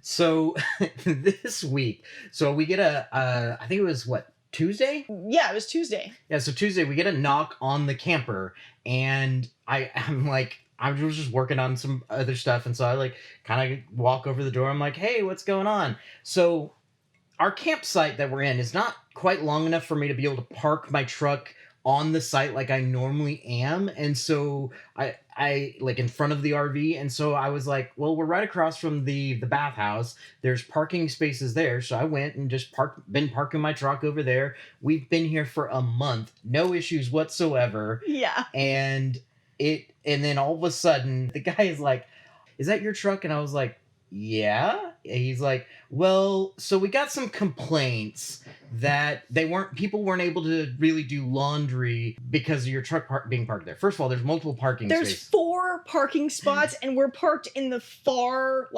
So this week, so we get I think it was what, Tuesday? Yeah, it was Tuesday. Yeah, so Tuesday we get a knock on the camper, and I'm like, I was just working on some other stuff, and so I like kind of walk over the door. I'm like, hey, what's going on? So our campsite that we're in is not quite long enough for me to be able to park my truck on the site like I normally am, and so I like in front of the RV, and so I was like, well, we're right across from the bathhouse. There's parking spaces there, so I went and just been parking my truck over there. We've been here for a month, no issues whatsoever. Yeah. And then all of a sudden the guy is like, "Is that your truck?" And I was like, yeah. He's like, well, so we got some complaints that people weren't able to really do laundry because of your truck being parked there. First of all, there's multiple parking spaces. There's 4 parking spots, and we're parked in the far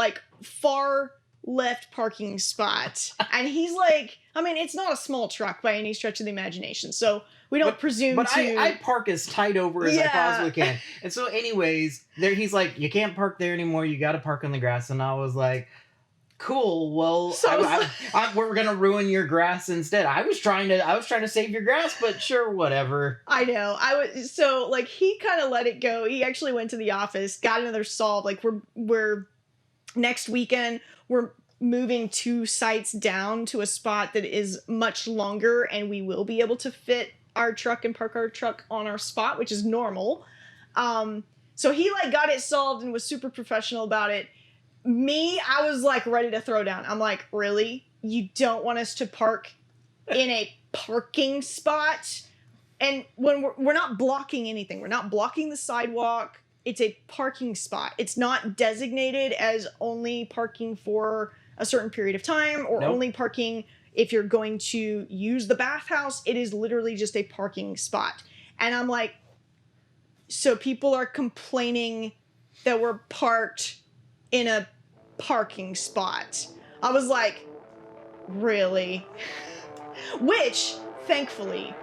left parking spot. And he's like, I mean, it's not a small truck by any stretch of the imagination, so we don't presume but to... I park as tight over as I possibly can. And so anyways, he's like, you can't park there anymore, you gotta park on the grass. And I was like, cool, well, so we're gonna ruin your grass instead. I was trying to save your grass, but sure, whatever. I know. So like, he kind of let it go. He actually went to the office, got another solve. Like, we're next weekend, we're moving 2 sites down to a spot that is much longer, and we will be able to fit our truck and park our truck on our spot, which is normal. So he like got it solved and was super professional about it. Me, I was like ready to throw down. I'm like, really? You don't want us to park in a parking spot? And when we're not blocking anything, we're not blocking the sidewalk. It's a parking spot. It's not designated as only parking for a certain period of time, or only parking if you're going to use the bathhouse. It is literally just a parking spot. And I'm like, so people are complaining that we're parked in a parking spot. I was like, really? Which, thankfully,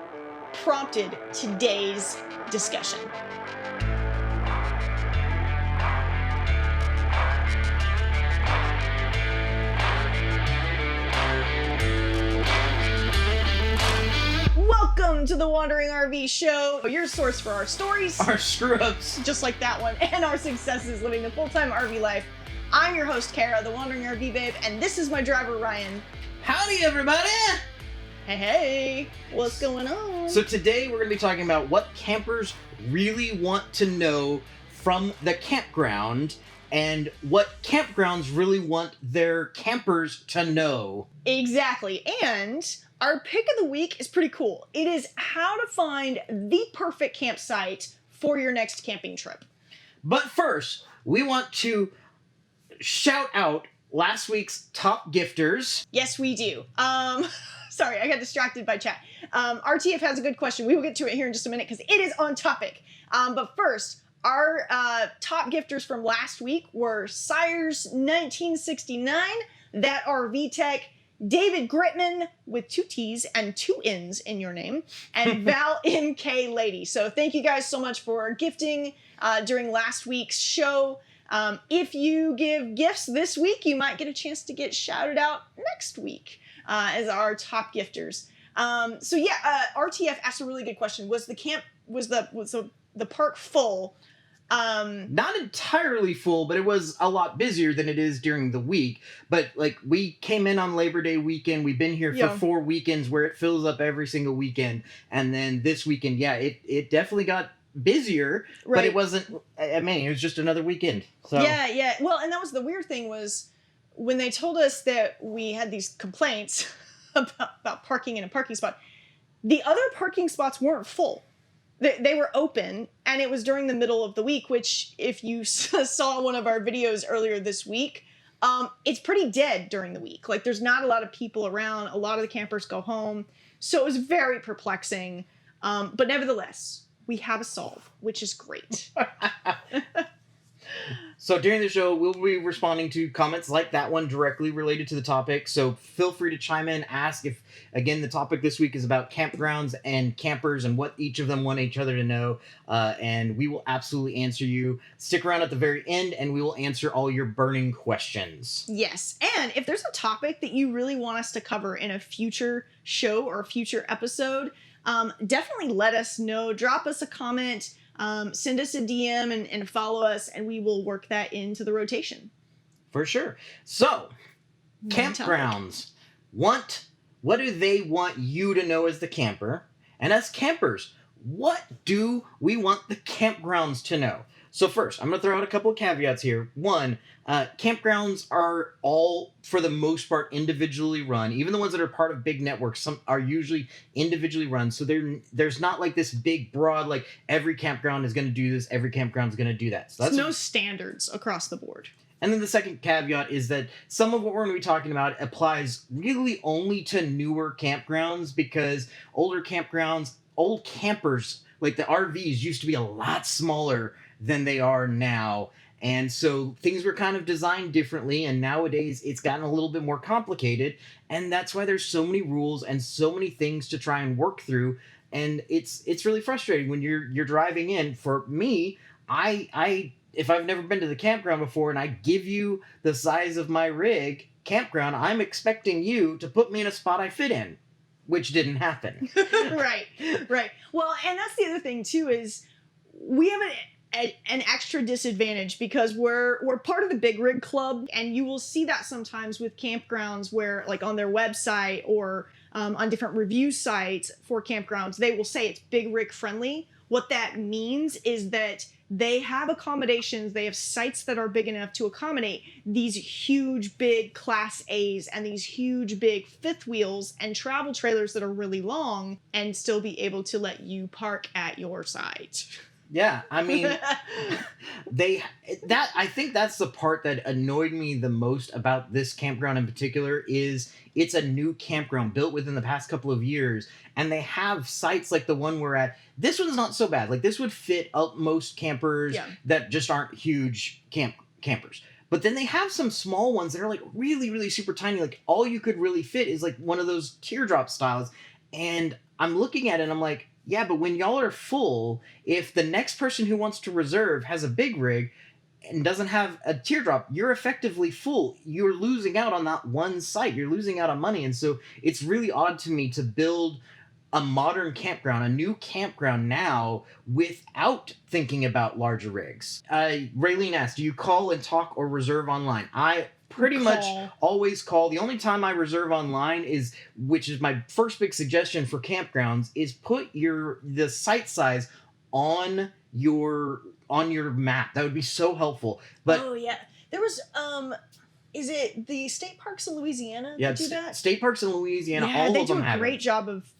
prompted today's discussion. Welcome to the Wandering RV Show, your source for our stories, our screw-ups, just like that one, and our successes living the full-time RV life. I'm your host, Kara, the Wandering RV Babe, and this is my driver, Ryan. Howdy, everybody! Hey, what's going on? So today we're going to be talking about what campers really want to know from the campground, and what campgrounds really want their campers to know. Exactly, and our pick of the week is pretty cool. It is how to find the perfect campsite for your next camping trip. But first, we want to shout out last week's top gifters. Yes, we do. Sorry, I got distracted by chat. RTF has a good question. We will get to it here in just a minute because it is on topic. But first, our top gifters from last week were Sires 1969, That RV Tech, David Gritman with 2 T's and 2 N's in your name, and Val MK Lady. So thank you guys so much for gifting during last week's show. If you give gifts this week, you might get a chance to get shouted out next week as our top gifters. RTF asked a really good question. Was the park full? Not entirely full, but it was a lot busier than it is during the week. But like, we came in on Labor Day weekend. We've been here for 4 weekends where it fills up every single weekend. And then this weekend, it definitely got busier, right. But it wasn't, I mean, it was just another weekend. So yeah. Well, and that was the weird thing, was when they told us that we had these complaints about parking in a parking spot, the other parking spots weren't full. They were open, and it was during the middle of the week, which, if you saw one of our videos earlier this week, it's pretty dead during the week. Like, there's not a lot of people around. A lot of the campers go home. So it was very perplexing. But nevertheless, we have a solve, which is great. So during the show, we'll be responding to comments like that one directly related to the topic. So feel free to chime in, ask if, again, the topic this week is about campgrounds and campers and what each of them want each other to know. And we will absolutely answer you. Stick around at the very end and we will answer all your burning questions. Yes. And if there's a topic that you really want us to cover in a future show or a future episode, definitely let us know. Drop us a comment. Send us a DM and follow us, and we will work that into the rotation. For sure. So, campgrounds. What do they want you to know as the camper? And as campers, what do we want the campgrounds to know? So first, I'm going to throw out a couple of caveats here. One, campgrounds are all, for the most part, individually run. Even the ones that are part of big networks, some are usually individually run. So there's not like this big, broad, like every campground is going to do this, every campground is going to do that. So that's no standards across the board. And then the second caveat is that some of what we're going to be talking about applies really only to newer campgrounds, because older campgrounds, old campers, like the RVs, used to be a lot smaller than they are now. And so things were kind of designed differently, and nowadays it's gotten a little bit more complicated, and that's why there's so many rules and so many things to try and work through. And it's really frustrating when you're driving in. For me, I if I've never been to the campground before and I give you the size of my rig campground, I'm expecting you to put me in a spot I fit in, which didn't happen. Right. Well, and that's the other thing too, is we have an extra disadvantage because we're part of the Big Rig Club, and you will see that sometimes with campgrounds where, like on their website or on different review sites for campgrounds, they will say it's Big Rig friendly. What that means is that they have accommodations, they have sites that are big enough to accommodate these huge, big Class A's and these huge, big fifth wheels and travel trailers that are really long, and still be able to let you park at your site. Yeah, I mean, I think that's the part that annoyed me the most about this campground in particular. Is it's a new campground built within the past couple of years, and they have sites like the one we're at. This one's not so bad. Like, this would fit up most campers that just aren't huge campers. But then they have some small ones that are like really, really super tiny. Like, all you could really fit is like one of those teardrop styles. And I'm looking at it and I'm like, yeah, but when y'all are full, if the next person who wants to reserve has a big rig and doesn't have a teardrop, you're effectively full. You're losing out on that one site. You're losing out on money. And so it's really odd to me to build a modern campground, a new campground now, without thinking about larger rigs. Raylene asked, do you call and talk or reserve online? I pretty much always call. The only time I reserve online which is my first big suggestion for campgrounds, is put the site size on your map. That would be so helpful. But oh yeah, there was is it the state parks in Louisiana that do that? State parks in Louisiana, all of them have it. They do a great job of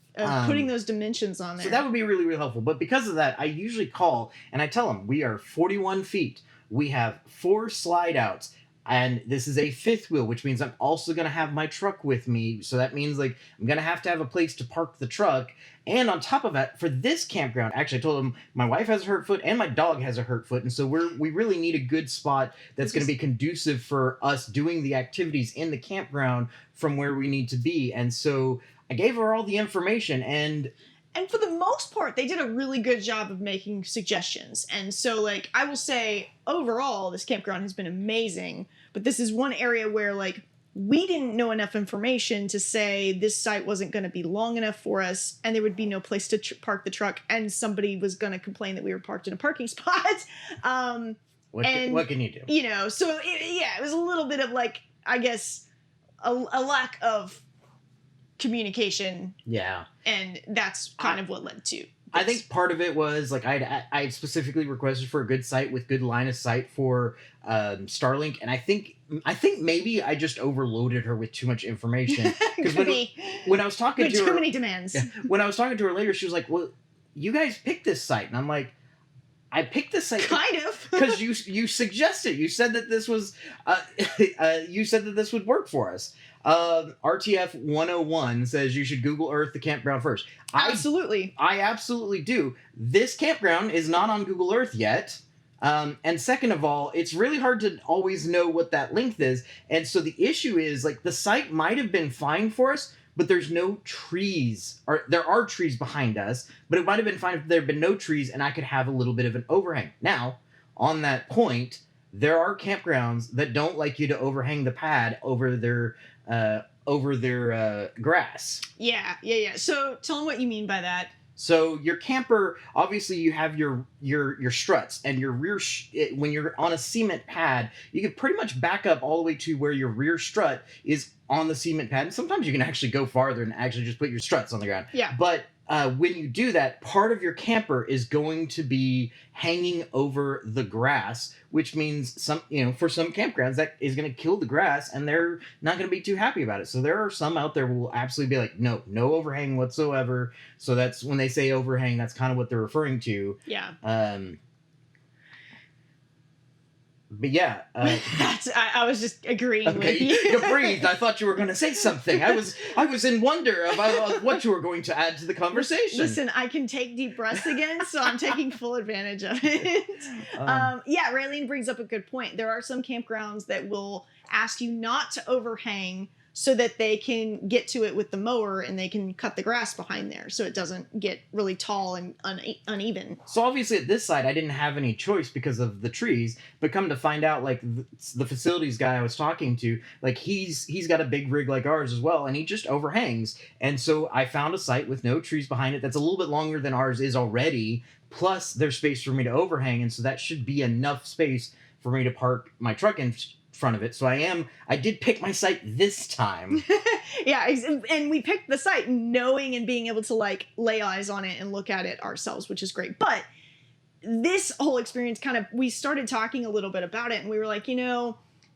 putting those dimensions on there. So that would be really, really helpful. But because of that, I usually call and I tell them we are 41 feet. We have 4 slide outs. And this is a fifth wheel, which means I'm also going to have my truck with me. So that means like I'm going to have a place to park the truck. And on top of that, for this campground, actually I told them my wife has a hurt foot and my dog has a hurt foot. And so we really need a good spot that's going to be conducive for us doing the activities in the campground from where we need to be. And so I gave her all the information, and for the most part, they did a really good job of making suggestions. And so, like, I will say, overall, this campground has been amazing. But this is one area where, like, we didn't know enough information to say this site wasn't going to be long enough for us, and there would be no place to park the truck, and somebody was going to complain that we were parked in a parking spot. What can you do? You know, so, it was a little bit of, like, I guess, a lack of communication. Yeah. And that's kind of what led to this. I think part of it was like I specifically requested for a good site with good line of sight for Starlink, and I think maybe I just overloaded her with too much information. Because when I was talking to her, too many demands. Yeah, when I was talking to her later, she was like, "Well, you guys picked this site," and I'm like, I picked this site kind of because you suggested. You said that this was you said that this would work for us. RTF 101 says you should Google Earth the campground first. Absolutely. I absolutely do. This campground is not on Google Earth yet. And second of all, it's really hard to always know what that length is. And so the issue is like the site might have been fine for us, but there's no trees, or there are trees behind us, but it might have been fine if there had been no trees and I could have a little bit of an overhang. Now, on that point, there are campgrounds that don't like you to overhang the pad over their grass. Yeah. So tell them what you mean by that. So your camper, obviously, you have your struts and your when you're on a cement pad, you can pretty much back up all the way to where your rear strut is on the cement pad. And sometimes you can actually go farther and actually just put your struts on the ground. Yeah. But when you do that, part of your camper is going to be hanging over the grass, which means for some campgrounds that is going to kill the grass, and they're not going to be too happy about it. So there are some out there who will absolutely be like, no overhang whatsoever. So that's when they say overhang, that's kind of what they're referring to. Yeah. But yeah, I was just agreeing with you. You breathed. I thought you were going to say something. I was in wonder about what you were going to add to the conversation. Listen, I can take deep breaths again, so I'm taking full advantage of it. Yeah, Raylene brings up a good point. There are some campgrounds that will ask you not to overhang so that they can get to it with the mower and they can cut the grass behind there so it doesn't get really tall and uneven. So obviously at this site I didn't have any choice because of the trees, but come to find out, like the facilities guy I was talking to, like he's got a big rig like ours as well, and he just overhangs. And so I found a site with no trees behind it that's a little bit longer than ours is already, plus there's space for me to overhang, and so that should be enough space for me to park my truck in front of it. So I did pick my site this time. Yeah, and we picked the site knowing and being able to like lay eyes on it and look at it ourselves, which is great. But this whole experience we started talking a little bit about it, and we were like,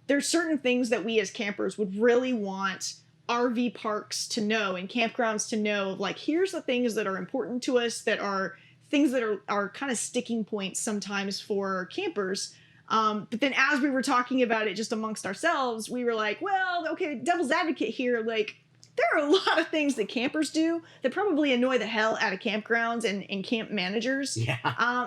there's certain things that we as campers would really want RV parks to know and campgrounds to know, of like, here's the things that are important to us, that are things that are kind of sticking points sometimes for campers. But then as we were talking about it just amongst ourselves, we were like, well, okay, devil's advocate here. Like, there are a lot of things that campers do that probably annoy the hell out of campgrounds and camp managers. Yeah.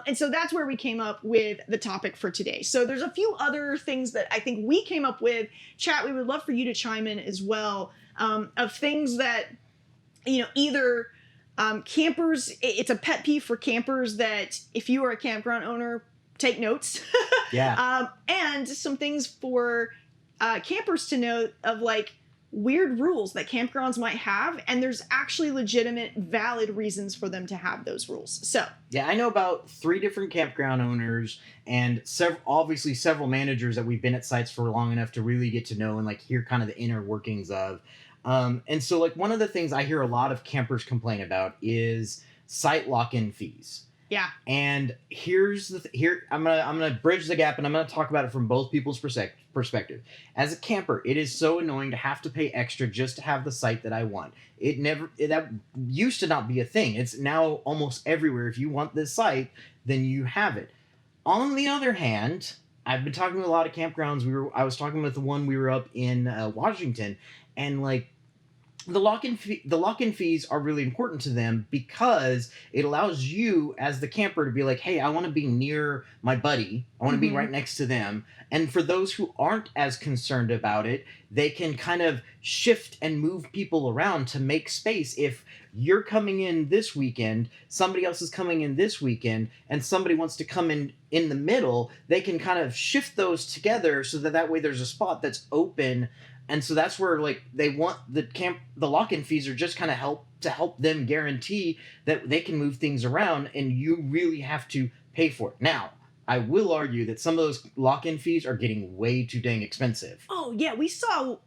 And so that's where we came up with the topic for today. So there's a few other things that I think we came up with. Chat, we would love for you to chime in as well, of things that, either campers, it's a pet peeve for campers that if you are a campground owner, take notes. Yeah. And some things for campers to know of like weird rules that campgrounds might have, and there's actually legitimate, valid reasons for them to have those rules. So yeah, I know about 3 different campground owners and several managers that we've been at sites for long enough to really get to know and like hear kind of the inner workings of. And so like one of the things I hear a lot of campers complain about is site lock-in fees. Yeah. And I'm gonna bridge the gap, and I'm gonna talk about it from both people's perspective. As a camper, it is so annoying to have to pay extra just to have the site that I want. That used to not be a thing. It's now almost everywhere. If you want this site, then you have it. On the other hand, I've been talking to a lot of campgrounds. I was talking with the one we were up in Washington, and like, the lock-in fees are really important to them because it allows you as the camper to be like, hey, I want to be near my buddy. I want to be right next to them. And for those who aren't as concerned about it, they can kind of shift and move people around to make space. If you're coming in this weekend, somebody else is coming in this weekend, and somebody wants to come in the middle, they can kind of shift those together so that way there's a spot that's open. And so that's where like they want the lock-in fees are just kind of help them guarantee that they can move things around, and you really have to pay for it. Now, I will argue that some of those lock-in fees are getting way too dang expensive. Oh yeah, we saw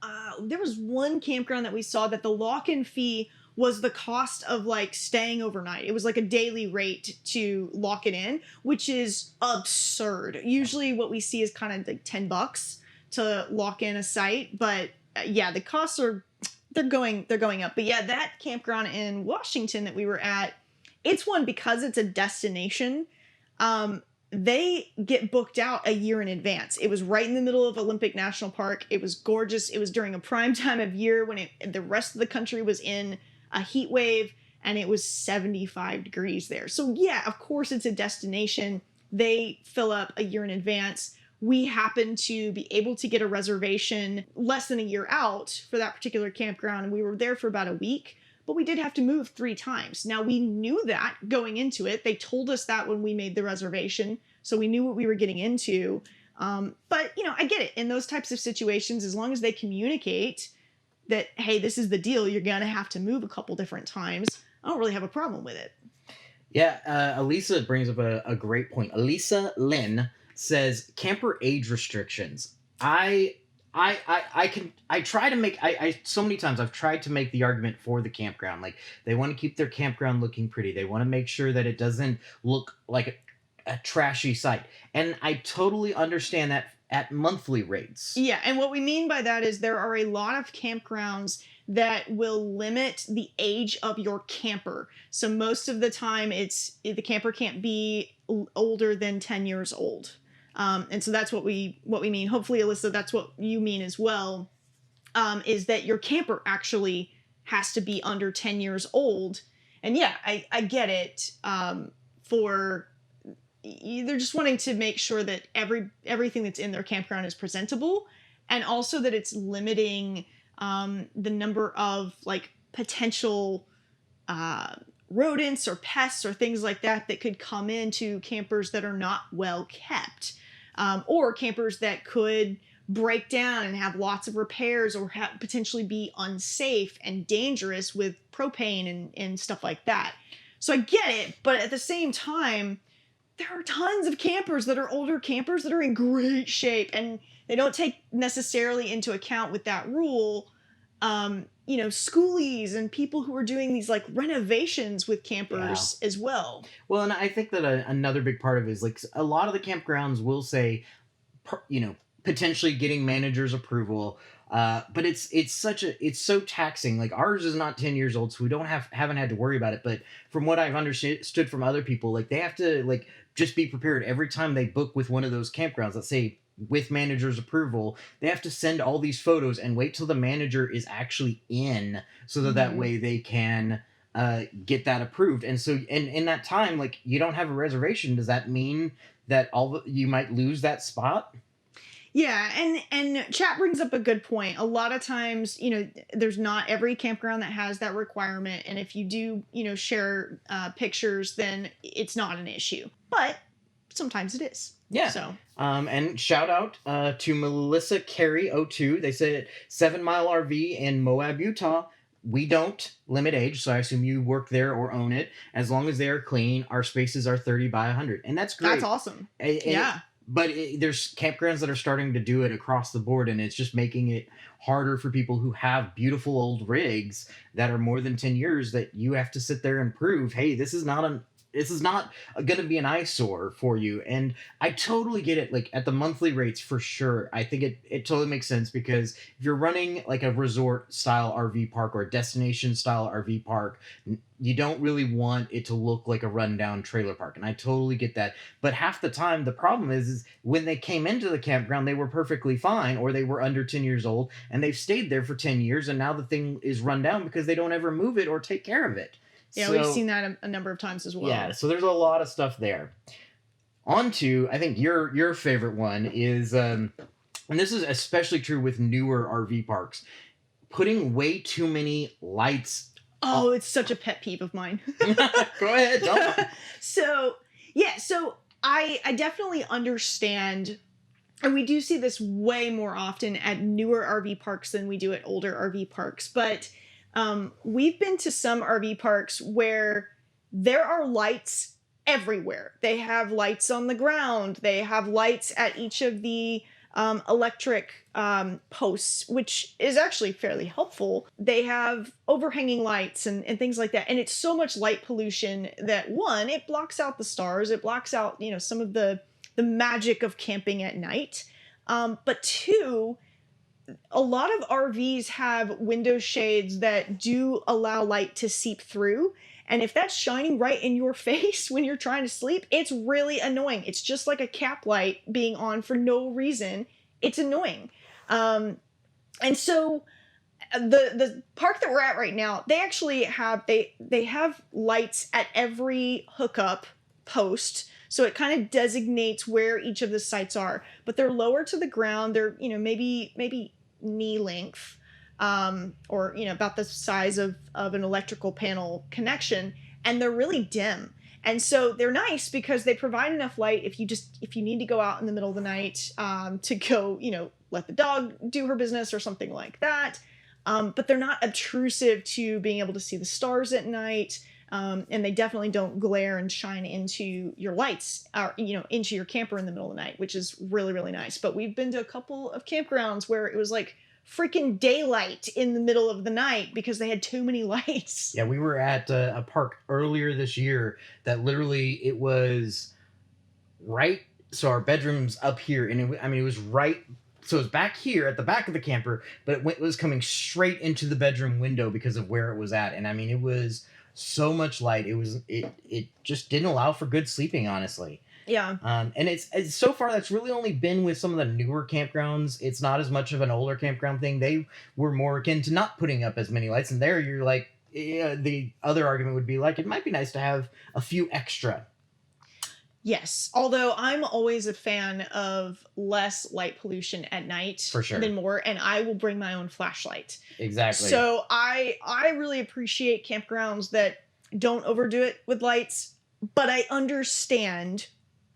there was one campground that we saw that the lock-in fee was the cost of like staying overnight. It was like a daily rate to lock it in, which is absurd. Usually what we see is kind of like $10 to lock in a site, but yeah, the costs they're going up. But yeah, that campground in Washington that we were at, it's one because it's a destination. They get booked out a year in advance. It was right in the middle of Olympic National Park. It was gorgeous. It was during a prime time of year when the rest of the country was in a heat wave, and it was 75 degrees there. So yeah, of course it's a destination. they fill up a year in advance. We happened to be able to get a reservation less than a year out for that particular campground, and we were there for about a week, but we did have to move 3 times. Now, we knew that going into it. They told us that when we made the reservation, so we knew what we were getting into. But, I get it. In those types of situations, as long as they communicate that, hey, this is the deal, you're going to have to move a couple different times, I don't really have a problem with it. Yeah, Elisa brings up a great point. Elisa Lynn says camper age restrictions. I try to make I so many times I've tried to make the argument for the campground. Like, they want to keep their campground looking pretty. They want to make sure that it doesn't look like a trashy site. And I totally understand that at monthly rates. Yeah, and what we mean by that is there are a lot of campgrounds that will limit the age of your camper. So most of the time the camper can't be older than 10 years old. And so that's what we mean. Hopefully, Alyssa, that's what you mean as well, is that your camper actually has to be under 10 years old. And yeah, I get it. They're just wanting to make sure that everything that's in their campground is presentable, and also that it's limiting the number of like potential rodents or pests or things like that could come into campers that are not well kept, or campers that could break down and have lots of repairs, or potentially be unsafe and dangerous with propane and stuff like that. So I get it, but at the same time, there are tons of campers that are older campers that are in great shape, and they don't take necessarily into account with that rule, schoolies and people who are doing these like renovations with campers as well. Well, and I think that another big part of it is like a lot of the campgrounds will say, potentially getting manager's approval. But it's so taxing. Like, ours is not 10 years old, so we haven't had to worry about it. But from what I've understood from other people, like, they have to like just be prepared every time they book with one of those campgrounds. Let's say with manager's approval, they have to send all these photos and wait till the manager is actually in, so that way they can get that approved. And so in that time, like, you don't have a reservation. Does that mean that you might lose that spot? Yeah, and chat brings up a good point. A lot of times, there's not every campground that has that requirement, and if you do, share pictures, then it's not an issue. But sometimes it is. Yeah. So. And shout out to Melissa Carey 02. They said 7 Mile RV in Moab, Utah. We don't limit age, so I assume you work there or own it. As long as they are clean, our spaces are 30 by 100, and that's great. That's awesome. Yeah. But there's campgrounds that are starting to do it across the board, and it's just making it harder for people who have beautiful old rigs that are more than 10 years, that you have to sit there and prove, hey, this is not going to be an eyesore for you. And I totally get it. Like, at the monthly rates, for sure, I think it totally makes sense, because if you're running like a resort style RV park or a destination style RV park, you don't really want it to look like a rundown trailer park. And I totally get that. But half the time, the problem is when they came into the campground, they were perfectly fine, or they were under 10 years old, and they've stayed there for 10 years, and now the thing is run down because they don't ever move it or take care of it. Yeah, we've seen that a number of times as well. Yeah, so there's a lot of stuff there. On to, I think, your favorite one is, and this is especially true with newer RV parks, putting way too many lights. Oh, it's such a pet peeve of mine. Go ahead, tell me. So I definitely understand, and we do see this way more often at newer RV parks than we do at older RV parks, but we've been to some RV parks where there are lights everywhere. They have lights on the ground. They have lights at each of the electric posts, which is actually fairly helpful. They have overhanging lights and things like that. And it's so much light pollution that, one, it blocks out the stars. It blocks out, some of the magic of camping at night. But two, a lot of RVs have window shades that do allow light to seep through. And if that's shining right in your face when you're trying to sleep, it's really annoying. It's just like a cap light being on for no reason. It's annoying. And so the park that we're at right now, they actually have, they have lights at every hookup post. So it kind of designates where each of the sites are, but they're lower to the ground. They're, maybe knee length, or, about the size of an electrical panel connection, and they're really dim. And so they're nice because they provide enough light if you need to go out in the middle of the night, to go, let the dog do her business or something like that. But they're not obtrusive to being able to see the stars at night. And they definitely don't glare and shine into your lights, or, into your camper in the middle of the night, which is really, really nice. But we've been to a couple of campgrounds where it was like freaking daylight in the middle of the night because they had too many lights. Yeah, we were at a park earlier this year that literally it was right. So our bedroom's up here, and it was right. So it was back here at the back of the camper, but it was coming straight into the bedroom window because of where it was at, and it was so much light. It just didn't allow for good sleeping, honestly. Yeah. And it's so far that's really only been with some of the newer campgrounds. It's not as much of an older campground thing. They were more akin to not putting up as many lights. And there you're like, the other argument would be like, it might be nice to have a few extra. Yes, although I'm always a fan of less light pollution at night For sure. than more, and I will bring my own flashlight. Exactly. So I really appreciate campgrounds that don't overdo it with lights, but I understand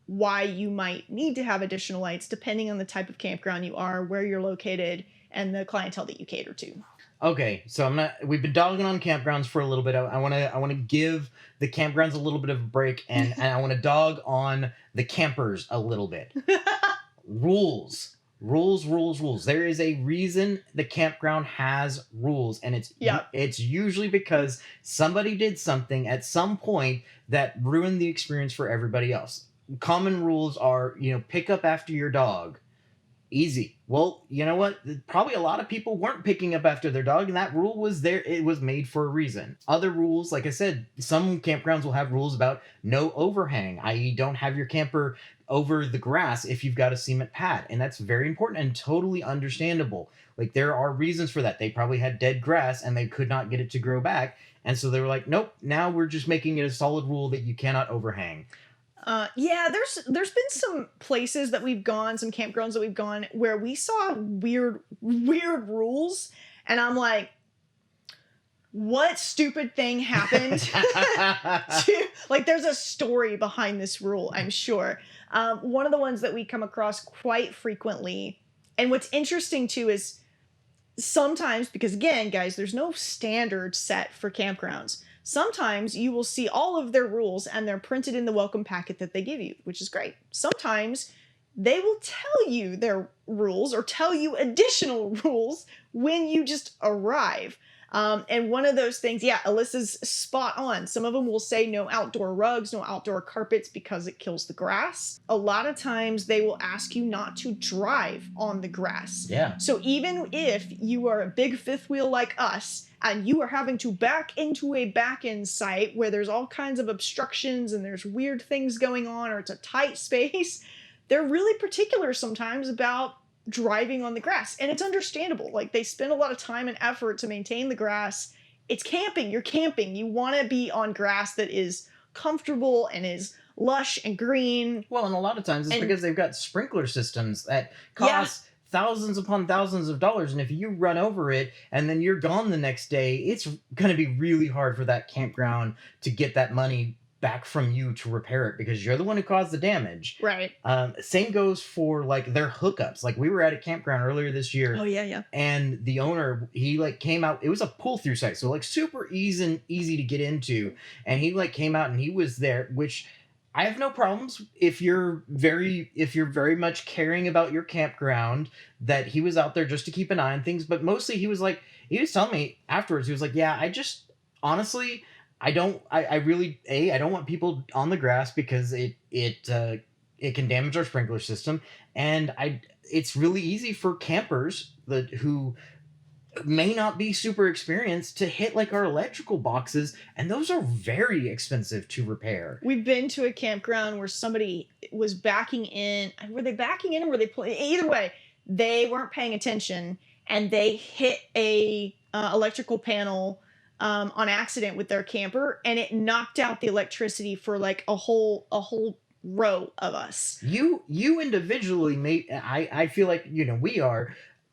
why you might need to have additional lights depending on the type of campground you are, where you're located, and the clientele that you cater to. Okay, so we've been dogging on campgrounds for a little bit. I want to give the campgrounds a little bit of a break, and I want to dog on the campers a little bit. Rules. There is a reason the campground has rules, and it's usually because somebody did something at some point that ruined the experience for everybody else. Common rules are, pick up after your dog. Easy. Well, you know what? Probably a lot of people weren't picking up after their dog, and that rule was there. It was made for a reason. Other rules, like I said, some campgrounds will have rules about no overhang, i.e. don't have your camper over the grass if you've got a cement pad. And that's very important and totally understandable. Like, there are reasons for that. They probably had dead grass and they could not get it to grow back. And so they were like, nope, now we're just making it a solid rule that you cannot overhang. Yeah, there's been some places that we've gone, some campgrounds that we've gone where we saw weird rules, and I'm like, what stupid thing happened? Like, there's a story behind this rule, I'm sure. One of the ones that we come across quite frequently, and what's interesting too is sometimes, because again, guys, there's no standard set for campgrounds. Sometimes you will see all of their rules and they're printed in the welcome packet that they give you, which is great. Sometimes they will tell you their rules or tell you additional rules when you just arrive. And one of those things, yeah, Alyssa's spot on. Some of them will say no outdoor rugs, no outdoor carpets because it kills the grass. A lot of times they will ask you not to drive on the grass. Yeah. So even if you are a big fifth wheel like us and you are having to back into a back-end site where there's all kinds of obstructions and there's weird things going on or it's a tight space, they're really particular sometimes about driving on the grass, and it's understandable. Like, they spend a lot of time and effort to maintain the grass. It's camping. You're camping. You want to be on grass that is comfortable and is lush and green. Well, and a lot of times it's because they've got sprinkler systems that cost thousands upon thousands of dollars, and if you run over it and then you're gone the next day, it's going to be really hard for that campground to get that money back from you to repair it because you're the one who caused the damage. Right. Same goes for like their hookups. Like, we were at a campground earlier this year. Oh yeah. And the owner, he like came out. It was a pull through site, so like super easy to get into. And he like came out and he was there, which I have no problems if you're very much caring about your campground, that he was out there just to keep an eye on things. But mostly he was telling me afterwards, he was like, yeah, I just honestly, I don't want people on the grass because it can damage our sprinkler system, and it's really easy for campers who may not be super experienced to hit like our electrical boxes, and those are very expensive to repair. We've been to a campground where somebody was backing in. Were they backing in or were they pulling? Either way, they weren't paying attention and they hit a electrical panel on accident with their camper, and it knocked out the electricity for like a whole row of us. You individually may, I feel like,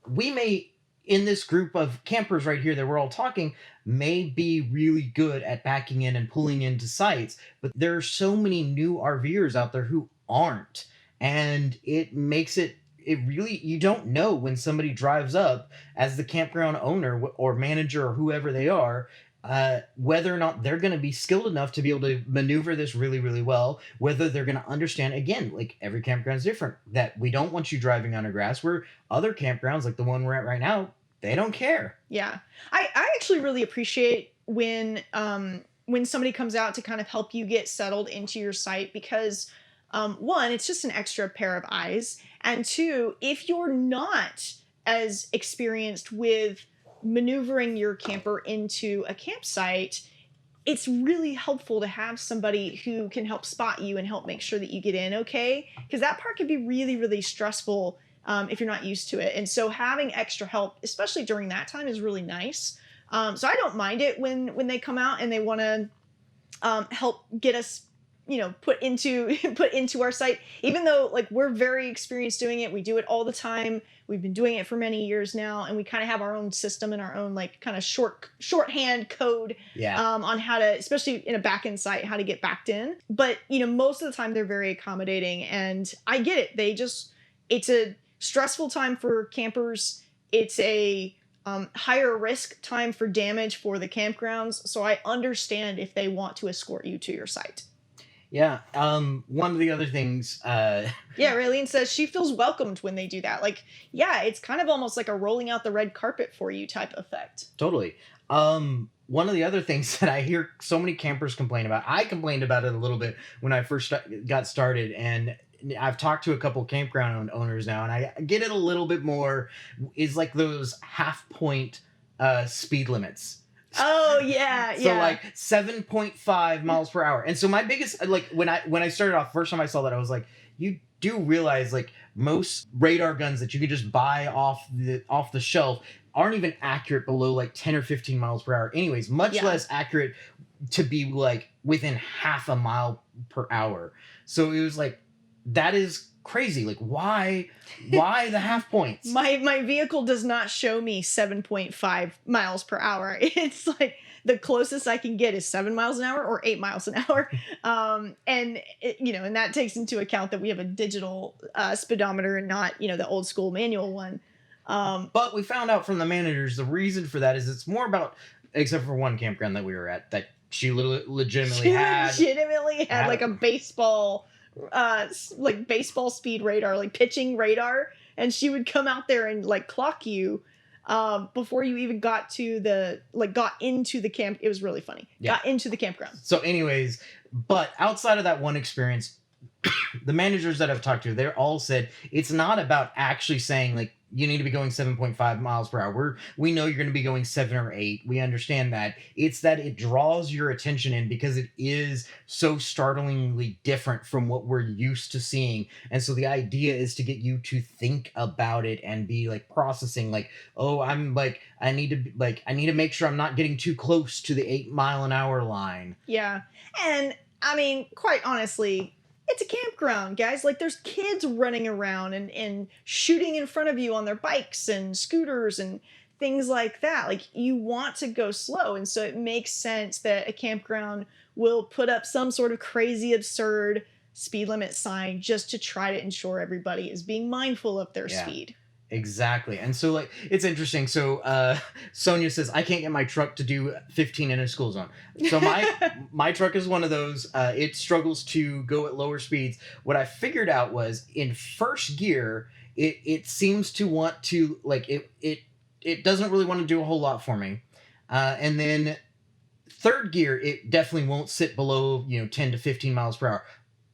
we may, in this group of campers right here that we're all talking, may be really good at backing in and pulling into sites, but there are so many new RVers out there who aren't, and it really, you don't know when somebody drives up as the campground owner or manager or whoever they are, whether or not they're going to be skilled enough to be able to maneuver this really, really well, whether they're going to understand, again, like every campground is different, that we don't want you driving on our grass, where other campgrounds, like the one we're at right now, they don't care. Yeah. I actually really appreciate when somebody comes out to kind of help you get settled into your site, because one, it's just an extra pair of eyes. And two, if you're not as experienced with maneuvering your camper into a campsite, it's really helpful to have somebody who can help spot you and help make sure that you get in okay. Because that part can be really, really stressful if you're not used to it. And so having extra help, especially during that time, is really nice. So I don't mind it when they come out and they want to help get us, put into our site, even though like we're very experienced doing it. We do it all the time. We've been doing it for many years now, and we kind of have our own system and our own like kind of shorthand code on how to, especially in a back end site, how to get backed in. But most of the time they're very accommodating, and I get it. It's a stressful time for campers. It's a higher risk time for damage for the campgrounds. So I understand if they want to escort you to your site. Yeah. One of the other things. Yeah, Raylene says she feels welcomed when they do that. Like, yeah, it's kind of almost like a rolling out the red carpet for you type effect. Totally. One of the other things that I hear so many campers complain about, I complained about it a little bit when I first got started, and I've talked to a couple campground owners now, and I get it a little bit more, is like those half point speed limits. Oh yeah, so like 7.5 miles per hour. And so my biggest, like when I started off, first time I saw that, I was like, you do realize like most radar guns that you could just buy off the shelf aren't even accurate below like 10 or 15 miles per hour anyways, much less accurate to be like within half a mile per hour. So it was like, that is crazy. Like, why the half points? My vehicle does not show me 7.5 miles per hour. It's like the closest I can get is 7 miles an hour or 8 miles an hour. And that takes into account that we have a digital speedometer and not, the old school manual one. But we found out from the managers, the reason for that is it's more about, except for one campground that we were at, that she legitimately had like a baseball speed radar, like pitching radar, and she would come out there and like clock you before you even got into the camp. It was really funny. Got into the campground. So anyways, but outside of that one experience, the managers that I've talked to, they're all said it's not about actually saying like you need to be going 7.5 miles per hour. We know you're going to be going 7 or 8. We understand that. It's that it draws your attention in because it is so startlingly different from what we're used to seeing. And so the idea is to get you to think about it and be like processing like, oh, I'm like, I need to make sure I'm not getting too close to the 8 mile an hour line. Yeah. And I mean, quite honestly, it's a campground, guys. Like, there's kids running around and shooting in front of you on their bikes and scooters and things like that. Like, you want to go slow. And so it makes sense that a campground will put up some sort of crazy, absurd speed limit sign just to try to ensure everybody is being mindful of their speed. Exactly. And so like it's interesting. So Sonia says I can't get my truck to do 15 in a school zone. So my truck is one of those. It struggles to go at lower speeds. What I figured out was in first gear, it seems to want to like it doesn't really want to do a whole lot for me. And then third gear, it definitely won't sit below 10 to 15 miles per hour.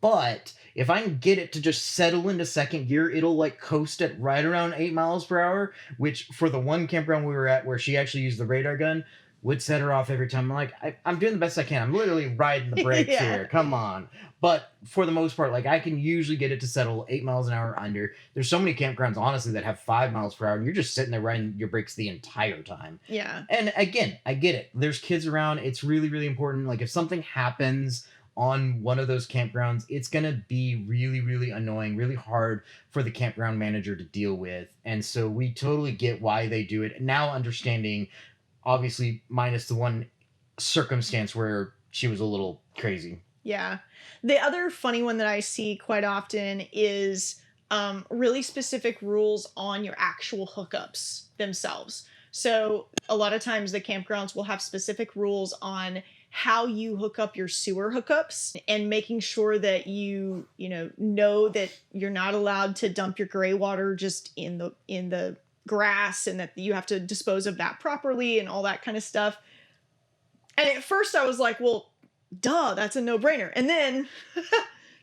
But if I can get it to just settle into second gear, it'll like coast at right around 8 miles per hour, which for the one campground we were at where she actually used the radar gun would set her off every time. I'm like, I'm doing the best I can. I'm literally riding the brakes here. Come on. But for the most part, like I can usually get it to settle 8 miles an hour under. There's so many campgrounds, honestly, that have 5 miles per hour and you're just sitting there riding your brakes the entire time. Yeah. And again, I get it. There's kids around. It's really, really important. Like if something happens on one of those campgrounds, it's going to be really, really annoying, really hard for the campground manager to deal with. And so we totally get why they do it. Now understanding, obviously, minus the one circumstance where she was a little crazy. Yeah. The other funny one that I see quite often is really specific rules on your actual hookups themselves. So a lot of times the campgrounds will have specific rules on how you hook up your sewer hookups, and making sure that you know that you're not allowed to dump your gray water just in the grass, and that you have to dispose of that properly and all that kind of stuff. And at first I was like, well, duh, that's a no-brainer. And then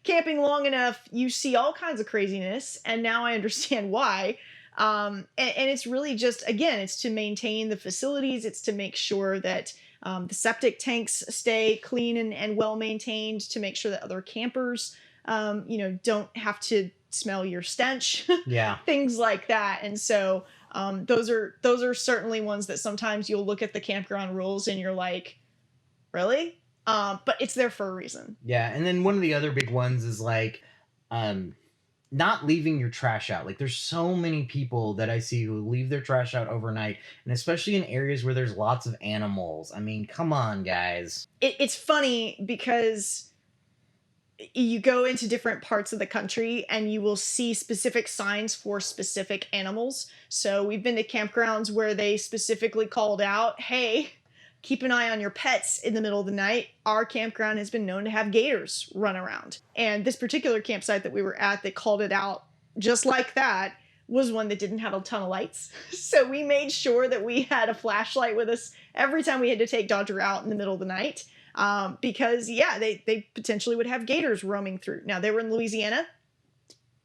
camping long enough, you see all kinds of craziness, and now I understand why. And it's really just, again, it's to maintain the facilities. It's to make sure that the septic tanks stay clean and well maintained, to make sure that other campers, don't have to smell your stench. Yeah. Things like that. And so those are certainly ones that sometimes you'll look at the campground rules and you're like, really? But it's there for a reason. Yeah, and then one of the other big ones is like not leaving your trash out. Like there's so many people that I see who leave their trash out overnight, and especially in areas where there's lots of animals. I mean, come on, guys. It's funny because you go into different parts of the country and you will see specific signs for specific animals. So we've been to campgrounds where they specifically called out, hey, keep an eye on your pets in the middle of the night. Our campground has been known to have gators run around. And this particular campsite that we were at that called it out just like that was one that didn't have a ton of lights. So we made sure that we had a flashlight with us every time we had to take Dodger out in the middle of the night. Because, yeah, they potentially would have gators roaming through. Now, they were in Louisiana,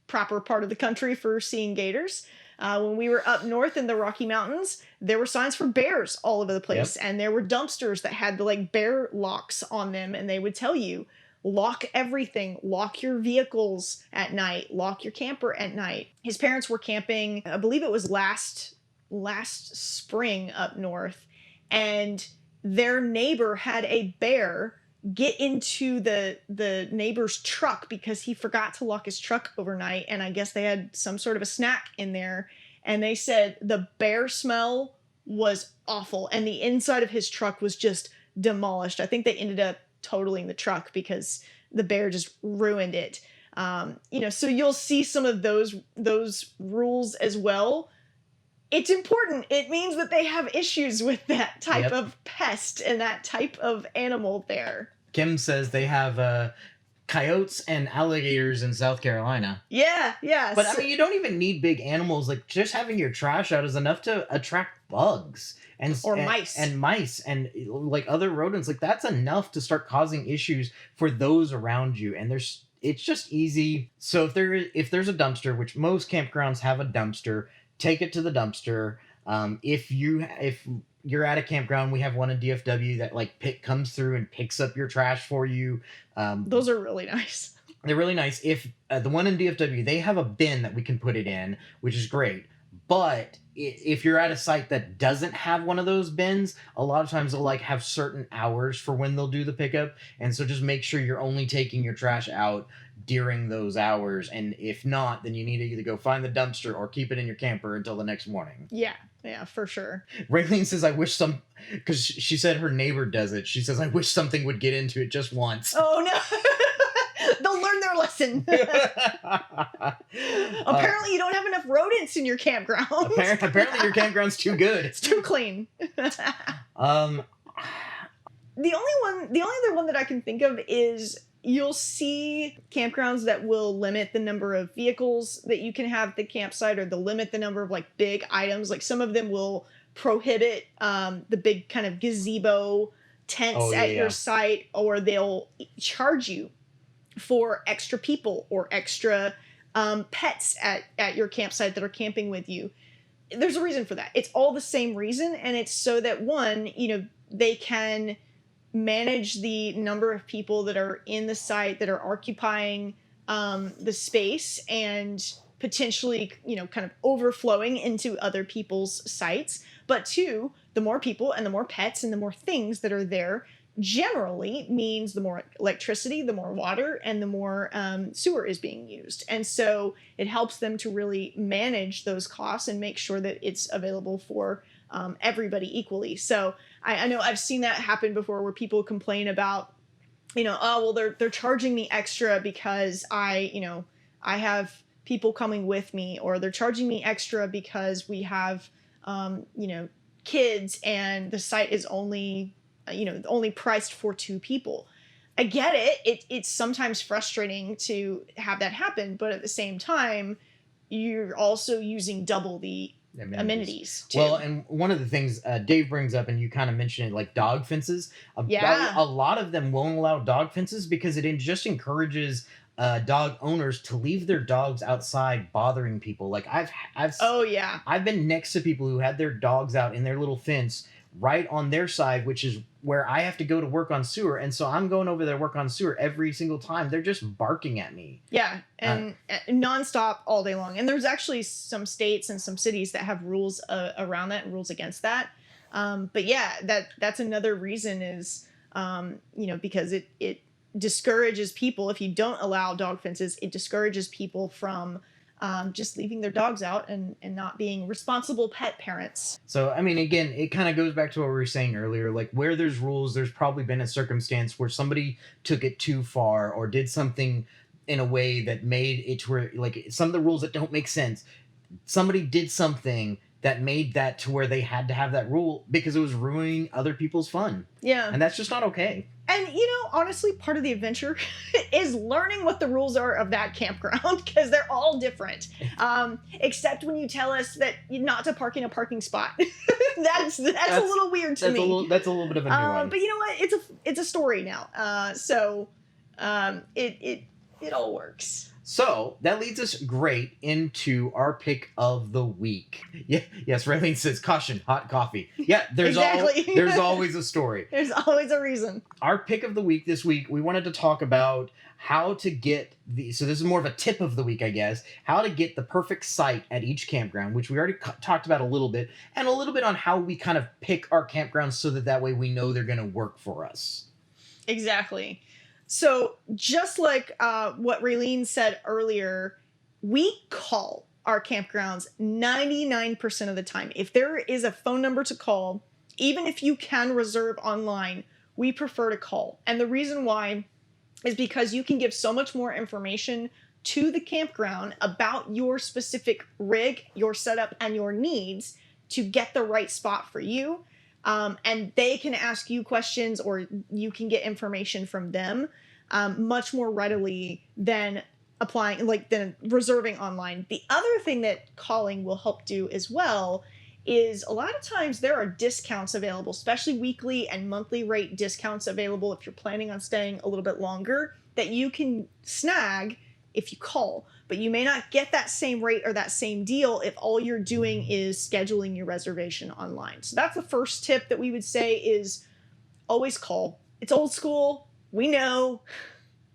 proper part of the country for seeing gators. When we were up north in the Rocky Mountains, there were signs for bears all over the place. Yep. And there were dumpsters that had the bear locks on them. And they would tell you, lock everything, lock your vehicles at night, lock your camper at night. His parents were camping, I believe it was last spring up north. And their neighbor had a bear get into the neighbor's truck because he forgot to lock his truck overnight, and I guess they had some sort of a snack in there, and they said the bear smell was awful and the inside of his truck was just demolished. I think they ended up totaling the truck because the bear just ruined it. So you'll see some of those rules as well. It's important. It means that they have issues with that type of pest and that type of animal there. Kim says they have coyotes and alligators in South Carolina. Yeah. But I mean, you don't even need big animals. Like just having your trash out is enough to attract bugs mice and like other rodents. Like that's enough to start causing issues for those around you. And it's just easy. So if there's a dumpster, which most campgrounds have a dumpster, take it to the dumpster. If you're at a campground, we have one in DFW that comes through and picks up your trash for you. Those are really nice. They're really nice. If the one in DFW, they have a bin that we can put it in, which is great. But if you're at a site that doesn't have one of those bins, a lot of times they'll have certain hours for when they'll do the pickup. And so just make sure you're only taking your trash out during those hours. And if not, then you need to either go find the dumpster or keep it in your camper until the next morning. Yeah, for sure. Raylene says, because she said her neighbor does it. She says, I wish something would get into it just once. Oh, no. They'll learn their lesson. Apparently, you don't have enough rodents in your campground. Apparently, your campground's too good. It's too clean. The only other one that I can think of is you'll see campgrounds that will limit the number of vehicles that you can have at the campsite, or they'll limit the number of big items. Some of them will prohibit the big kind of gazebo tents at your site, or they'll charge you for extra people or extra pets at your campsite that are camping with you. There's a reason for that. It's all the same reason, and it's so that they can manage the number of people that are in the site that are occupying the space and potentially kind of overflowing into other people's sites. But two, the more people and the more pets and the more things that are there, generally means the more electricity, the more water, and the more sewer is being used. And so it helps them to really manage those costs and make sure that it's available for everybody equally. So I know I've seen that happen before, where people complain about, oh, well, they're charging me extra because I have people coming with me, or they're charging me extra because we have, kids, and the site is only priced for 2 people. I get it. It's sometimes frustrating to have that happen, but at the same time, you're also using double the amenities too. Well, and one of the things Dave brings up, and you kind of mentioned it, like dog fences. Yeah. A lot of them won't allow dog fences because it just encourages dog owners to leave their dogs outside bothering people. Like Oh yeah. I've been next to people who had their dogs out in their little fence right on their side, which is where I have to go to work on sewer. And so I'm going over there to work on sewer every single time. They're just barking at me. Yeah, and nonstop all day long. And there's actually some states and some cities that have rules around that and rules against that. But yeah, that's another reason is, because it discourages people. If you don't allow dog fences, it discourages people from just leaving their dogs out and not being responsible pet parents. So, I mean, again, it kind of goes back to what we were saying earlier. Like, where there's rules, there's probably been a circumstance where somebody took it too far or did something in a way that made it to where, like, some of the rules that don't make sense. Somebody did something that made that to where they had to have that rule because it was ruining other people's fun. Yeah. And that's just not okay. And, honestly, part of the adventure is learning what the rules are of that campground, because they're all different. Except when you tell us that not to park in a parking spot. That's a little weird to me. That's a little bit of a new one. But you know what? It's a story now. So it all works. So that leads us great into our pick of the week. Yeah, yes, Raylene says, caution, hot coffee. Yeah, Exactly. There's always a story. There's always a reason. Our pick of the week this week, we wanted to talk about how to get so this is more of a tip of the week, I guess, how to get the perfect site at each campground, which we already talked about a little bit, and a little bit on how we kind of pick our campgrounds so that way we know they're going to work for us. Exactly. So just like what Raylene said earlier, we call our campgrounds 99% of the time. If there is a phone number to call, even if you can reserve online, we prefer to call. And the reason why is because you can give so much more information to the campground about your specific rig, your setup, and your needs to get the right spot for you. And they can ask you questions, or you can get information from them much more readily than than reserving online. The other thing that calling will help do as well is a lot of times there are discounts available, especially weekly and monthly rate discounts available if you're planning on staying a little bit longer, that you can snag if you call. But you may not get that same rate or that same deal if all you're doing is scheduling your reservation online. So that's the first tip that we would say is always call. It's old school, we know,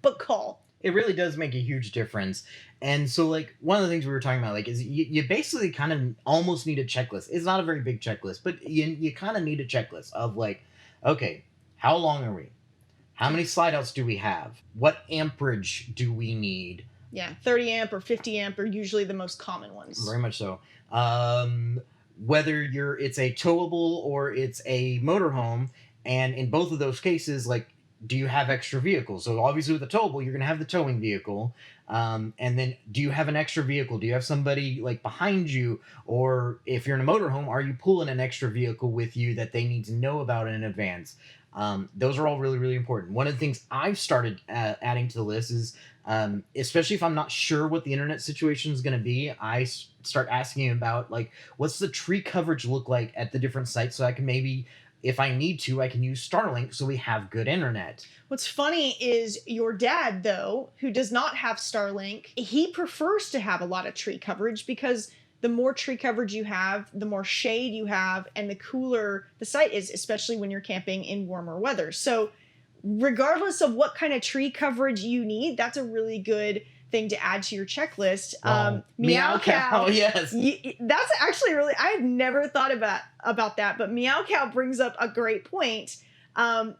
but call. It really does make a huge difference. And so, like, one of the things we were talking about, like, is you basically kind of almost need a checklist. It's not a very big checklist, but you kind of need a checklist of, like, okay, how long are we? How many slide outs do we have? What amperage do we need? Yeah, 30 amp or 50 amp are usually the most common ones. Very much so. Whether it's a towable or it's a motorhome, and in both of those cases, like, do you have extra vehicles? So obviously with a towable, you're going to have the towing vehicle. And then do you have an extra vehicle? Do you have somebody like behind you? Or if you're in a motorhome, are you pulling an extra vehicle with you that they need to know about in advance? Those are all really, really important. One of the things I've started adding to the list is, especially if I'm not sure what the internet situation is going to be, I start asking about, like, what's the tree coverage look like at the different sites, so I can maybe, if I need to, I can use Starlink so we have good internet. What's funny is your dad, though, who does not have Starlink, he prefers to have a lot of tree coverage because the more tree coverage you have, the more shade you have, and the cooler the site is, especially when you're camping in warmer weather. So regardless of what kind of tree coverage you need, that's a really good thing to add to your checklist. Meow Cow, yes. That's actually really, I had never thought about that, but Meow Cow brings up a great point.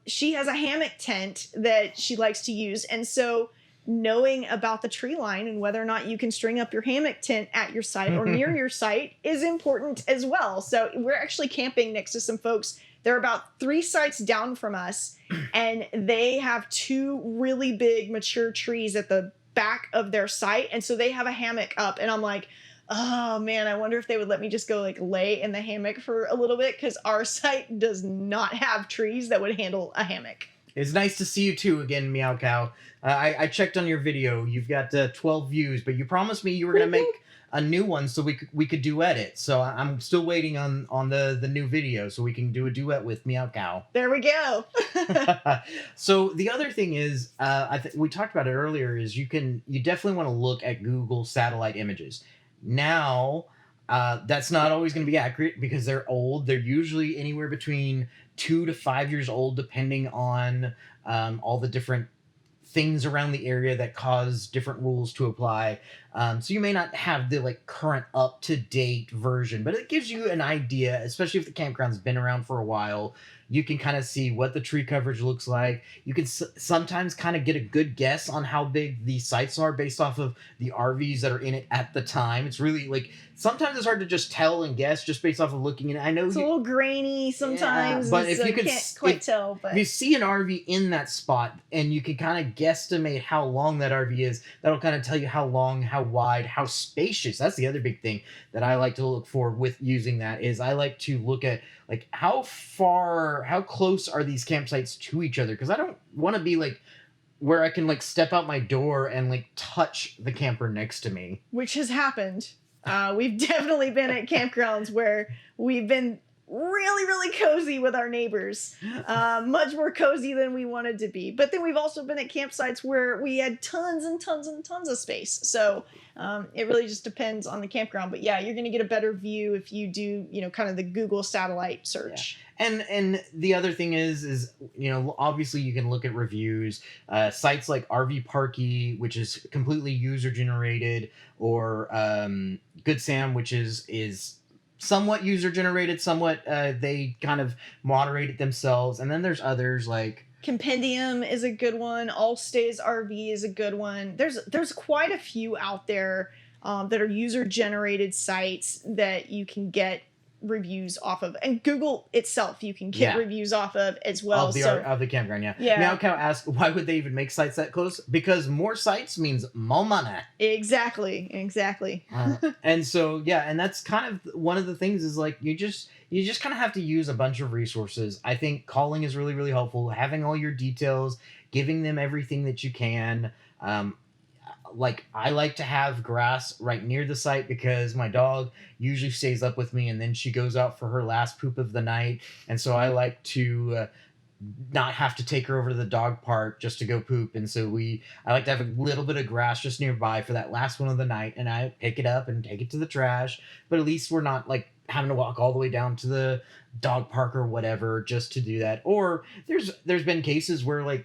She has a hammock tent that she likes to use. And so knowing about the tree line and whether or not you can string up your hammock tent at your site or near your site is important as well. So we're actually camping next to some folks. They're about 3 sites down from us, and they have 2 really big mature trees at the back of their site. And so they have a hammock up, and I'm like, oh man, I wonder if they would let me just go like lay in the hammock for a little bit, because our site does not have trees that would handle a hammock. It's nice to see you too again, Meow Cow. I checked on your video. You've got 12 views, but you promised me you were gonna make a new one so we could duet it. So I'm still waiting on the new video so we can do a duet with Meow Cow. There we go. So the other thing is, we talked about it earlier, is you definitely want to look at Google satellite images. Now, that's not always going to be accurate because they're old. They're usually anywhere between 2 to 5 years old, depending on all the different things around the area that cause different rules to apply. So you may not have the current up-to-date version, but it gives you an idea, especially if the campground's been around for a while. You can kind of see what the tree coverage looks like. You can sometimes kind of get a good guess on how big the sites are based off of the RVs that are in it at the time. It's really sometimes it's hard to just tell and guess just based off of looking. And I know it's a little grainy sometimes, but if you can't quite tell. But if you see an RV in that spot and you can kind of guesstimate how long that RV is, that'll kind of tell you how long, how wide, how spacious. That's the other big thing that I like to look for with using that, is I like to look at how close are these campsites to each other, because I don't want to be where I can step out my door and touch the camper next to me, which has happened. We've definitely been at campgrounds where we've been really, really cozy with our neighbors, much more cozy than we wanted to be. But then we've also been at campsites where we had tons and tons and tons of space. So it really just depends on the campground. But yeah, you're going to get a better view if you do, kind of the Google satellite search. Yeah. And the other thing is obviously you can look at reviews, sites like RV Parky, which is completely user generated, or Good Sam, which is somewhat user generated, somewhat they kind of moderate it themselves. And then there's others like Compendium is a good one. All Stays RV is a good one. There's quite a few out there that are user generated sites that you can get reviews off of, and Google itself you can get reviews off of as well. Of the campground. Meow Cow asked, why would they even make sites that close? Because more sites means more money. Exactly. And so and that's kind of one of the things, is you just kind of have to use a bunch of resources. I think calling is really, really helpful, having all your details, giving them everything that you can. I like to have grass right near the site because my dog usually stays up with me and then she goes out for her last poop of the night. And so I like to not have to take her over to the dog park just to go poop. And so I like to have a little bit of grass just nearby for that last one of the night. And I pick it up and take it to the trash. But at least we're not having to walk all the way down to the dog park or whatever just to do that. Or there's been cases where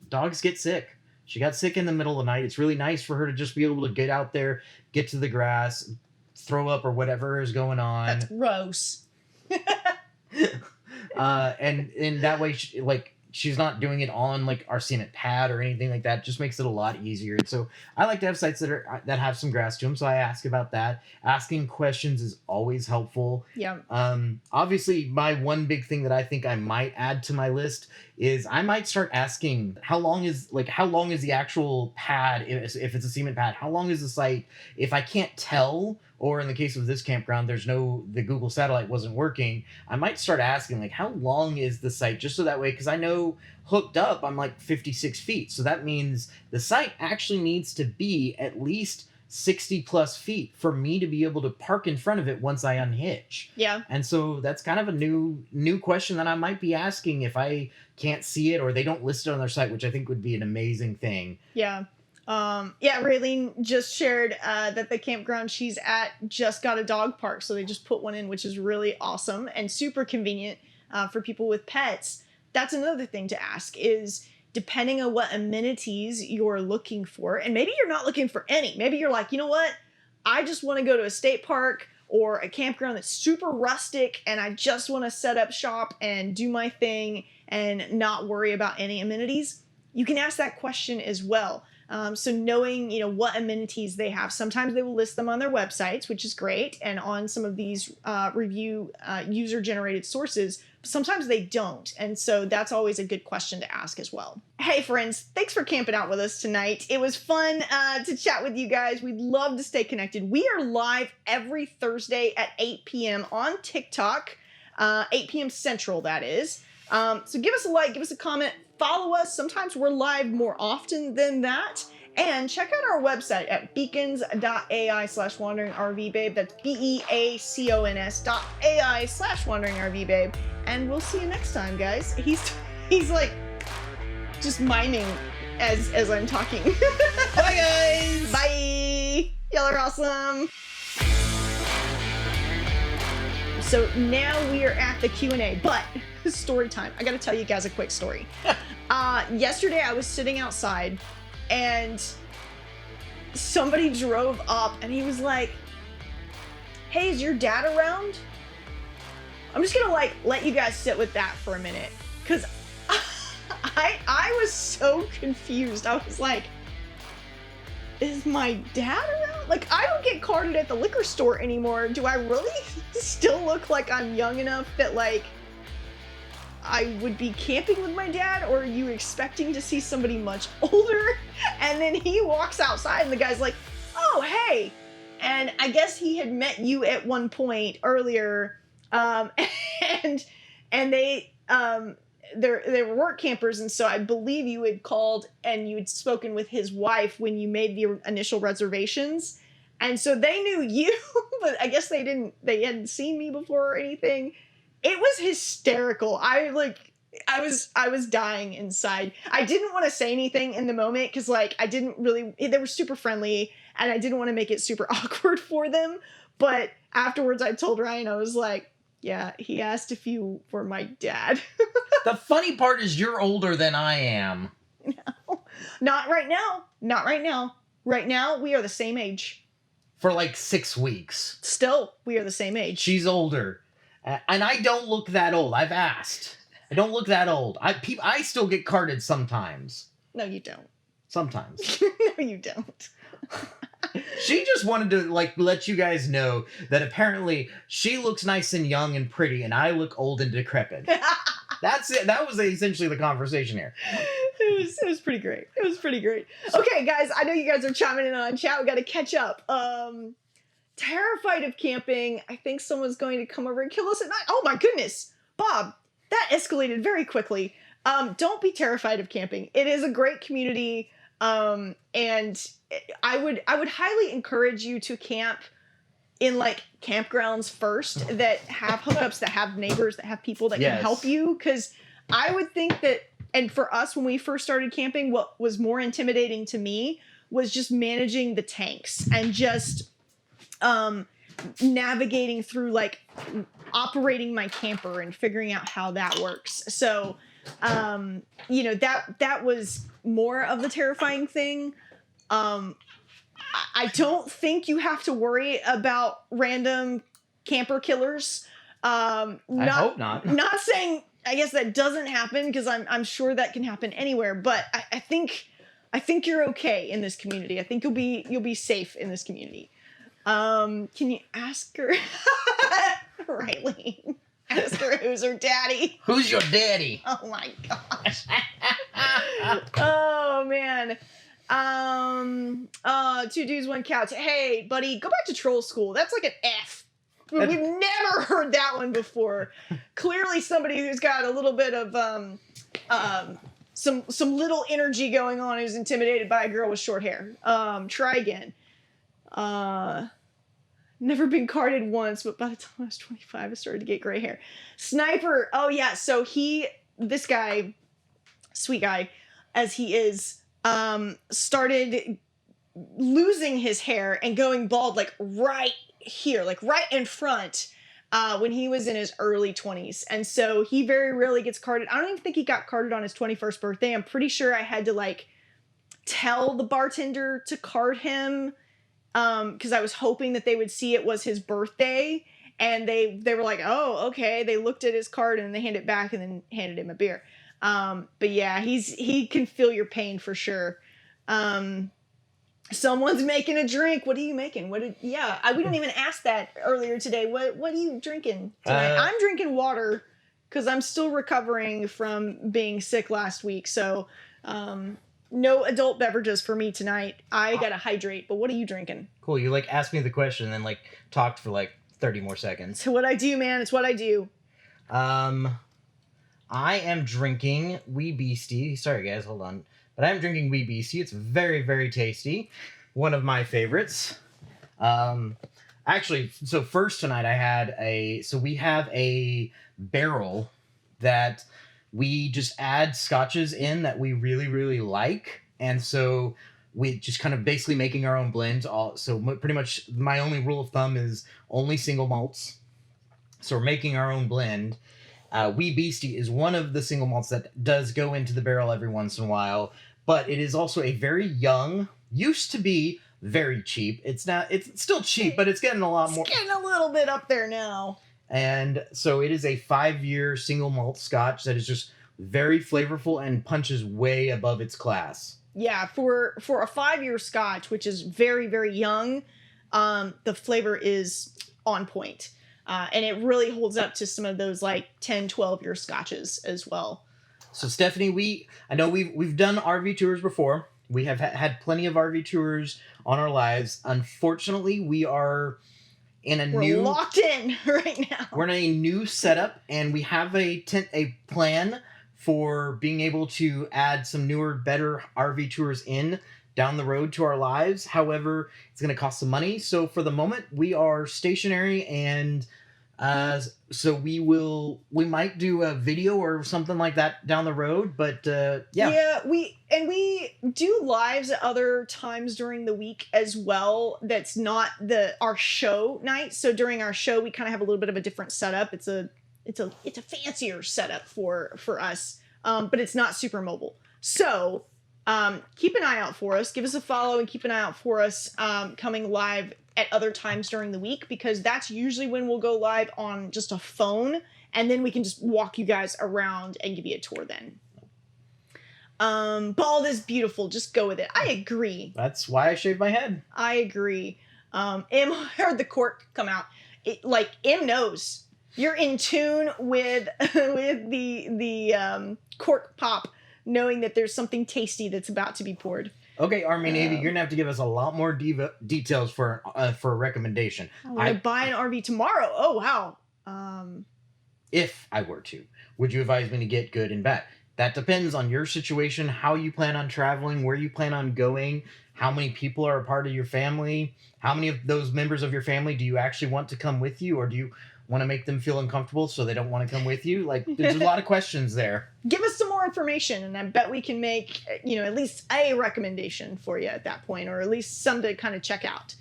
dogs get sick. She got sick in the middle of the night. It's really nice for her to just be able to get out there, get to the grass, throw up or whatever is going on. That's gross. And in that way, she's not doing it on our cement pad or anything like that. It just makes it a lot easier. And so I like to have sites that have some grass to them. So I ask about that. Asking questions is always helpful. Yeah. Obviously, my one big thing that I think I might add to my list is I might start asking how long is the actual pad, if it's a cement pad, how long is the site? If I can't tell, or in the case of this campground, the Google satellite wasn't working, I might start asking how long is the site, just so that way, because I know hooked up I'm 56 feet, so that means the site actually needs to be at least 60 plus feet for me to be able to park in front of it once I unhitch. Yeah. And so that's kind of a new question that I might be asking if I can't see it or they don't list it on their site, which I think would be an amazing thing. Yeah. Raylene just shared that the campground she's at just got a dog park, so they just put one in, which is really awesome and super convenient for people with pets. That's another thing to ask, is depending on what amenities you're looking for, and maybe you're not looking for any. Maybe you're like, you know what? I just want to go to a state park or a campground that's super rustic and I just want to set up shop and do my thing and not worry about any amenities, you can ask that question as well. So knowing, what amenities they have. Sometimes they will list them on their websites, which is great, and on some of these review user-generated sources. Sometimes they don't, and so that's always a good question to ask as well. Hey friends, thanks for camping out with us tonight. It was fun to chat with you guys. We'd love to stay connected. We are live every Thursday at 8 p.m. on TikTok, 8 p.m. Central, that is. So give us a like, give us a comment, follow us. Sometimes we're live more often than that. And check out our website at beacons.ai/wanderingrvbabe. That's beacons.ai/wanderingrvbabe. And we'll see you next time, guys. He's like just miming as I'm talking. Bye, guys. Bye. Y'all are awesome. So now we are at the Q&A, but story time. I got to tell you guys a quick story. Yesterday I was sitting outside and somebody drove up and he was like, "Hey, is your dad around?" I'm just gonna let you guys sit with that for a minute, because I was so confused. I was like, is my dad around? Like, I don't get carded at the liquor store anymore. Do I really still look like I'm young enough that I would be camping with my dad, or are you expecting to see somebody much older? And then he walks outside and the guy's like, "Oh, hey." And I guess he had met you at one point earlier. And they were work campers. And so I believe you had called and you had spoken with his wife when you made the initial reservations. And so they knew you, but I guess they hadn't seen me before or anything. It was hysterical. I was dying inside. I didn't want to say anything in the moment because they were super friendly and I didn't want to make it super awkward for them. But afterwards I told Ryan, I was like, "Yeah, he asked if you were my dad." The funny part is you're older than I am. No, not right now. Not right now. Right now, we are the same age. For like 6 weeks. Still, we are the same age. She's older. And I don't look that old. I've asked. I don't look that old. I still get carded sometimes. No, you don't. Sometimes. No, you don't. She just wanted to let you guys know that apparently she looks nice and young and pretty, and I look old and decrepit. That's it. That was essentially the conversation here. It was pretty great. It was pretty great. Okay, guys, I know you guys are chiming in on chat. We got to catch up. Terrified of camping. I think someone's going to come over and kill us at night. Oh my goodness, Bob, that escalated very quickly. Don't be terrified of camping. It is a great community. And I would highly encourage you to camp in campgrounds first that have hookups, that have neighbors, that have people that can help you. Because I would think that, and for us, when we first started camping, what was more intimidating to me was just managing the tanks and just navigating through operating my camper and figuring out how that works. So, that was more of the terrifying thing. I don't think you have to worry about random camper killers. I hope not. Not saying, I guess that doesn't happen, because I'm sure that can happen anywhere. But I think you're okay in this community. I think you'll be safe in this community. Can you ask her, Riley? Ask her who's her daddy. Who's your daddy? Oh my gosh. Oh man. 2 dudes, 1 couch. Hey, buddy, go back to troll school. That's like an F. We've never heard that one before. Clearly somebody who's got a little bit of some little energy going on, who's intimidated by a girl with short hair. Try again. Never been carded once, but by the time I was 25, I started to get gray hair. Sniper. Oh yeah. So this guy, sweet guy, as he is, started losing his hair and going bald, right here, right in front, when he was in his early 20s. And so he very rarely gets carded. I don't even think he got carded on his 21st birthday. I'm pretty sure I had to tell the bartender to card him because I was hoping that they would see it was his birthday, and they were like, oh, okay. They looked at his card and they handed it back and then handed him a beer. But yeah, he can feel your pain for sure. Someone's making a drink. What are you making? We didn't even ask that earlier today. What are you drinking tonight? I'm drinking water because I'm still recovering from being sick last week. So, no adult beverages for me tonight. I gotta hydrate. But what are you drinking? Cool. You like asked me the question and then like talked for like 30 more seconds. It's what I do, man. It's what I do. I am drinking Wee Beastie. Sorry, guys. Hold on. But I'm drinking Wee Beastie. It's very, very tasty. One of my favorites. Actually, so first tonight we have a barrel that we just add scotches in that we really, really like. And so we just kind of basically making our own blends. So pretty much my only rule of thumb is only single malts. So we're making our own blend. Wee Beastie is one of the single malts that does go into the barrel every once in a while, but it is also a very young, used to be very cheap. It's still cheap, but it's getting a lot more. It's getting a little bit up there now. And so it is a 5-year single malt scotch that is just very flavorful and punches way above its class. Yeah, for a 5-year scotch, which is very, very young, the flavor is on point. And it really holds up to some of those like 10, 12-year scotches as well. So Stephanie, I know we've done RV tours before. We have had plenty of RV tours on our lives. Unfortunately, we're locked in right now. We're in a new setup, and we have a plan for being able to add some newer, better RV tours in down the road to our lives. However, it's going to cost some money. So for the moment, we are stationary, and so we might do a video or something like that down the road. But yeah, we do lives at other times during the week as well. That's not our show night. So during our show, we kind of have a little bit of a different setup. It's a fancier setup for us, but it's not super mobile. So keep an eye out for us. Give us a follow and keep an eye out for us coming live at other times during the week, because that's usually when we'll go live on just a phone, and then we can just walk you guys around and give you a tour then. Bald is beautiful. Just go with it. I agree. That's why I shaved my head. I agree. Em heard the cork come out. Em knows. You're in tune with the cork pop, knowing that there's something tasty that's about to be poured. Okay, Army Navy, you're gonna have to give us a lot more details for a recommendation. I'm gonna buy an RV tomorrow. Oh wow. If I were to, would you advise me to get good and bad? That depends on your situation, how you plan on traveling, where you plan on going, how many people are a part of your family, how many of those members of your family do you actually want to come with you, or do you want to make them feel uncomfortable so they don't want to come with you? Like, there's a lot of questions there. Give us some more information, and I bet we can make, at least a recommendation for you at that point, or at least some to kind of check out.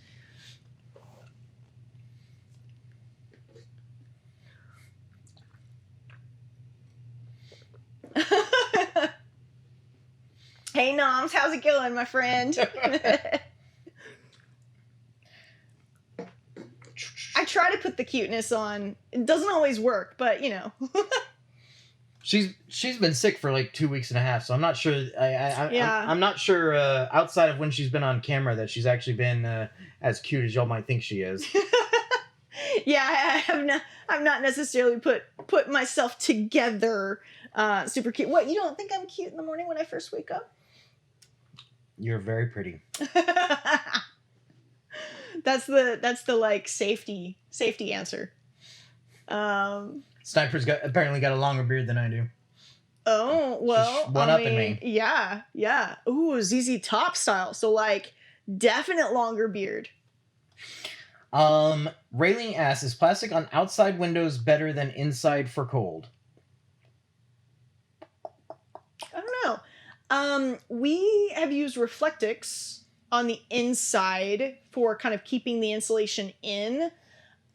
Hey, Noms, how's it going, my friend? I try to put the cuteness on. It doesn't always work, but She's been sick for like 2 weeks and a half, so I'm not sure. I'm not sure outside of when she's been on camera that she's actually been as cute as y'all might think she is. Yeah, I've not necessarily put myself together. Super cute. What, you don't think I'm cute in the morning when I first wake up? You're very pretty. That's the like safety answer. Sniper's apparently got a longer beard than I do. Oh, well, one up in me. Yeah. Ooh, ZZ Top style. So like definite longer beard. Raylene asks, is plastic on outside windows better than inside for cold? I don't know. We have used Reflectix on the inside for kind of keeping the insulation in.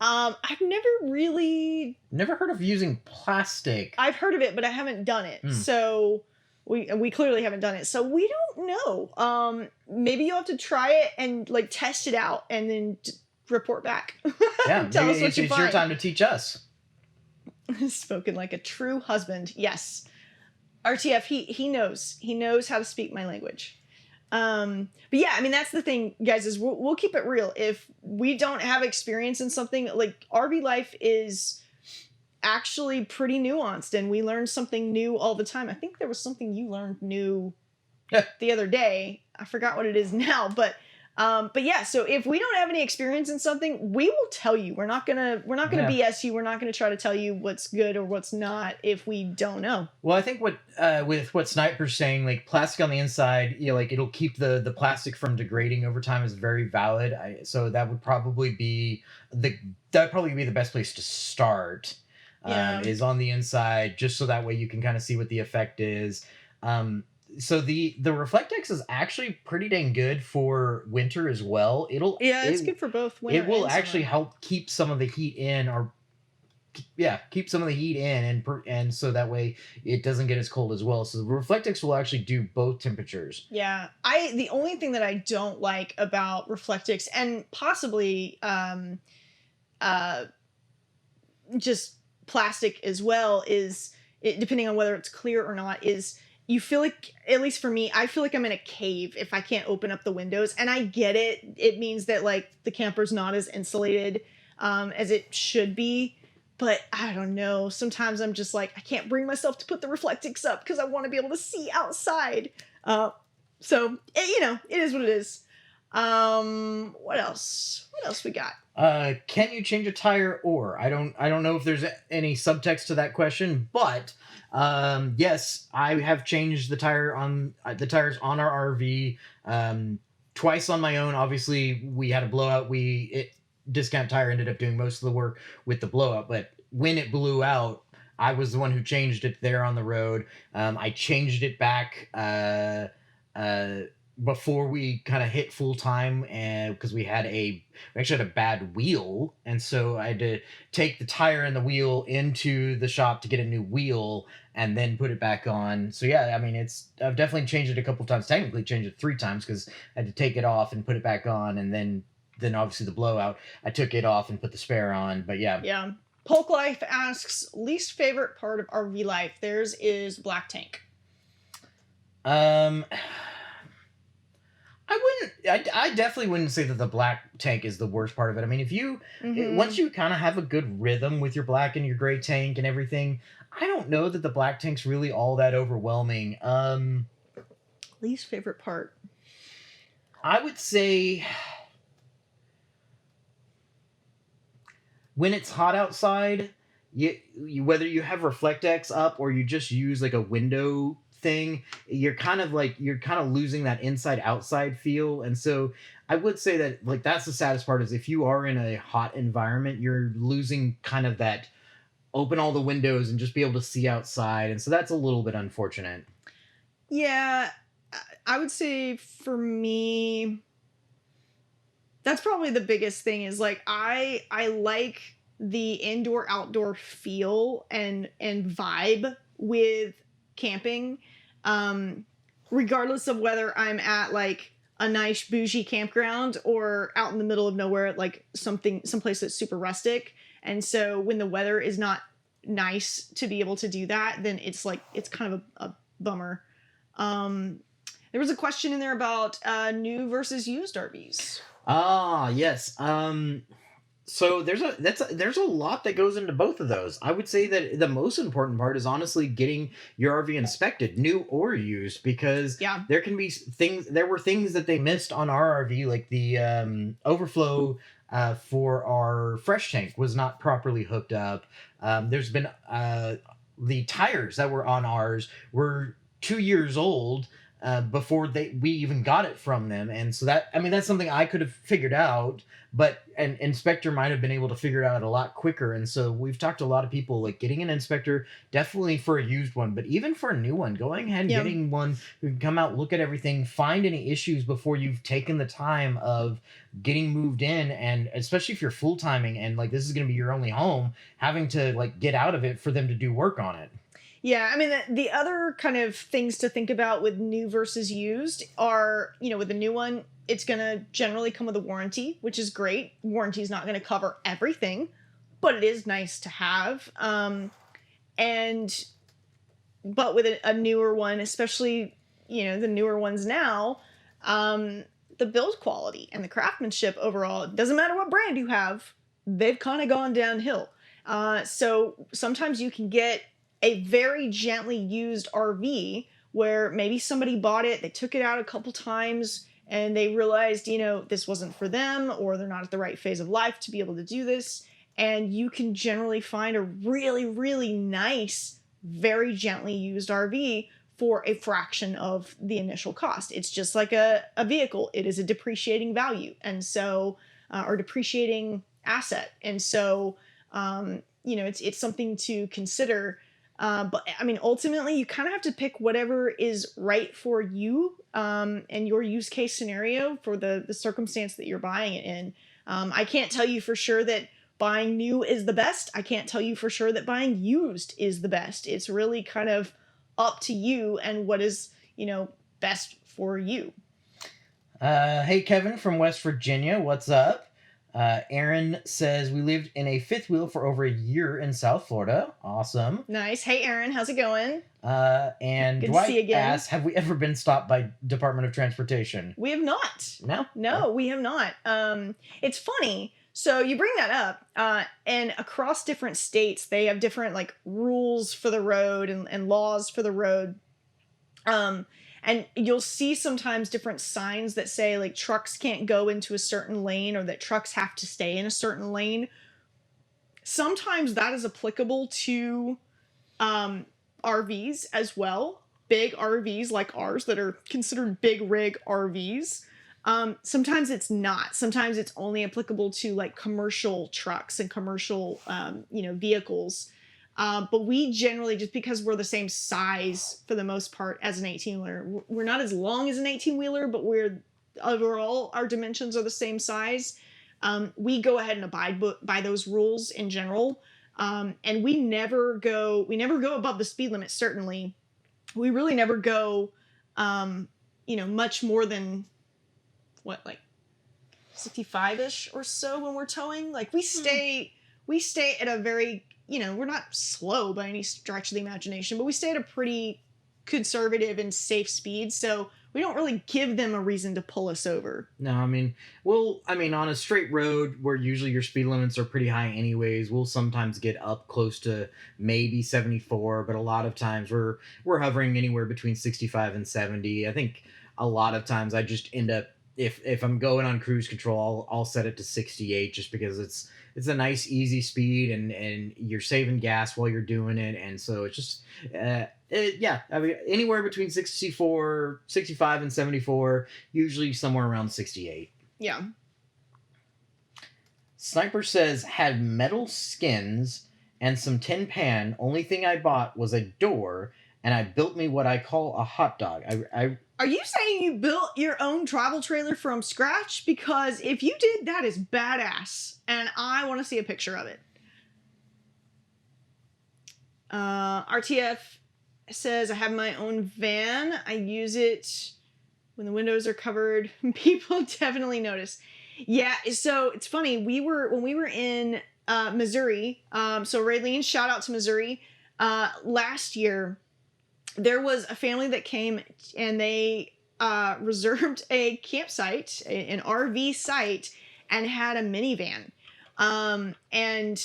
I've never heard of using plastic. I've heard of it, but I haven't done it. So We clearly haven't done it, so we don't know. Maybe you'll have to try it and like test it out, and then report back. Yeah, Tell maybe us what you it's your find. time to teach us. Spoken like a true husband. Yes, RTF. He knows how to speak my language. But yeah, I mean that's the thing, guys. Is we'll keep it real. If we don't have experience in something, like RV life is actually pretty nuanced, and we learn something new all the time. I think there was something you learned new the other day. I forgot what it is now, but yeah, so if we don't have any experience in something, we will tell you. We're not gonna BS you. We're not gonna try to tell you what's good or what's not if we don't know. Well, I think what with what Sniper's saying, like plastic on the inside, like it'll keep the plastic from degrading over time is very valid. So that would probably be the best place to start. Yeah. Is on the inside, just so that way you can kind of see what the effect is. So the Reflectix is actually pretty dang good for winter as well. It's good for both winter. It will and actually summer. help keep some of the heat in, keep some of the heat in, and so that way it doesn't get as cold as well. So the Reflectix will actually do both temperatures. Yeah, the only thing that I don't like about Reflectix, and possibly just plastic as well, is it, depending on whether it's clear or not, is you feel like, at least for me, I feel like I'm in a cave if I can't open up the windows. And I get it. It means that like the camper's not as insulated as it should be. But I don't know. Sometimes I'm just like, I can't bring myself to put the Reflectix up because I want to be able to see outside. So it is what it is. What else? What else we got? Can you change a tire? Or I don't know if there's any subtext to that question, but yes, I have changed the tires on our RV twice on my own. Obviously, we had a blowout. Discount Tire ended up doing most of the work with the blowout, but when it blew out, I was the one who changed it there on the road. I changed it back before we kind of hit full time, and because we actually had a bad wheel, and so I had to take the tire and the wheel into the shop to get a new wheel and then put it back on. So yeah, I mean I've definitely changed it a couple times. Technically changed it 3 times because I had to take it off and put it back on, and then obviously the blowout, I took it off and put the spare on. But yeah. Yeah. Polk Life asks, least favorite part of RV life. Theirs is black tank. I definitely wouldn't say that the black tank is the worst part of it. I mean, if you once you kind of have a good rhythm with your black and your gray tank and everything, I don't know that the black tank's really all that overwhelming. Least favorite part. I would say when it's hot outside, you whether you have Reflectix up or you just use like a window thing, you're kind of losing that inside outside feel. And so I would say that like that's the saddest part, is if you are in a hot environment, you're losing kind of that open all the windows and just be able to see outside. And so that's a little bit unfortunate. Yeah, I would say for me, that's probably the biggest thing, is like I like the indoor outdoor feel and vibe with camping, regardless of whether I'm at like a nice bougie campground or out in the middle of nowhere, like someplace that's super rustic. And so when the weather is not nice to be able to do that, then it's kind of a bummer. There was a question in there about new versus used RVs. Ah, yes. So there's a lot that goes into both of those. I would say that the most important part is honestly getting your RV inspected, new or used, because there can be there were things that they missed on our RV, like the overflow for our fresh tank was not properly hooked up. There's been the tires that were on ours were 2 years old before we even got it from them. And so that's something I could have figured out, but an inspector might have been able to figure it out a lot quicker. And so we've talked to a lot of people, like getting an inspector, definitely for a used one, but even for a new one, going ahead and getting one who can come out, look at everything, find any issues before you've taken the time of getting moved in. And especially if you're full-timing and like this is going to be your only home, having to like get out of it for them to do work on it. Yeah, I mean, the other kind of things to think about with new versus used are, with the new one, it's going to generally come with a warranty, which is great. Warranty is not going to cover everything, but it is nice to have. And, but with a newer one, especially, the newer ones now, the build quality and the craftsmanship overall, it doesn't matter what brand you have, they've kind of gone downhill. So sometimes you can get a very gently used RV where maybe somebody bought it, they took it out a couple times, and they realized, this wasn't for them, or they're not at the right phase of life to be able to do this. And you can generally find a really, really nice, very gently used RV for a fraction of the initial cost. It's just like a vehicle. It is a depreciating value. And so, or depreciating asset. And so, it's something to consider. But I mean, ultimately, you kind of have to pick whatever is right for you and your use case scenario for the circumstance that you're buying it in. I can't tell you for sure that buying new is the best. I can't tell you for sure that buying used is the best. It's really kind of up to you and what is, best for you. Hey, Kevin from West Virginia, what's up? Aaron says we lived in a fifth wheel for over a year in South Florida. Awesome. Nice. Hey, Aaron, how's it going? And Good to see you again. Asks, have we ever been stopped by Department of Transportation? We have not. No? No, we have not. It's funny. So you bring that up, and across different states, they have different like rules for the road and laws for the road. And you'll see sometimes different signs that say like trucks can't go into a certain lane or that trucks have to stay in a certain lane. Sometimes that is applicable to RVs as well. Big RVs like ours that are considered big rig RVs. Sometimes it's not. Sometimes it's only applicable to like commercial trucks and commercial, vehicles. But we generally, just because we're the same size for the most part as an 18-wheeler, we're not as long as an 18-wheeler, but we're overall, our dimensions are the same size. We go ahead and abide by those rules in general. And we never go above the speed limit, certainly. We really never go, much more than like 65-ish or so when we're towing. Like we stay at a very, we're not slow by any stretch of the imagination, but we stay at a pretty conservative and safe speed. So we don't really give them a reason to pull us over. No, I mean, on a straight road where usually your speed limits are pretty high anyways, we'll sometimes get up close to maybe 74, but a lot of times we're hovering anywhere between 65 and 70. I think a lot of times I just end up, if I'm going on cruise control, I'll set it to 68 just because it's a nice easy speed and you're saving gas while you're doing it, and so it's just I mean anywhere between 65 and 74, usually somewhere around 68. Yeah. Sniper says had metal skins and some tin pan. Only thing I bought was a door, and I built me what I call a hot dog. Are you saying you built your own travel trailer from scratch? Because if you did, that is badass. And I want to see a picture of it. RTF says, I have my own van. I use it when the windows are covered. People definitely notice. Yeah, so it's funny. When we were in Missouri, so Raylene, shout out to Missouri, last year, there was a family that came and they reserved a campsite, an RV site, and had a minivan. And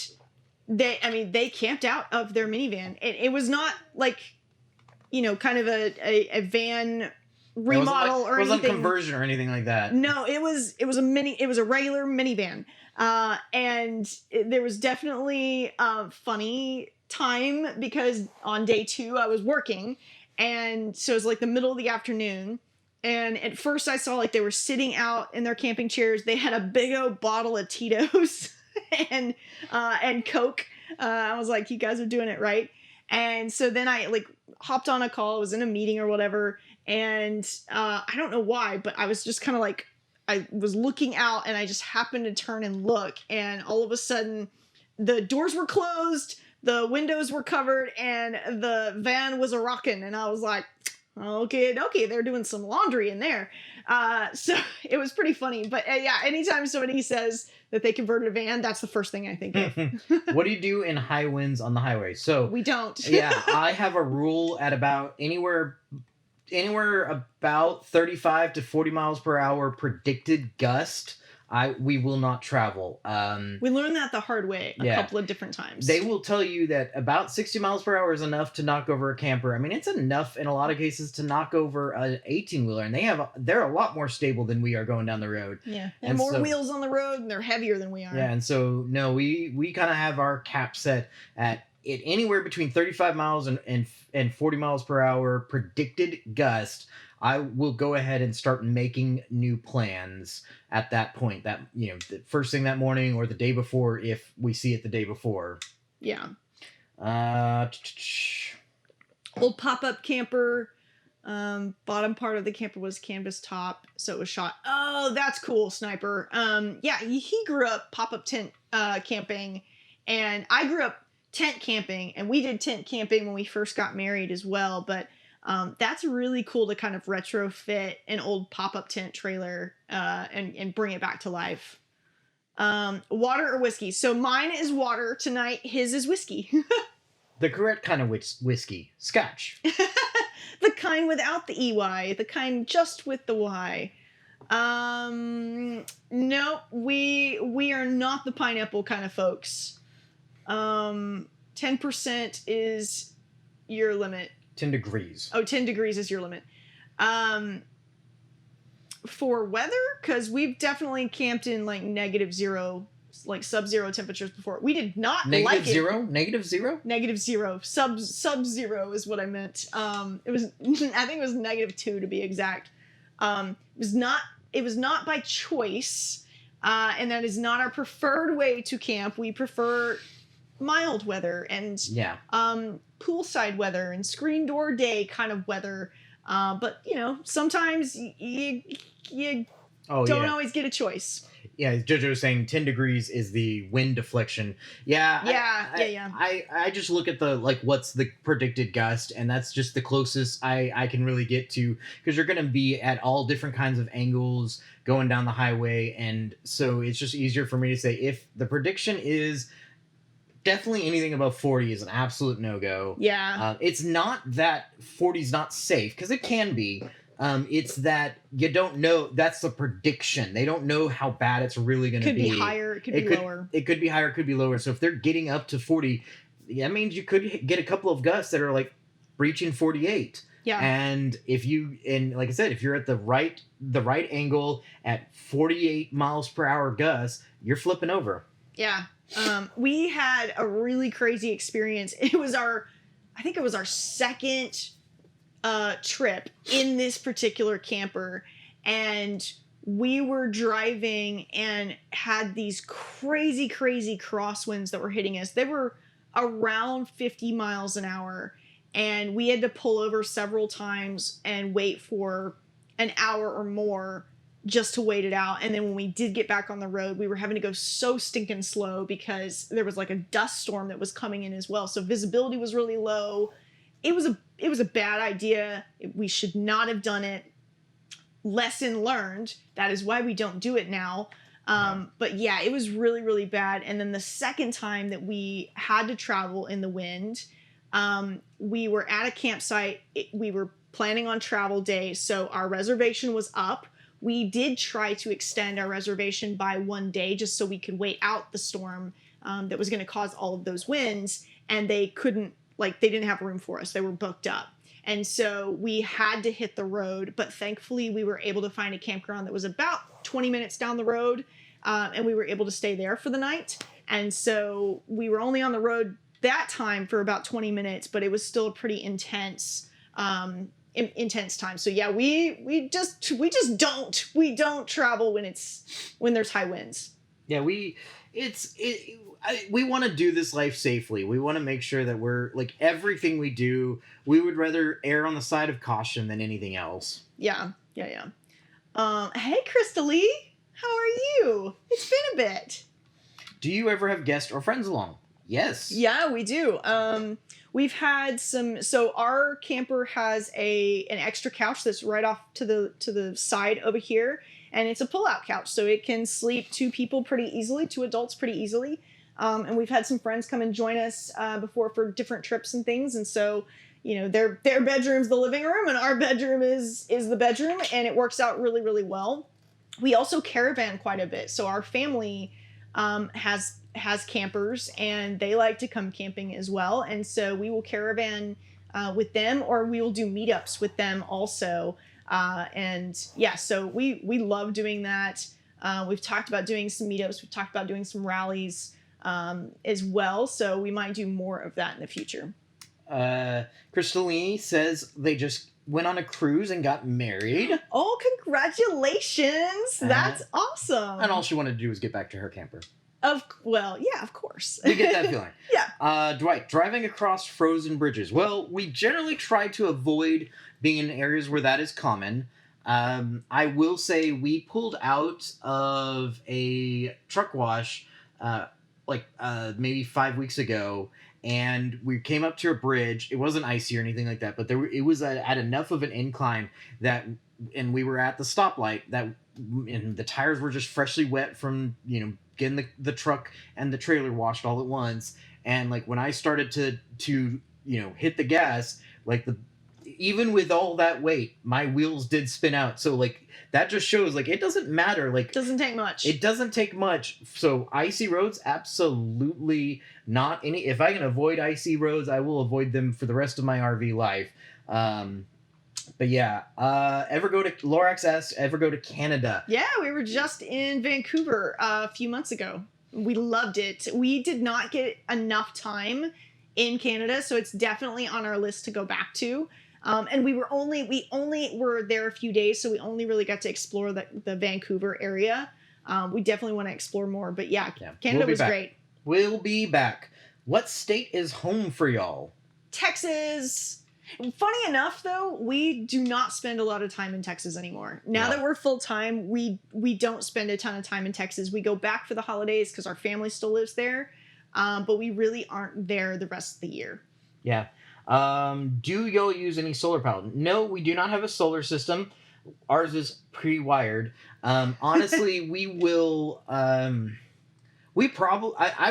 they camped out of their minivan. It was not like, kind of a van remodel or anything. It wasn't conversion or anything like that. No, it was a regular minivan. And there was definitely a funny time because on day 2 I was working, and so it was like the middle of the afternoon, and at first I saw like they were sitting out in their camping chairs. They had a big old bottle of Tito's and Coke. I was like, you guys are doing it right. And so then I like hopped on a call. I was in a meeting or whatever, and I don't know why, but I was just kind of like, I was looking out and I just happened to turn and look, and all of a sudden the doors were closed. the windows were covered and the van was a rockin', and I was like, okay, they're doing some laundry in there. So it was pretty funny. But yeah, anytime somebody says that they converted a van, that's the first thing I think of. What do you do in high winds on the highway? So We don't. yeah, I have a rule at about anywhere about 35 to 40 miles per hour predicted gust. We will not travel. We learned that the hard way a Yeah. couple of different times. They will tell you that about 60 miles per hour is enough to knock over a camper. I mean, it's enough in a lot of cases to knock over an 18-wheeler, and they're a lot more stable than we are going down the road. Yeah, And and more so- wheels on the road, and they're heavier than we are. Yeah, and so no, we kind of have our cap set at it anywhere between 35 miles and 40 miles per hour predicted gust. I will go ahead and start making new plans at that point. That the first thing that morning or the day before, if we see it the day before. Yeah. Uh, Old pop-up camper. Bottom part of the camper was canvas top, so it was shot. Oh, that's cool, Sniper. Yeah, he grew up pop-up tent camping, and I grew up tent camping, and we did tent camping when we first got married as well. But that's really cool to kind of retrofit an old pop-up tent trailer and bring it back to life. Water or whiskey? So mine is water tonight. His is whiskey. the correct kind of whiskey, Scotch. The kind without the EY, the kind just with the Y. No, we are not the pineapple kind of folks. 10% is your limit. 10 degrees. Oh, 10 degrees is your limit. For weather, because we've definitely camped in like -0, like sub-zero temperatures before. We did not like it. Negative zero? -0. Sub-zero is what I meant. It was I think it was -2 to be exact. It was not by choice, and that is not our preferred way to camp. We prefer mild weather and poolside weather and screen door day kind of weather. But sometimes you don't always get a choice. Yeah, JoJo was saying 10 degrees is the wind deflection. Yeah. I just look at what's the predicted gust, and that's just the closest I can really get to, because you're going to be at all different kinds of angles going down the highway. And so it's just easier for me to say if the prediction is definitely anything above 40 is an absolute no-go. Yeah. It's not that 40 is not safe, because it can be. It's that you don't know. That's the prediction. They don't know how bad it's really going to be. Could be higher. It could be lower. It could be higher. It could be lower. So if they're getting up to 40, that means you could get a couple of gusts that are like breaching 48. Yeah. And like I said, if you're at the right angle at 48 miles per hour gusts, you're flipping over. Yeah. We had a really crazy experience. I think it was our second trip in this particular camper, and we were driving and had these crazy crosswinds that were hitting us. They were around 50 miles an hour, and we had to pull over several times and wait for an hour or more just to wait it out. And then when we did get back on the road, we were having to go so stinking slow because there was like a dust storm that was coming in as well. So visibility was really low. It was a bad idea. We should not have done it. Lesson learned. That is why we don't do it now. But yeah, it was really bad. And then the second time that we had to travel in the wind, we were at a campsite. We were planning on travel day, so our reservation was up. We did try to extend our reservation by 1 day just so we could wait out the storm that was going to cause all of those winds, and they couldn't, they didn't have room for us. They were booked up. And so we had to hit the road, but thankfully we were able to find a campground that was about 20 minutes down the road, and we were able to stay there for the night. And so we were only on the road that time for about 20 minutes, but it was still a pretty intense time. So yeah, we don't travel when there's high winds. Yeah, we want to do this life safely. We want to make sure that we're everything we do, we would rather err on the side of caution than anything else. Yeah. Hey, Crystalie, how are you? It's been a bit. Do you ever have guests or friends along? Yes. Yeah, we do. We've had some. So our camper has an extra couch that's right off to the side over here, and it's a pull-out couch, so it can sleep two people pretty easily, two adults pretty easily. And we've had some friends come and join us before for different trips and things, and so their bedroom's the living room, and our bedroom is the bedroom, and it works out really really well. We also caravan quite a bit, so our family has campers and they like to come camping as well, and so we will caravan with them, or we will do meetups with them also. And yeah, so we love doing that. We've talked about doing some meetups, we've talked about doing some rallies as well, so we might do more of that in the future. Crystalline says they just went on a cruise and got married. Oh, congratulations! That's awesome. And all she wanted to do was get back to her camper. Well, yeah, of course. You get that feeling. Yeah. Dwight, driving across frozen bridges. Well, we generally try to avoid being in areas where that is common. I will say we pulled out of a truck wash maybe 5 weeks ago, and we came up to a bridge. It wasn't icy or anything like that, but it was at enough of an incline and we were at the stoplight and the tires were just freshly wet from getting the truck and the trailer washed all at once. And like when I started to hit the gas, even with all that weight, my wheels did spin out. So like that just shows like it doesn't matter. Like doesn't take much. It doesn't take much. So icy roads, absolutely not any. If I can avoid icy roads, I will avoid them for the rest of my RV life. But yeah, Lorax asks, ever go to Canada? Yeah, we were just in Vancouver a few months ago. We loved it. We did not get enough time in Canada, so it's definitely on our list to go back to. And we only were there a few days, so we only really got to explore the Vancouver area. We definitely want to explore more, but yeah, Canada was great. We'll be back. What state is home for y'all? Texas. Funny enough, though, we do not spend a lot of time in Texas anymore. Now that we're full time, we don't spend a ton of time in Texas. We go back for the holidays because our family still lives there, but we really aren't there the rest of the year. Yeah. Do y'all use any solar power? No, we do not have a solar system. Ours is pre-wired. Honestly, we will. I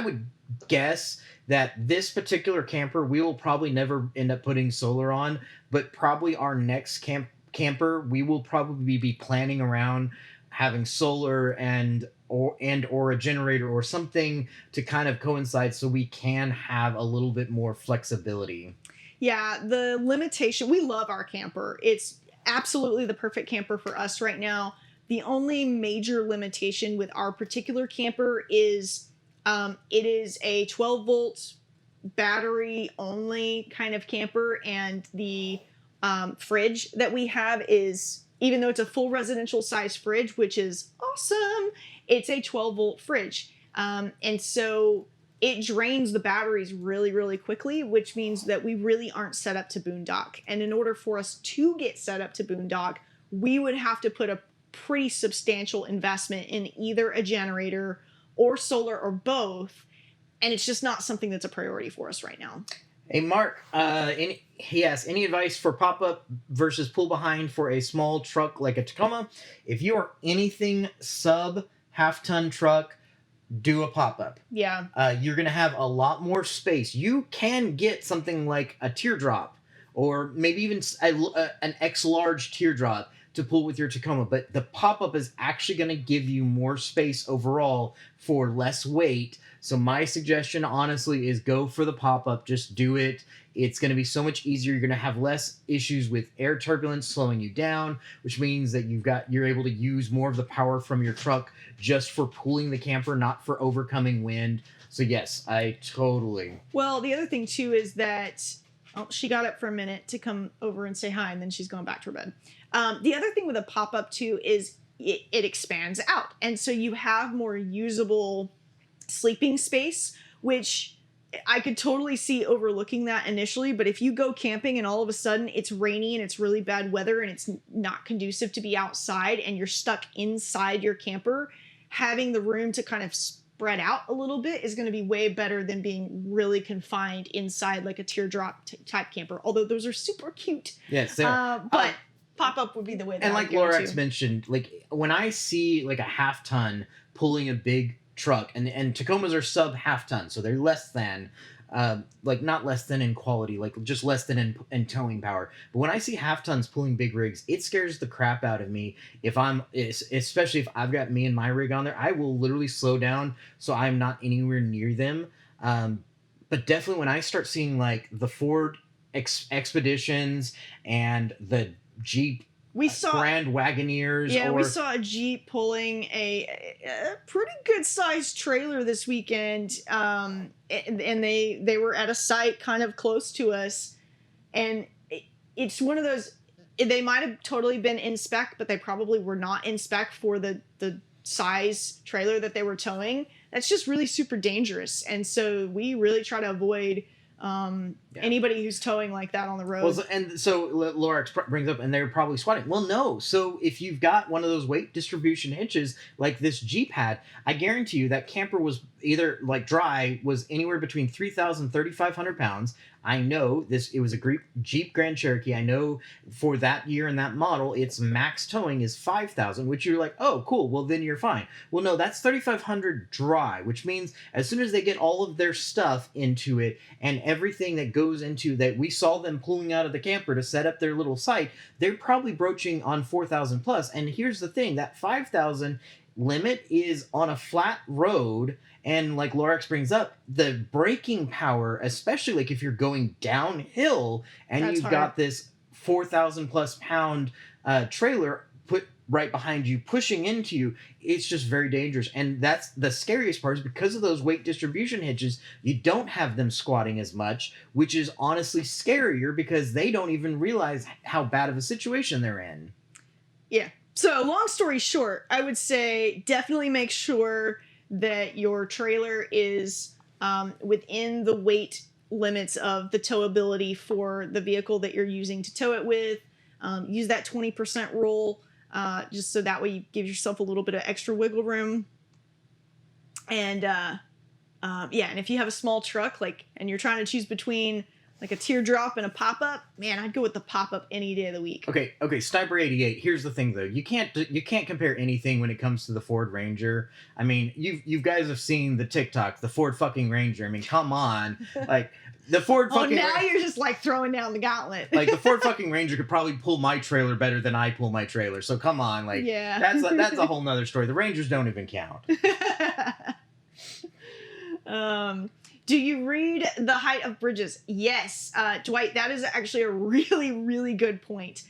would guess that this particular camper we will probably never end up putting solar on, but probably our next camper we will probably be planning around having solar and or a generator or something to kind of coincide so we can have a little bit more flexibility. Yeah, the limitation, we love our camper. It's absolutely the perfect camper for us right now. The only major limitation with our particular camper is it is a 12-volt battery only kind of camper, and the fridge that we have is, even though it's a full residential size fridge, which is awesome, it's a 12-volt fridge. And so it drains the batteries really, really quickly, which means that we really aren't set up to boondock. And in order for us to get set up to boondock, we would have to put a pretty substantial investment in either a generator or solar or both. And it's just not something that's a priority for us right now. Hey, Mark, he asks, any advice for pop-up versus pull behind for a small truck like a Tacoma? If you are anything sub half-ton truck, do a pop-up. Yeah. You're going to have a lot more space. You can get something like a teardrop or maybe even an X-large teardrop to pull with your Tacoma, but the pop-up is actually going to give you more space overall for less weight. So my suggestion, honestly, is go for the pop-up. Just do it. It's going to be so much easier. You're going to have less issues with air turbulence slowing you down, which means that you're able to use more of the power from your truck just for pulling the camper, not for overcoming wind. So yes, I totally. Well, the other thing too is that she got up for a minute to come over and say hi, and then she's going back to her bed. The other thing with a pop-up too is it expands out, and so you have more usable sleeping space, which I could totally see overlooking that initially. But if you go camping and all of a sudden it's rainy and it's really bad weather and it's not conducive to be outside and you're stuck inside your camper, having the room to kind of spread out a little bit is going to be way better than being really confined inside like a teardrop type camper. Although those are super cute. Yes, but pop-up would be the way that and I like would go Lorax to. mentioned, like when I see like a half ton pulling a big truck, and Tacomas are sub half ton, so they're less than. Like not less than in quality, like just less than in towing power. But when I see half tons pulling big rigs, it scares the crap out of me. Especially if I've got me and my rig on there, I will literally slow down so I'm not anywhere near them. But definitely when I start seeing like the Ford Expeditions and the Jeep We saw Grand Wagoneers, we saw a Jeep pulling a pretty good sized trailer this weekend, and they were at a site kind of close to us, and it's one of those. They might have totally been in spec, but they probably were not in spec for the size trailer that they were towing. That's just really super dangerous, and so we really try to avoid anybody who's towing like that on the road. Well, and so Laura brings up, and they're probably squatting. Well, no. So if you've got one of those weight distribution hitches like this Jeep had, I guarantee you that camper was either like dry was anywhere between 3,000 3,500 pounds. I know this. It was a Jeep Grand Cherokee. I know for that year and that model, its max towing is 5,000, which you're like, oh, cool. Well, then you're fine. Well, no, that's 3,500 dry, which means as soon as they get all of their stuff into it and everything that goes into that, we saw them pulling out of the camper to set up their little site. They're probably broaching on 4,000 plus. And here's the thing: that 5,000 limit is on a flat road. And like Lorax brings up, the braking power, especially like if you're going downhill and That's you've hard. got this 4,000 plus pound trailer put right behind you, pushing into you, it's just very dangerous. And that's the scariest part, is because of those weight distribution hitches, you don't have them squatting as much, which is honestly scarier because they don't even realize how bad of a situation they're in. Yeah. So long story short, I would say definitely make sure that your trailer is within the weight limits of the towability for the vehicle that you're using to tow it with. Use that 20% rule, just so that way you give yourself a little bit of extra wiggle room. And and if you have a small truck, and you're trying to choose between like a teardrop and a pop-up, man, I'd go with the pop-up any day of the week. Okay, Sniper 88. Here's the thing, though. You can't compare anything when it comes to the Ford Ranger. I mean, you guys have seen the TikTok, the Ford fucking Ranger. I mean, come on, like the Ford fucking. Oh, now you're just like throwing down the gauntlet. Like the Ford fucking Ranger could probably pull my trailer better than I pull my trailer. So come on, like yeah, that's a whole nother story. The Rangers don't even count. Do you read the height of bridges? Yes, Dwight, that is actually a really, really good point.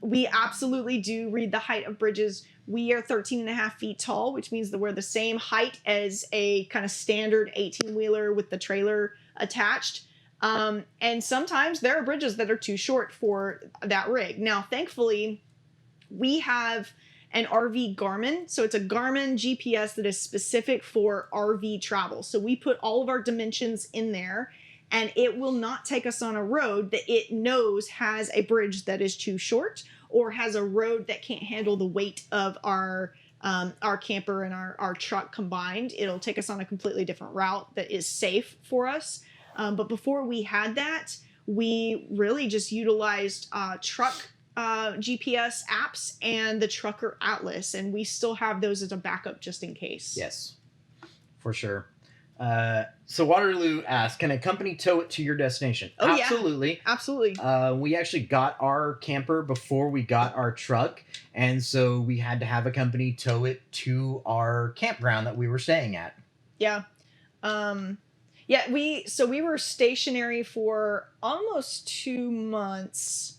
We absolutely do read the height of bridges. We are 13 and a half feet tall, which means that we're the same height as a kind of standard 18-wheeler with the trailer attached. And sometimes there are bridges that are too short for that rig. Now, thankfully, we have an RV Garmin. So it's a Garmin GPS that is specific for RV travel. So we put all of our dimensions in there, and it will not take us on a road that it knows has a bridge that is too short, or has a road that can't handle the weight of our camper and our truck combined. It'll take us on a completely different route that is safe for us. But before we had that, we really just utilized truck GPS apps and the Trucker Atlas, and we still have those as a backup just in case. Yes, for sure. So Waterloo asked, can a company tow it to your destination? Oh, absolutely. Yeah. Absolutely. We actually got our camper before we got our truck, and so we had to have a company tow it to our campground that we were staying at. Yeah. We were stationary for almost 2 months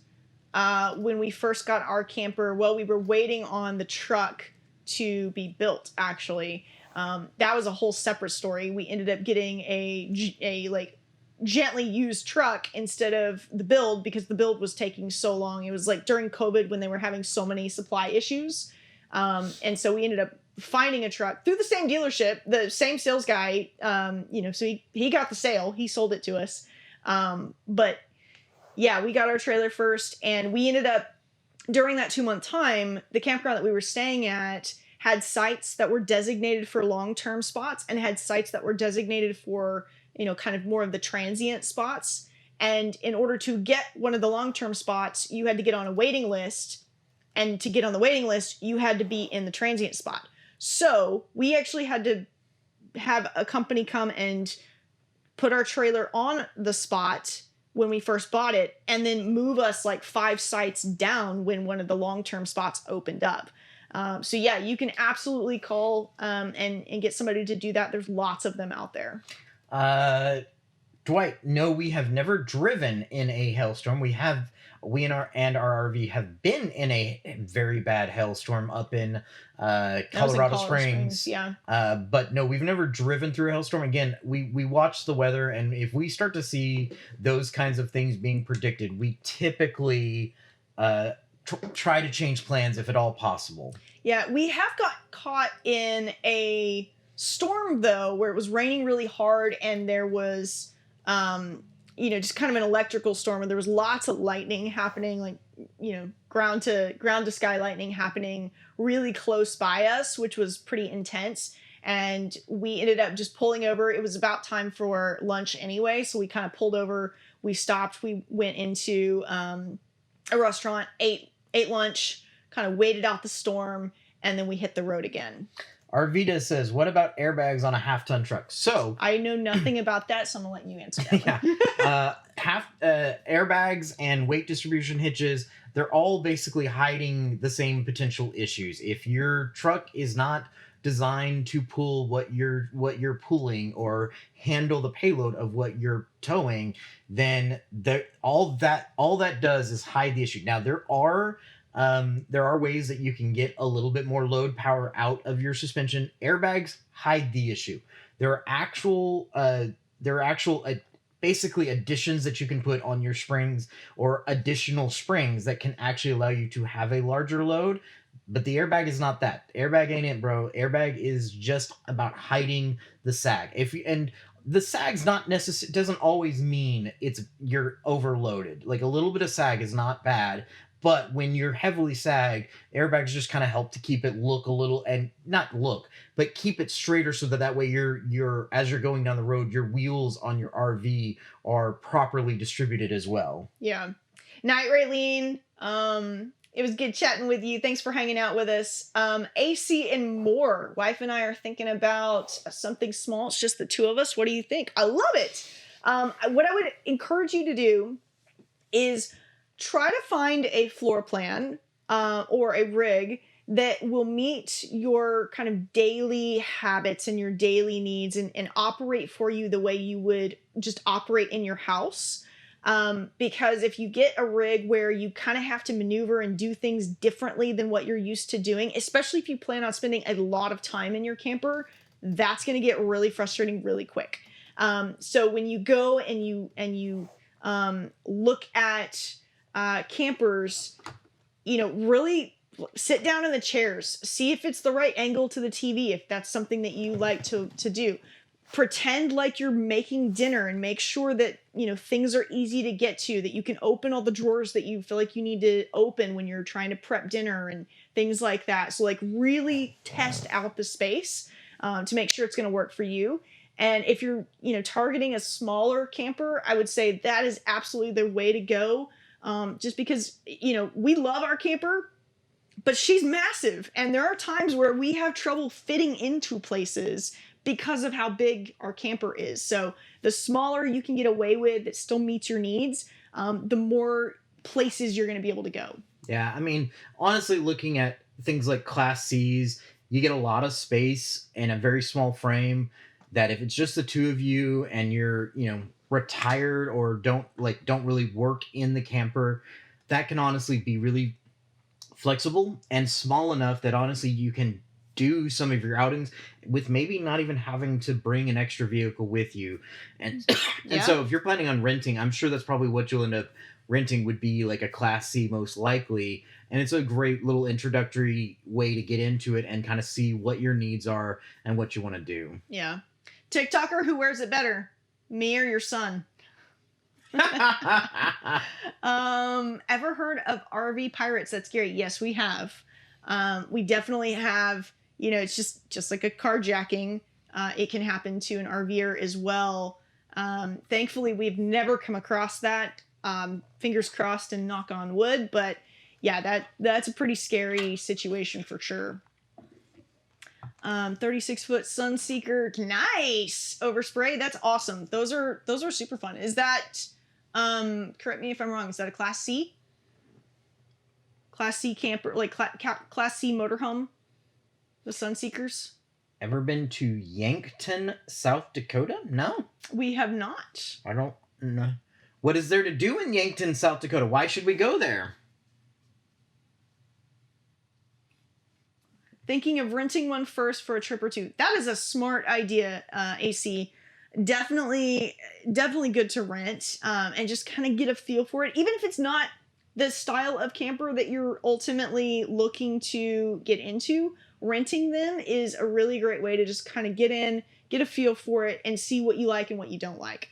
when we first got our camper. Well, we were waiting on the truck to be built, actually. That was a whole separate story. We ended up getting a like gently used truck instead of the build, because the build was taking so long. It was like during COVID when they were having so many supply issues. And so we ended up finding a truck through the same dealership, the same sales guy, so he got the sale, he sold it to us. But yeah, we got our trailer first, and we ended up, during that 2 month time, the campground that we were staying at had sites that were designated for long-term spots and had sites that were designated for, kind of more of the transient spots. And in order to get one of the long-term spots, you had to get on a waiting list. And to get on the waiting list, you had to be in the transient spot. So we actually had to have a company come and put our trailer on the spot when we first bought it, and then move us like 5 sites down when one of the long-term spots opened up. So yeah, you can absolutely call and get somebody to do that. There's lots of them out there. Dwight, no, we have never driven in a hailstorm. We and our RV have been in a very bad hailstorm up in Colorado Springs. Yeah. But no, we've never driven through a hailstorm. Again, we watch the weather, and if we start to see those kinds of things being predicted, we typically try to change plans if at all possible. Yeah, we have got caught in a storm though, where it was raining really hard, and there was just kind of an electrical storm, and there was lots of lightning happening, like, ground to sky lightning happening really close by us, which was pretty intense. And we ended up just pulling over. It was about time for lunch anyway, so we kind of pulled over. We stopped. We went into a restaurant, ate lunch, kind of waited out the storm, and then we hit the road again. Arvita says, what about airbags on a half-ton truck? So I know nothing about that, so I'm going to let you answer that one. Yeah. Airbags and weight distribution hitches, they're all basically hiding the same potential issues. If your truck is not designed to pull what you're pulling or handle the payload of what you're towing, then all that does is hide the issue. Now there are ways that you can get a little bit more load power out of your suspension. Airbags hide the issue. There are actual basically additions that you can put on your springs, or additional springs that can actually allow you to have a larger load. But the airbag is not that. Airbag ain't it, bro. Airbag is just about hiding the sag. And the sag's not doesn't always mean you're overloaded. Like, a little bit of sag is not bad. But when you're heavily sagged, airbags just kind of help to keep it look a little, and not look, but keep it straighter, so that way you're as you're going down the road, your wheels on your RV are properly distributed as well. Yeah. Night, Raylene. It was good chatting with you. Thanks for hanging out with us. AC and more. Wife and I are thinking about something small. It's just the two of us. What do you think? I love it. What I would encourage you to do is try to find a floor plan or a rig that will meet your kind of daily habits and your daily needs, and operate for you the way you would just operate in your house. Because if you get a rig where you kind of have to maneuver and do things differently than what you're used to doing, especially if you plan on spending a lot of time in your camper, that's going to get really frustrating really quick. So when you go and you look at campers, really sit down in the chairs, see if it's the right angle to the TV, if that's something that you like to do. Pretend like you're making dinner, and make sure that things are easy to get to, that you can open all the drawers that you feel like you need to open when you're trying to prep dinner and things like that. So, like, really test out the space to make sure it's going to work for you. And if you're targeting a smaller camper, I would say that is absolutely the way to go. Just because, we love our camper, but she's massive. And there are times where we have trouble fitting into places because of how big our camper is. So the smaller you can get away with that still meets your needs, the more places you're going to be able to go. Yeah, I mean, honestly, looking at things like Class C's, you get a lot of space in a very small frame, that if it's just the two of you and you're, retired or don't really work in the camper, that can honestly be really flexible and small enough that honestly you can do some of your outings with maybe not even having to bring an extra vehicle with you. And and so if you're planning on renting, I'm sure that's probably what you'll end up renting, would be like a Class C most likely. And it's a great little introductory way to get into it and kind of see what your needs are and what you want to do. Yeah. TikToker, who wears it better, me or your son? Ever heard of RV pirates? That's scary. Yes, we have. We definitely have, it's just like a carjacking. It can happen to an RVer as well. Thankfully, we've never come across that. Fingers crossed and knock on wood, but yeah, that's a pretty scary situation for sure. 36-foot Sunseeker, nice overspray. That's awesome. Those are super fun. Is that correct me if I'm wrong? Is that a Class C? Class C camper, like Class C motorhome? The Sunseekers. Ever been to Yankton, South Dakota? No, we have not. I don't know. What is there to do in Yankton, South Dakota? Why should we go there? Thinking of renting one first for a trip or two. That is a smart idea, AC. Definitely good to rent, and just kind of get a feel for it. Even if it's not the style of camper that you're ultimately looking to get into, renting them is a really great way to just kind of get in, get a feel for it, and see what you like and what you don't like.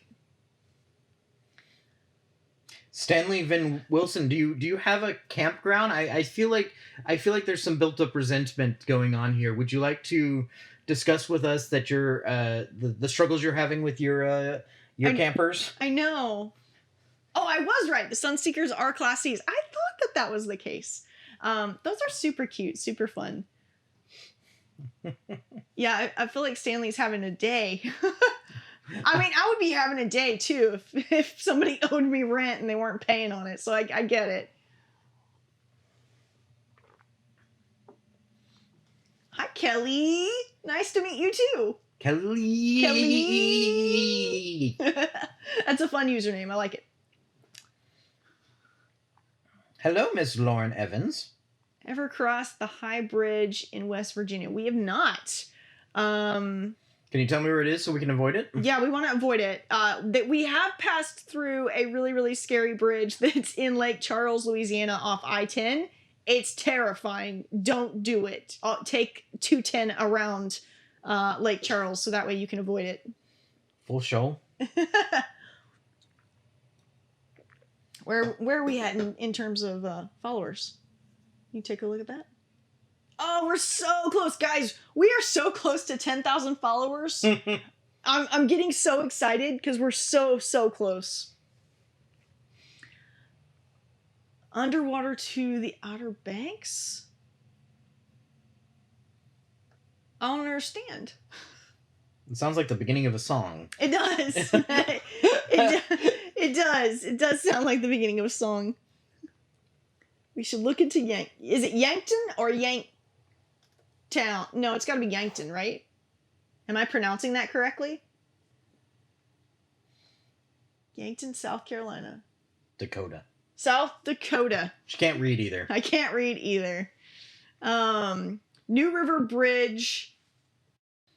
Stanley Van Wilson, do you have a campground? I feel like there's some built up resentment going on here. Would you like to discuss with us that your the struggles you're having with your campers? I know. Oh, I was right. The Sunseekers are Class Cs. I thought that was the case. Those are super cute, super fun. Yeah, I feel like Stanley's having a day. I mean, I would be having a day too if somebody owed me rent and they weren't paying on it. So I get it. Hi, Kelly. Nice to meet you too. Kelly. That's a fun username. I like it. Hello, Miss Lauren Evans. Ever crossed the High Bridge in West Virginia? We have not. Can you tell me where it is so we can avoid it? Yeah, we want to avoid it. That we have passed through a really, really scary bridge that's in Lake Charles, Louisiana, off I-10. It's terrifying. Don't do it. Take 210 around Lake Charles so that way you can avoid it. Full show. Where are we at in terms of followers? You take a look at that. Oh, we're so close, guys. We are so close to 10,000 followers. I'm getting so excited because we're so close. Underwater to the Outer Banks? I don't understand. It sounds like the beginning of a song. It does. It does. It does sound like the beginning of a song. We should look into Is it Yankton or Yanktown? No, it's got to be Yankton, right? Am I pronouncing that correctly? Yankton, South Carolina. Dakota. South Dakota. She can't read either. I can't read either. New River Bridge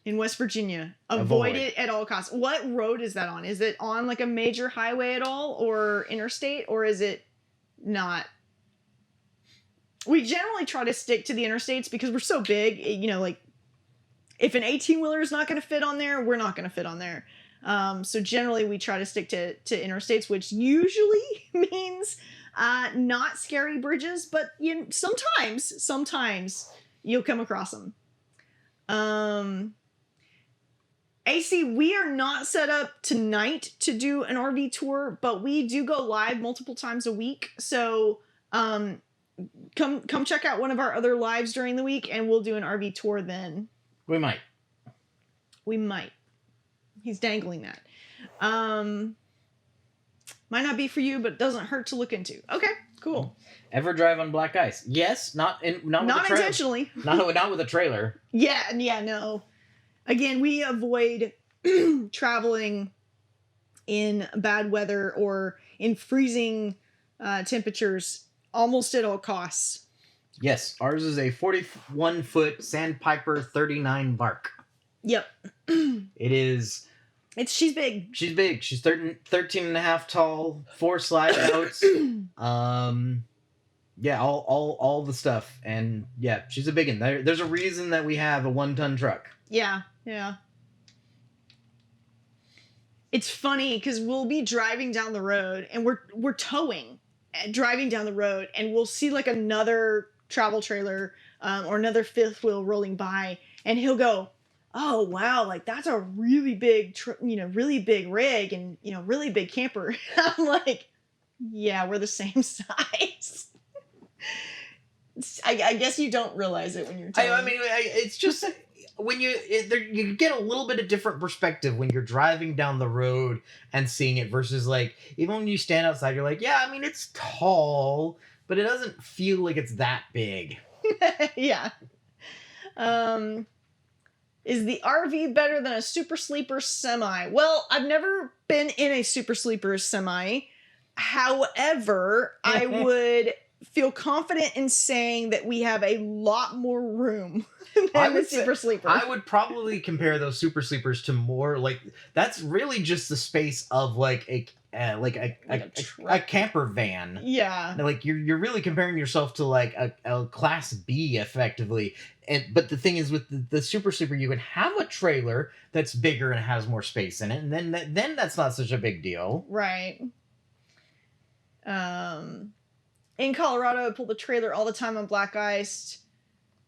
in West Virginia. Avoid it at all costs. What road is that on? Is it on like a major highway at all or interstate, or is it not? We generally try to stick to the interstates because we're so big, like if an 18-wheeler is not going to fit on there, we're not going to fit on there. So generally we try to stick to interstates, which usually means not scary bridges, but sometimes you'll come across them. AC, we are not set up tonight to do an RV tour, but we do go live multiple times a week. So come check out one of our other lives during the week and we'll do an RV tour then. We might. He's dangling that. Might not be for you, but doesn't hurt to look into. Okay, cool. Ever drive on black ice? Yes, not intentionally. Not with a trailer. Yeah, no. Again, we avoid traveling in bad weather or in freezing temperatures almost at all costs. Yes, ours is a 41-foot Sandpiper 39 bark. Yep. It is. She's big. She's big. She's 13 and a half tall, 4 slide outs. Yeah, all the stuff. And yeah, she's a big one. There's a reason that we have a 1-ton truck. Yeah. It's funny because we'll be driving down the road and we're towing, driving down the road, and we'll see like another travel trailer or another fifth wheel rolling by, and he'll go, "Oh wow, like that's a really big, really big rig, and really big camper." I'm like, "Yeah, we're the same size." I guess you don't realize it when you're telling. I mean, it's just when you get a little bit of different perspective when you're driving down the road and seeing it versus like even when you stand outside, you're like, yeah, I mean, it's tall, but it doesn't feel like it's that big. Yeah. Is the RV better than a super sleeper semi? Well, I've never been in a super sleeper semi. However, I would feel confident in saying that we have a lot more room than the super sleeper. I would probably compare those super sleepers to more like that's really just the space of like a camper van. Yeah. Like you're really comparing yourself to like a class B effectively. But the thing is with the super sleeper, you can have a trailer that's bigger and has more space in it, and then that's not such a big deal. Right. In Colorado, I pull the trailer all the time on black ice.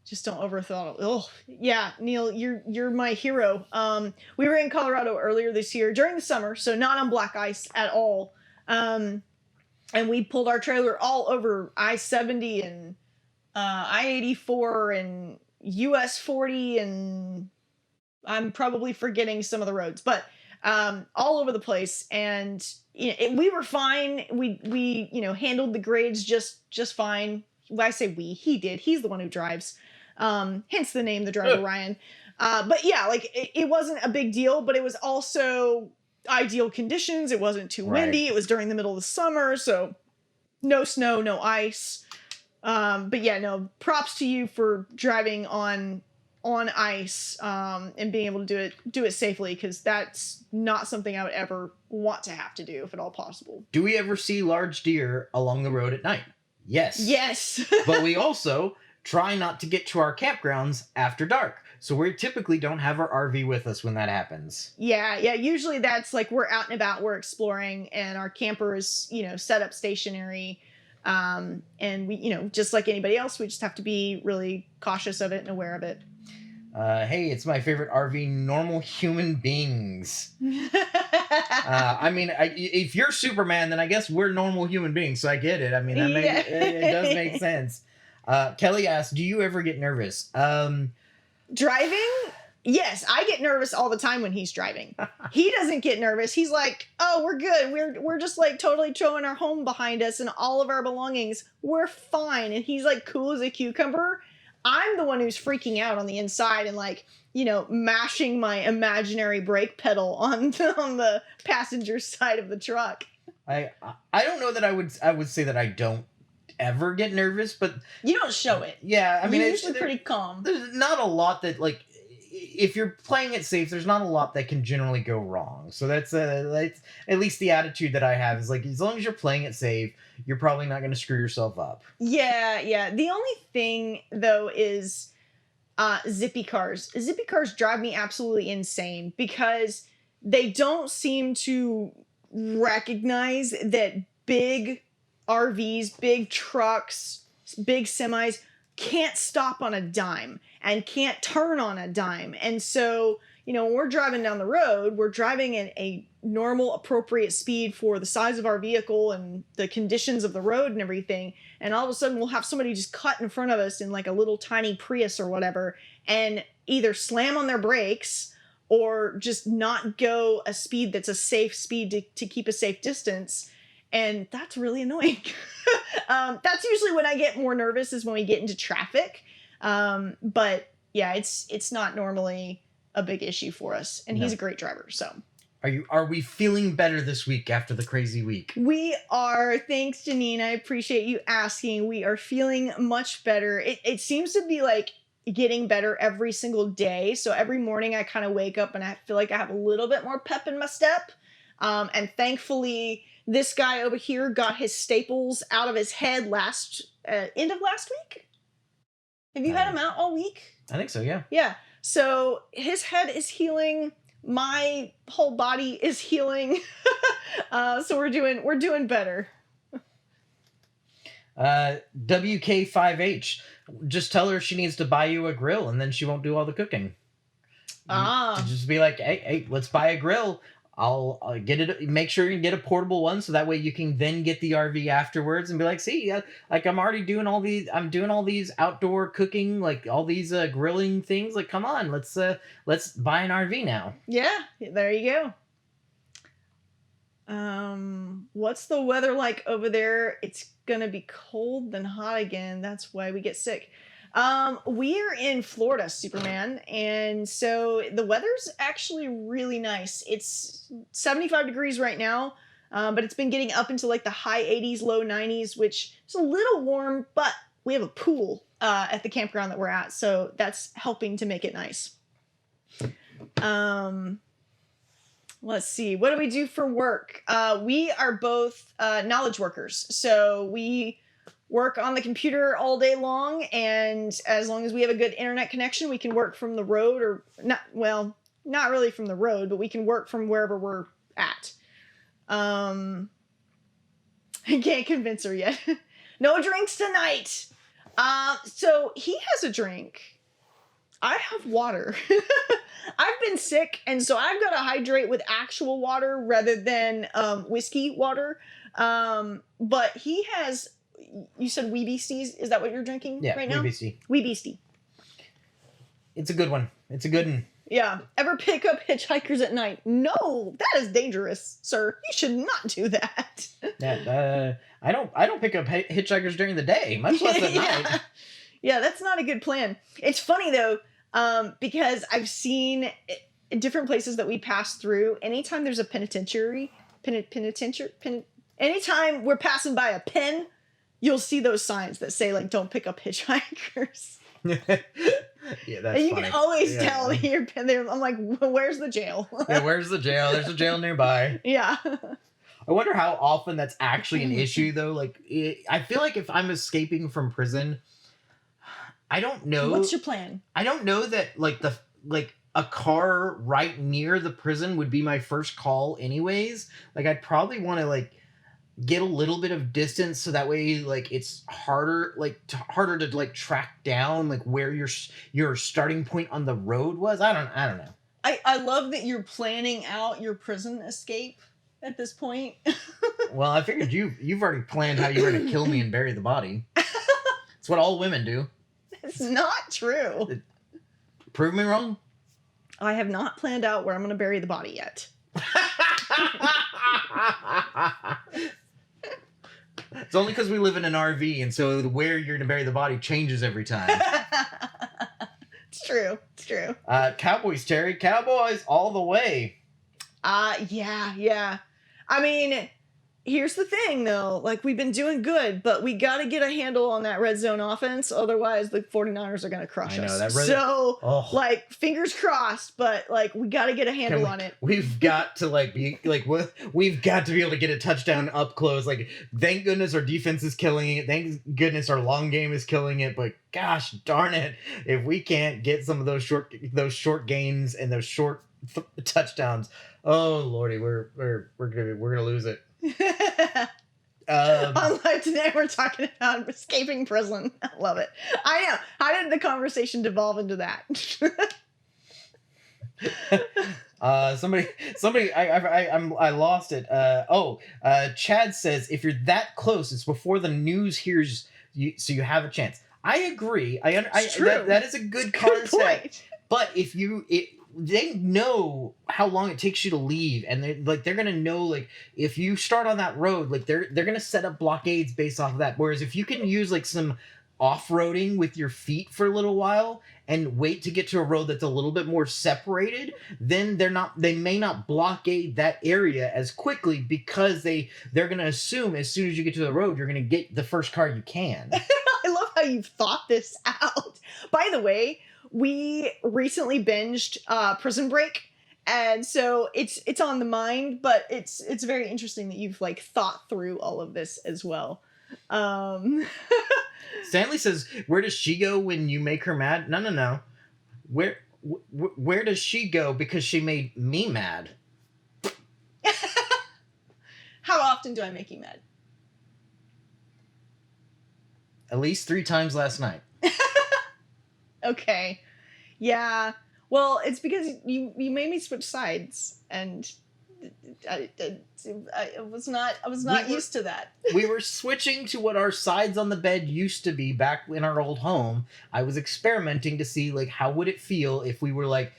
Just don't overthought it. Oh, yeah, Neil, you're my hero. We were in Colorado earlier this year during the summer, so not on black ice at all. And we pulled our trailer all over I-70 and I-84 and US 40, and I'm probably forgetting some of the roads, but all over the place. And we were fine. We handled the grades just fine. Well, I say we. He did. He's the one who drives. Hence the name, the driver, Ryan. But yeah, like it wasn't a big deal, but it was also ideal conditions. It wasn't too windy. It was during the middle of the summer, so no snow, no ice. But yeah, no, props to you for driving on ice and being able to do it safely, because that's not something I would ever want to have to do if at all possible. Do we ever see large deer along the road at night? Yes. Yes. But we also try not to get to our campgrounds after dark. So we typically don't have our RV with us when that happens. Yeah. Usually that's like we're out and about, we're exploring, and our camper is, set up stationary. And we, just like anybody else, we just have to be really cautious of it and aware of it. Hey, it's my favorite RV, normal human beings. I mean, if you're Superman, then I guess we're normal human beings, so I get it. I mean, it does make sense. Kelly asked, do you ever get nervous? Driving? Yes, I get nervous all the time when he's driving. He doesn't get nervous. He's like, oh, we're good. We're just like totally throwing our home behind us and all of our belongings. We're fine. And he's like cool as a cucumber. I'm the one who's freaking out on the inside and like, mashing my imaginary brake pedal on the passenger side of the truck. I don't know that I would say that I don't ever get nervous, but you don't show it. Yeah, I mean, you're usually pretty calm. There's not a lot that like, if you're playing it safe, there's not a lot that can generally go wrong. So that's at least the attitude that I have is like, as long as you're playing it safe, you're probably not going to screw yourself up. Yeah. The only thing though is zippy cars. Zippy cars drive me absolutely insane because they don't seem to recognize that big RVs, big trucks, big semis can't stop on a dime and can't turn on a dime. And so, when we're driving down the road, we're driving at a normal, appropriate speed for the size of our vehicle and the conditions of the road and everything. And all of a sudden we'll have somebody just cut in front of us in like a little tiny Prius or whatever, and either slam on their brakes or just not go a speed that's a safe speed to keep a safe distance. And that's really annoying. That's usually when I get more nervous, is when we get into traffic. But yeah, it's not normally a big issue for us. And he's a great driver, so. Are we feeling better this week after the crazy week? We are. Thanks, Janine. I appreciate you asking. We are feeling much better. It seems to be like getting better every single day. So every morning I kind of wake up and I feel like I have a little bit more pep in my step. And thankfully, this guy over here got his staples out of his head end of last week. Have you had him out all week? I think so, yeah. Yeah. So his head is healing. My whole body is healing. So we're doing better. WK5H. Just tell her she needs to buy you a grill, and then she won't do all the cooking. Ah, Just be like, hey, let's buy a grill. I'll get it. Make sure you get a portable one, so that way you can then get the RV afterwards, and be like, see, like I'm already doing all these. I'm doing all these outdoor cooking, like all these grilling things. Like, come on, let's buy an RV now. yeah, there you go. What's the weather like over there? It's gonna be cold then hot again. That's why we get sick. We're in Florida, Superman, and so the weather's actually really nice. It's 75 degrees right now, but it's been getting up into like the high 80s, low 90s, which is a little warm, but we have a pool at the campground that we're at, so that's helping to make it nice. Let's see. What do we do for work? We are both knowledge workers. So we work on the computer all day long, and as long as we have a good internet connection, we can work from the road, or not, well, not really from the road, but we can work from wherever we're at. I can't convince her yet. No drinks tonight. So he has a drink. I have water. I've been sick, and so I've got to hydrate with actual water rather than whiskey water. But he has, you said Wee Beasties? Is that what you're drinking right now? Wee Beastie. Wee Beastie. It's a good one. It's a good one. Yeah. Ever pick up hitchhikers at night? No, that is dangerous, sir. You should not do that. Yeah, I don't pick up hitchhikers during the day, much less at night. Yeah, that's not a good plan. It's funny though, because I've seen in different places that we pass through, anytime there's a anytime we're passing by a pen, you'll see those signs that say like, don't pick up hitchhikers. Yeah, that's and you funny. Can always tell that you're there. I'm like, where's the jail? Yeah, where's the jail? There's a jail nearby. Yeah. I wonder how often that's actually an issue though. Like, I feel like if I'm escaping from prison, I don't know. What's your plan? I don't know that like a car right near the prison would be my first call anyways. Like, I'd probably want to like get a little bit of distance so that way like it's harder to like track down like where your starting point on the road was. I don't know. I love that you're planning out your prison escape at this point. Well, I figured you've already planned how you were to kill me and bury the body. It's what all women do. It's not true. Prove me wrong. I have not planned out where I'm going to bury the body yet. It's only because we live in an RV, and so where you're going to bury the body changes every time. It's true. It's true. Cowboys, Terry. Cowboys all the way. Yeah. I mean, here's the thing, though. Like, we've been doing good, but we got to get a handle on that red zone offense. Otherwise, the 49ers are going to crush us. That like, fingers crossed, but, like, we got to get a handle on it. We've got to, like, we've got to be able to get a touchdown up close. Like, thank goodness our defense is killing it. Thank goodness our long game is killing it. But, gosh darn it, if we can't get some of those short gains and those short touchdowns, oh, Lordy, we're gonna lose it. On live today, we're talking about escaping prison. I love it. I know. How did the conversation devolve into that? Somebody, I lost it. Chad says if you're that close, it's before the news hears you, so you have a chance. I agree. That is a good concept. But if they know how long it takes you to leave, and they're gonna know, like, if you start on that road, like they're gonna set up blockades based off of that. Whereas if you can use like some off-roading with your feet for a little while and wait to get to a road that's a little bit more separated, then they may not blockade that area as quickly, because they're gonna assume as soon as you get to the road, you're gonna get the first car you can. I love how you've thought this out. By the way, we recently binged Prison Break, and so it's on the mind, but it's very interesting that you've like thought through all of this as well. Stanley says, where does she go when you make her mad? No. Where does she go because she made me mad? How often do I make you mad? At least 3 times last night. Okay. Yeah. Well, it's because you made me switch sides, and I was not used to that. We were switching to what our sides on the bed used to be back in our old home. I was experimenting to see like how would it feel if we were like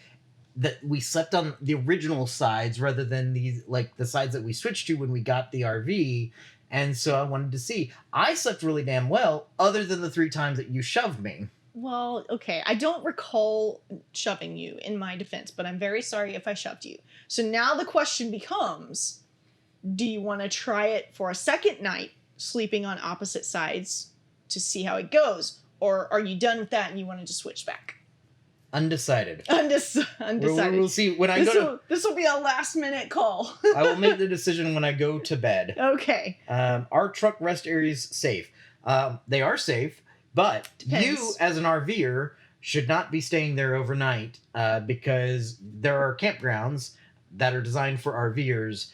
that we slept on the original sides rather than these like the sides that we switched to when we got the RV. And so I wanted to see. I slept really damn well, other than the 3 times that you shoved me. Well, okay. I don't recall shoving you in my defense, but I'm very sorry if I shoved you. So now the question becomes, do you want to try it for a second night, sleeping on opposite sides to see how it goes? Or are you done with that and you want to just switch back? Undecided. Undecided. We'll see when I go. This will be a last minute call. I will make the decision when I go to bed. Okay. Our truck rest area is safe. They are safe, but Depends. you, as an RVer, should not be staying there overnight because there are campgrounds that are designed for RVers.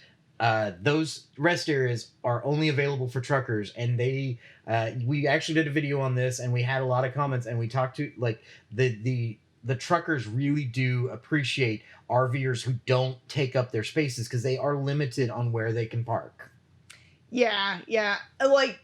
Those rest areas are only available for truckers, and we actually did a video on this, and we had a lot of comments, and we talked to like the truckers really do appreciate RVers who don't take up their spaces because they are limited on where they can park. Yeah. Like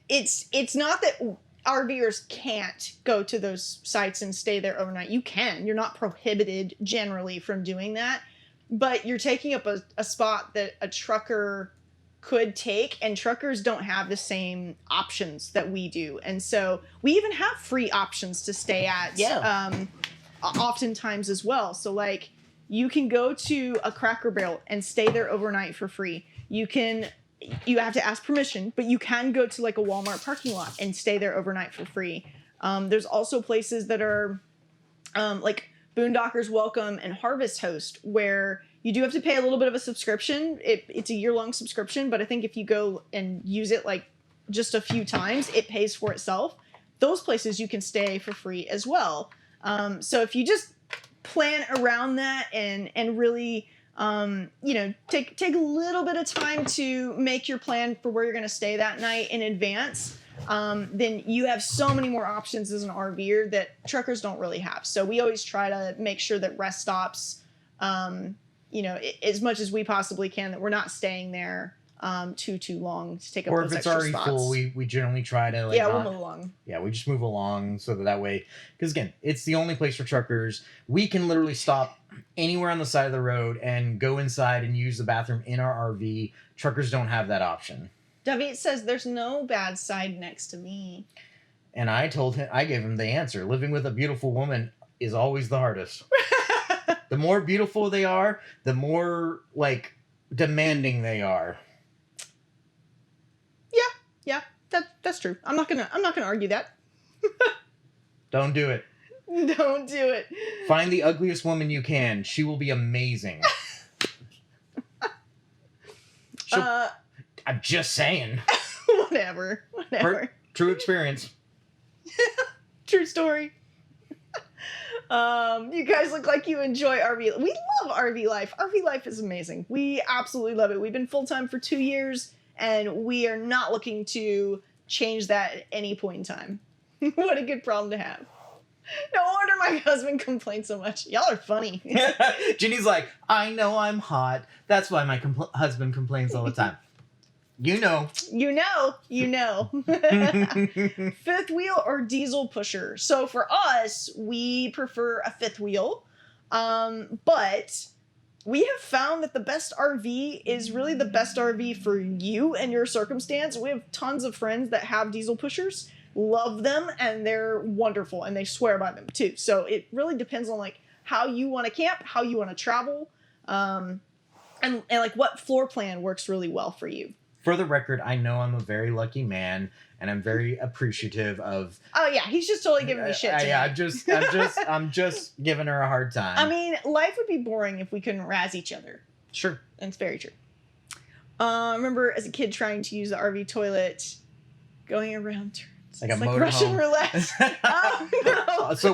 it's not that RVers can't go to those sites and stay there overnight. You can. You're not prohibited generally from doing that, but you're taking up a spot that a trucker could take, and truckers don't have the same options that we do. And so we even have free options to stay at. Oftentimes as well. So like you can go to a Cracker Barrel and stay there overnight for free. You have to ask permission, but you can go to like a Walmart parking lot and stay there overnight for free. There's also places that are like Boondockers Welcome and Harvest Host, where you do have to pay a little bit of a subscription. It's a year-long subscription, but I think if you go and use it like just a few times, it pays for itself. Those places you can stay for free as well. So if you just plan around that and really, take a little bit of time to make your plan for where you're going to stay that night in advance, then you have so many more options as an RVer that truckers don't really have. So we always try to make sure that rest stops, as much as we possibly can, that we're not staying there too long to take up those extra spots. Or if it's already full, we generally try to we'll move along. Yeah, we just move along so that way, because again, it's the only place for truckers. We can literally stop anywhere on the side of the road and go inside and use the bathroom in our RV. Truckers don't have that option. David says there's no bad side next to me. And I gave him the answer. Living with a beautiful woman is always the hardest. The more beautiful they are, the more demanding they are. Yeah, that's true. I'm not gonna argue that. Don't do it. Don't do it. Find the ugliest woman you can. She will be amazing. I'm just saying. Whatever. True experience. True story. You guys look like you enjoy RV. We love RV life. RV life is amazing. We absolutely love it. We've been full-time for 2 years, and we are not looking to change that at any point in time. What a good problem to have. No wonder my husband complains so much. Y'all are funny. Ginny's like, I know I'm hot. That's why my husband complains all the time. You know. Fifth wheel or diesel pusher? So for us, we prefer a fifth wheel. But we have found that the best RV is really the best RV for you and your circumstance. We have tons of friends that have diesel pushers, love them, and they're wonderful, and they swear by them too. So it really depends on how you want to camp, how you want to travel, and what floor plan works really well for you. For the record, I know I'm a very lucky man, and I'm very appreciative of. Oh yeah, he's just totally giving me shit. Yeah, I'm just giving her a hard time. I mean, life would be boring if we couldn't razz each other. Sure, that's very true. I remember as a kid trying to use the RV toilet, going around turns. Like a Russian roulette. Oh no! So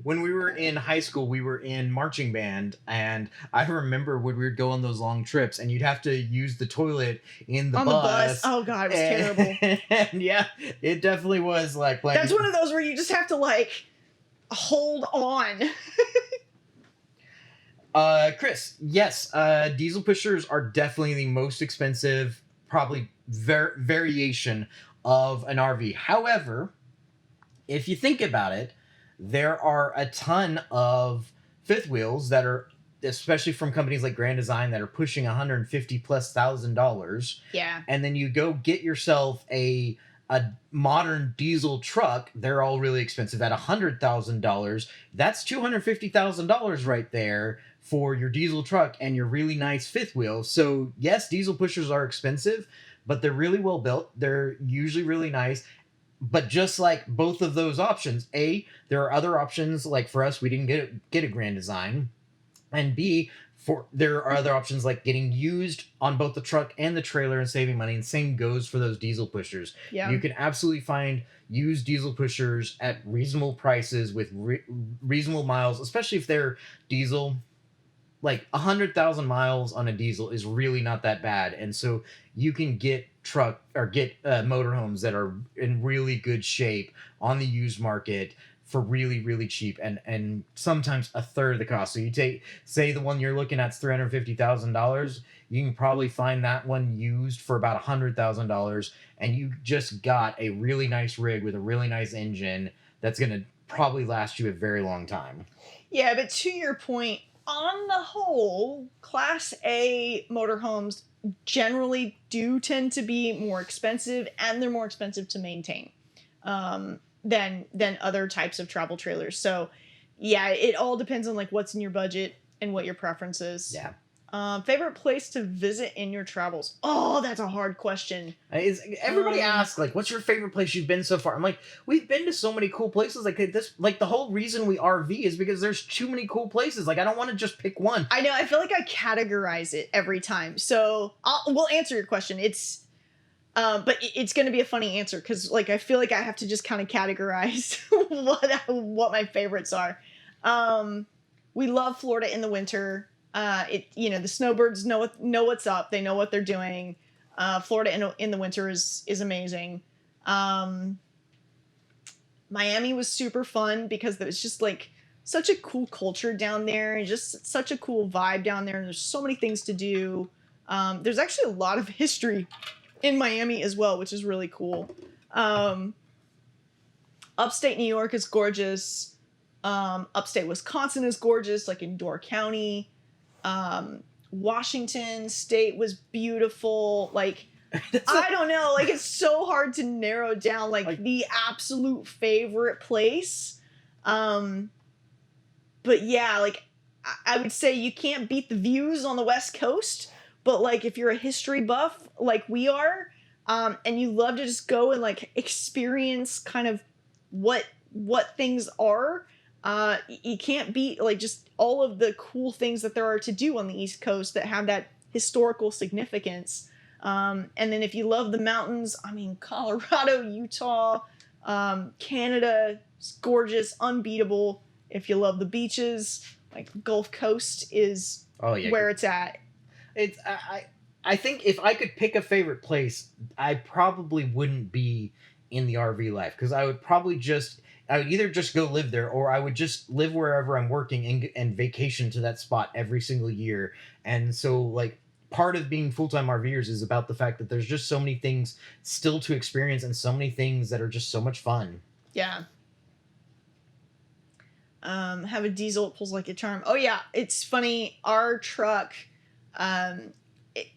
when we were in high school, we were in marching band, and I remember when we would go on those long trips, and you'd have to use the toilet in the bus. Oh god, it was terrible. And yeah, it definitely was like that's one of those where you just have to hold on. Chris, yes, diesel pushers are definitely the most expensive, probably variation of an RV. However, if you think about it, there are a ton of fifth wheels that are, especially from companies like Grand Design, that are pushing 150 plus $1,000. Yeah. And then you go get yourself a modern diesel truck. They're all really expensive at $100,000. That's $250,000 right there for your diesel truck and your really nice fifth wheel. So yes, diesel pushers are expensive, but they're really well built. They're usually really nice. But just like both of those options, there are other options. Like for us, we didn't get a Grand Design, and B, there are other options like getting used on both the truck and the trailer and saving money. And same goes for those diesel pushers. Yeah. You can absolutely find used diesel pushers at reasonable prices with reasonable miles, especially if they're diesel. Like 100,000 miles on a diesel is really not that bad, and so you can get motorhomes that are in really good shape on the used market for really really cheap, and sometimes a third of the cost. So you say the one you're looking at is $350,000, you can probably find that one used for about $100,000, and you just got a really nice rig with a really nice engine that's gonna probably last you a very long time. Yeah, but to your point, on the whole, Class A motorhomes generally do tend to be more expensive, and they're more expensive to maintain than other types of travel trailers. So, yeah, it all depends on like what's in your budget and what your preference is. Yeah. Favorite place to visit in your travels? Oh, that's a hard question. Everybody asks, like, what's your favorite place you've been so far? I'm like, we've been to so many cool places. Like this, like the whole reason we RV is because there's too many cool places. Like, I don't want to just pick one. I know. I feel like I categorize it every time. So we'll answer your question. But it's going to be a funny answer because, like, I feel like I have to just kind of categorize what my favorites are. We love Florida in the winter. The snowbirds know what's up. They know what they're doing. Florida in the winter is amazing. Miami was super fun because there's just like such a cool culture down there and just such a cool vibe down there. And there's so many things to do. There's actually a lot of history in Miami as well, which is really cool. Upstate New York is gorgeous. Upstate Wisconsin is gorgeous, like in Door County. Washington State was beautiful. Like, I don't know. Like, it's so hard to narrow down, like the absolute favorite place. But yeah, like, I would say you can't beat the views on the West Coast. But, like, if you're a history buff like we are, and you love to just go and, like, experience kind of what things are, you can't beat, like, just all of the cool things that there are to do on the East Coast that have that historical significance. And then if you love the mountains, I mean, Colorado, Utah, Canada, it's gorgeous, unbeatable. If you love the beaches, like, Gulf Coast is where it's at. I think if I could pick a favorite place, I probably wouldn't be in the RV life, because I would either just go live there, or I would just live wherever I'm working and vacation to that spot every single year. And so, like, part of being full-time RVers is about the fact that there's just so many things still to experience and so many things that are just so much fun. Yeah. Have a diesel, it pulls like a charm. Oh yeah, it's funny. Our truck it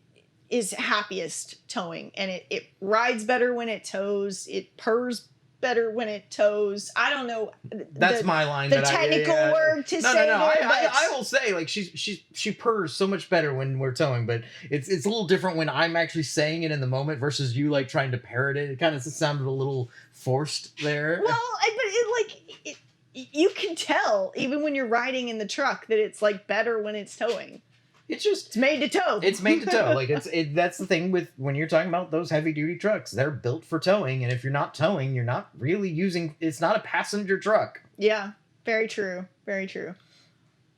is happiest towing, and it rides better when it tows. It purrs better when it tows. I don't know. That's my line. The technical word to say. No. I will say, like, she purrs so much better when we're towing, but it's a little different when I'm actually saying it in the moment versus you, like, trying to parrot it. It kind of sounded a little forced there. Well, you can tell even when you're riding in the truck that it's, like, better when it's towing. It's made to tow. It's made to tow. Like, that's the thing with when you're talking about those heavy duty trucks. They're built for towing, and if you're not towing, you're not really using. It's not a passenger truck. Yeah, very true. Very true.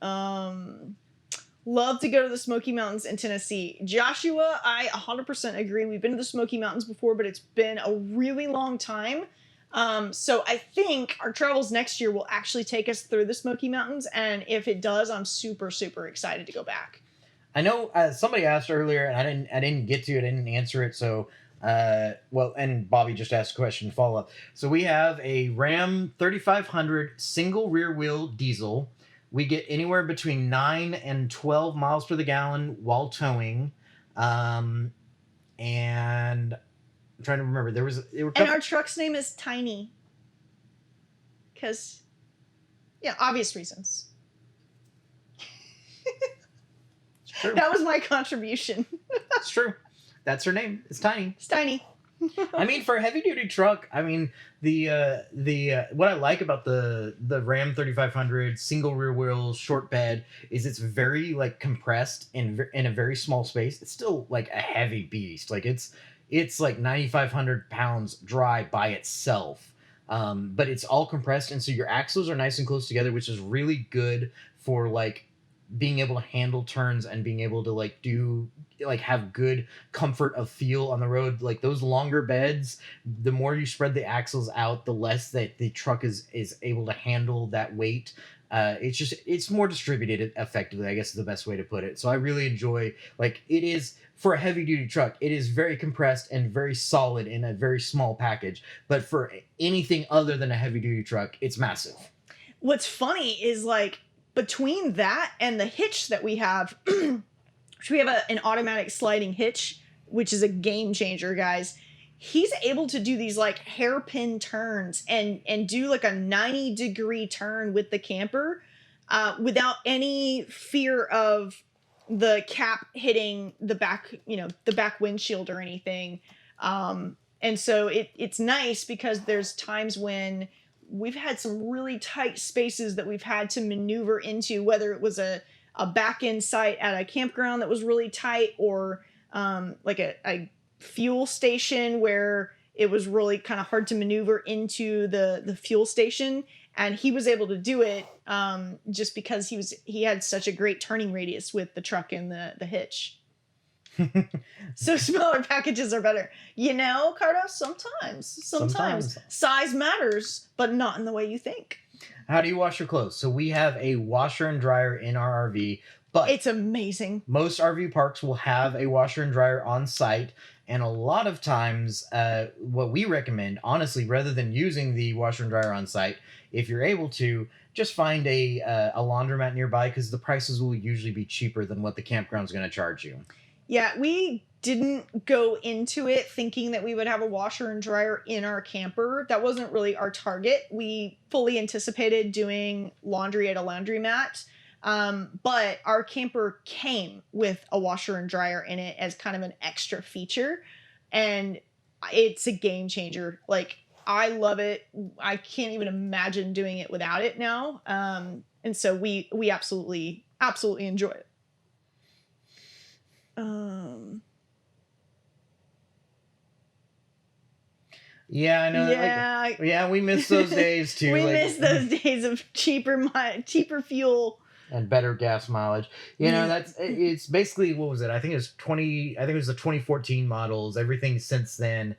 Love to go to the Smoky Mountains in Tennessee. Joshua, I 100% agree. We've been to the Smoky Mountains before, but it's been a really long time. So I think our travels next year will actually take us through the Smoky Mountains, and if it does, I'm super super excited to go back. I know somebody asked earlier, and I didn't get to it. I didn't answer it. So, well, and Bobby just asked a question to follow up. So we have a Ram 3500 single rear wheel diesel. We get anywhere between 9 and 12 miles per the gallon while towing. And I'm trying to remember. There were And our truck's name is Tiny, because yeah, obvious reasons. True. That was my contribution. It's true. That's her name. It's Tiny. It's Tiny. I mean, for a heavy duty truck, I mean the what I like about the Ram 3500 single rear wheel short bed is it's very like compressed in a very small space. It's still like a heavy beast. Like it's like 9,500 pounds dry by itself. But it's all compressed, and so your axles are nice and close together, which is really good for like being able to handle turns and being able to like do like have good comfort of feel on the road. Like those longer beds, the more you spread the axles out, the less that the truck is able to handle that weight. It's more distributed effectively, I guess is the best way to put it. So I really enjoy, like, it is for a heavy duty truck, it is very compressed and very solid in a very small package. But for anything other than a heavy duty truck, it's massive. What's funny is like between that and the hitch that we have, which we have an automatic sliding hitch, which is a game changer, guys. He's able to do these like hairpin turns and do like a 90-degree turn with the camper without any fear of the cap hitting the back, the back windshield or anything. And so it's nice because there's times when we've had some really tight spaces that we've had to maneuver into, whether it was a back end site at a campground that was really tight, or like a fuel station where it was really kind of hard to maneuver into the fuel station. And he was able to do it just because he had such a great turning radius with the truck and the hitch. So smaller packages are better. Cardos, sometimes size matters, but not in the way you think. How do you wash your clothes? So we have a washer and dryer in our RV, but it's amazing. Most RV parks will have a washer and dryer on site, and a lot of times what we recommend, honestly, rather than using the washer and dryer on site, if you're able to, just find a laundromat nearby, because the prices will usually be cheaper than what the campground's going to charge you. Yeah, we didn't go into it thinking that we would have a washer and dryer in our camper. That wasn't really our target. We fully anticipated doing laundry at a laundromat. But our camper came with a washer and dryer in it as kind of an extra feature. And it's a game changer. Like, I love it. I can't even imagine doing it without it now. And so we absolutely enjoy it. Yeah, I know. Yeah, we miss those days too. We miss those days of cheaper fuel and better gas mileage. It's basically, what was it? I think it was the 2014 models. Everything since then,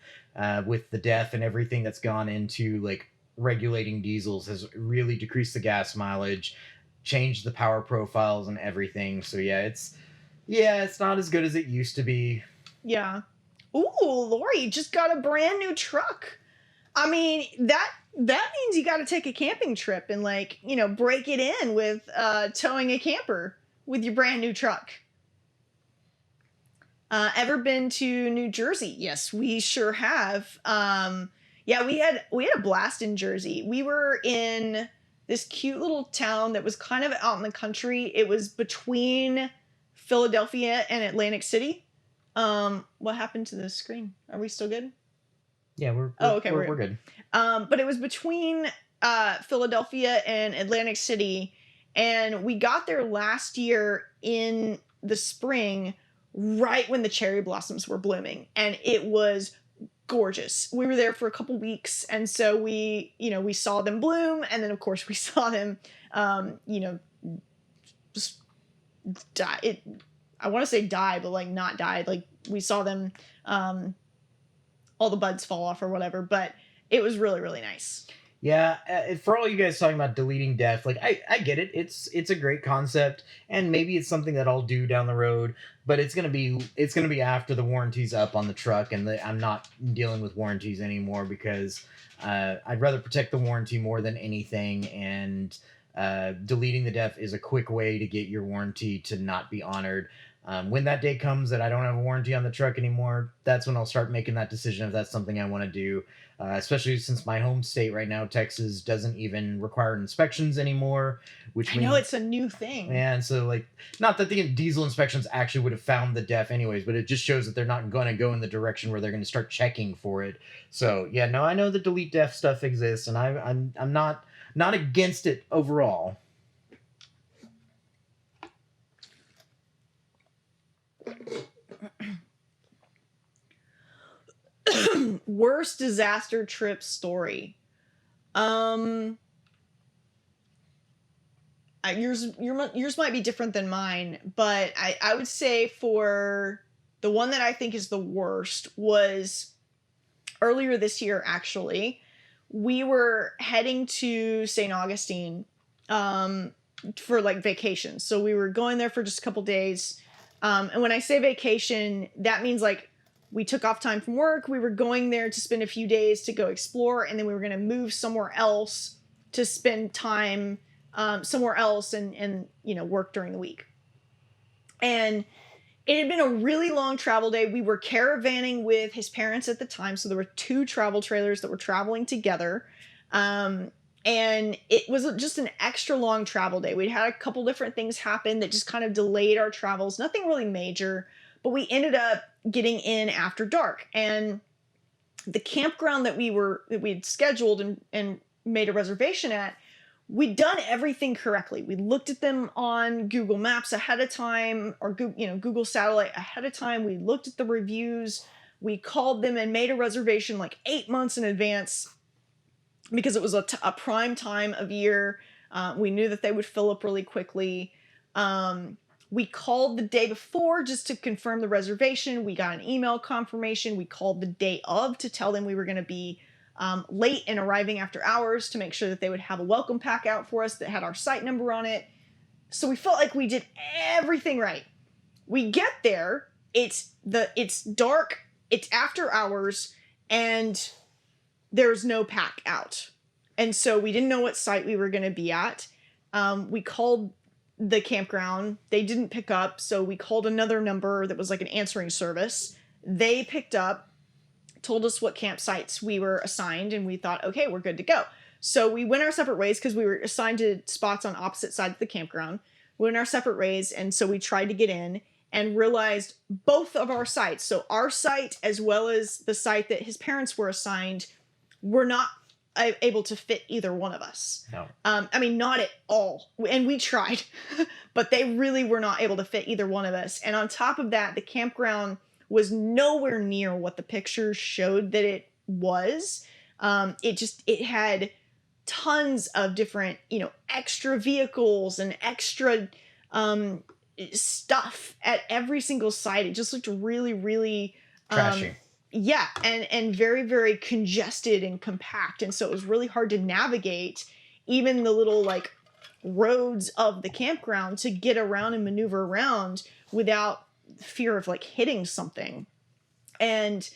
with the DEF and everything that's gone into like regulating diesels, has really decreased the gas mileage, changed the power profiles and everything. So it's not as good as it used to be. Yeah. Ooh, Lori just got a brand new truck. I mean, that means you got to take a camping trip and break it in with towing a camper with your brand new truck. Ever been to New Jersey? Yes, we sure have. Yeah, we had a blast in Jersey. We were in this cute little town that was kind of out in the country. It was between Philadelphia and Atlantic City. What happened to the screen? Are we still good? Yeah, we're good. But it was between Philadelphia and Atlantic City, and we got there last year in the spring, right when the cherry blossoms were blooming, and it was gorgeous. We were there for a couple weeks, and so we saw them bloom, and then of course we saw them just die. I want to say die, but not die. Like, we saw them all the buds fall off or whatever, but it was really, really nice. Yeah, for all you guys talking about deleting def, like I get it. It's a great concept, and maybe it's something that I'll do down the road. But it's gonna be after the warranty's up on the truck, and I'm not dealing with warranties anymore because I'd rather protect the warranty more than anything. And deleting the def is a quick way to get your warranty to not be honored. When that day comes that I don't have a warranty on the truck anymore, that's when I'll start making that decision if that's something I want to do. Especially since my home state right now, Texas, doesn't even require inspections anymore, which I know means, it's a new thing. and so like, not that the diesel inspections actually would have found the def anyways, but it just shows that they're not going to go in the direction where they're going to start checking for it. So yeah, no, I know the delete def stuff exists, and I'm not against it overall. Worst disaster trip story. Yours yours might be different than mine, but I would say for the one that I think is the worst was earlier this year. Actually, we were heading to St. Augustine for like vacation, so we were going there for just a couple days. And when I say vacation, that means like we took off time from work. We were going there to spend a few days to go explore, and then we were going to move somewhere else to spend time somewhere else and work during the week. And it had been a really long travel day. We were caravanning with his parents at the time, so there were two travel trailers that were traveling together. And it was just an extra long travel day. We'd had a couple different things happen that just kind of delayed our travels. Nothing really major, but we ended up getting in after dark. And the campground that we had scheduled and made a reservation at, we'd done everything correctly. We looked at them on Google Maps ahead of time, or Google Satellite ahead of time. We looked at the reviews. We called them and made a reservation like 8 months in advance because it was a prime time of year. We knew that they would fill up really quickly. We called the day before just to confirm the reservation. We got an email confirmation. We called the day of to tell them we were going to be late and arriving after hours, to make sure that they would have a welcome pack out for us that had our site number on it. So we felt like we did everything right. We get there, it's dark, it's after hours, and there's no pack out. And so we didn't know what site we were going to be at. We called the campground. They didn't pick up, so we called another number that was like an answering service. They picked up, told us what campsites we were assigned, and we thought, okay, we're good to go. So we went our separate ways because we were assigned to spots on opposite sides of the campground. We went our separate ways, and so we tried to get in and realized both of our sites, so our site as well as the site that his parents were assigned, were not able to fit either one of us. No. I mean, not at all. And we tried, but they really were not able to fit either one of us. And on top of that, the campground was nowhere near what the pictures showed that it was. It had tons of different, extra vehicles and extra stuff at every single site. It just looked really, really Trashy. yeah, and very, very congested and compact. And so it was really hard to navigate even the little like roads of the campground to get around and maneuver around without fear of like hitting something. And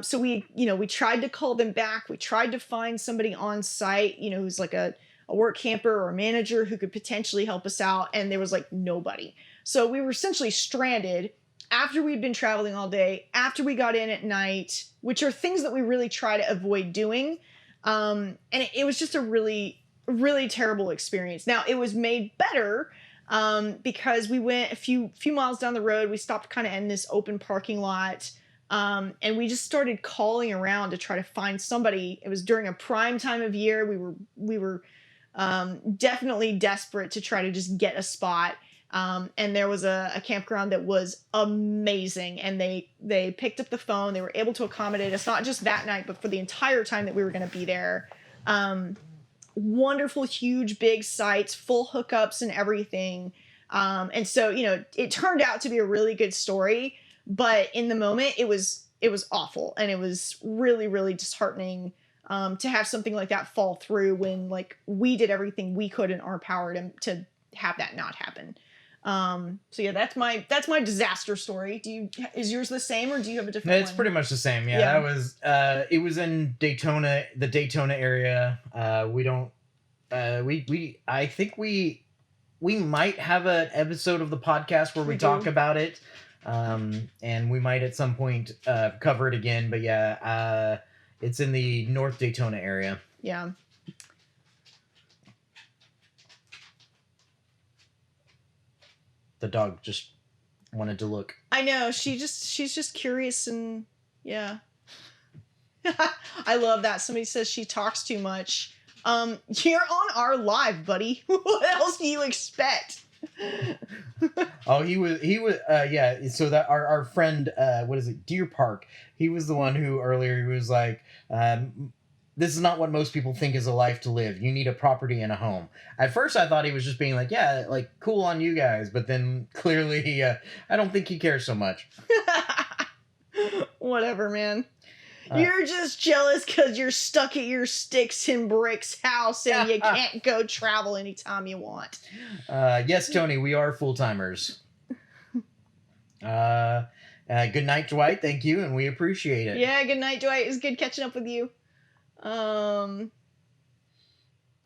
so we tried to call them back. We tried to find somebody on site, who's like a work camper or a manager who could potentially help us out. And there was like nobody. So we were essentially stranded after we'd been traveling all day, after we got in at night, which are things that we really try to avoid doing. And it was just a really, really terrible experience. Now, it was made better because we went a few miles down the road. We stopped kind of in this open parking lot. And we just started calling around to try to find somebody. It was during a prime time of year. We were definitely desperate to try to just get a spot. And there was a campground that was amazing, and they picked up the phone. They were able to accommodate us, not just that night, but for the entire time that we were going to be there. Wonderful, huge, big sites, full hookups and everything. And so, it turned out to be a really good story, but in the moment it was awful, and it was really, really disheartening. to have something like that fall through when like we did everything we could in our power to have that not happen. So yeah, that's my disaster story. Is yours the same, or do you have a different one? It's pretty much the same. Yeah, that was it was in Daytona, the Daytona area. We don't I think we might have an episode of the podcast where we talk about it. And we might at some point cover it again, but yeah, it's in the North Daytona area. Yeah. The dog just wanted to look. I know. She's just curious, and yeah. I love that. Somebody says she talks too much. You're on our live, buddy. What else do you expect? Oh, he was yeah, so that our friend what is it, Deer Park, he was the one who earlier he was like, this is not what most people think is a life to live. You need a property and a home. At first I thought he was just being like, yeah, like cool on you guys, but then clearly I don't think he cares so much. Whatever, man. You're just jealous because you're stuck at your sticks and bricks house and you can't go travel anytime you want. Yes, Tony, we are full-timers. Good night, Dwight. Thank you, and we appreciate it. Yeah, good night, Dwight. It was good catching up with you. Are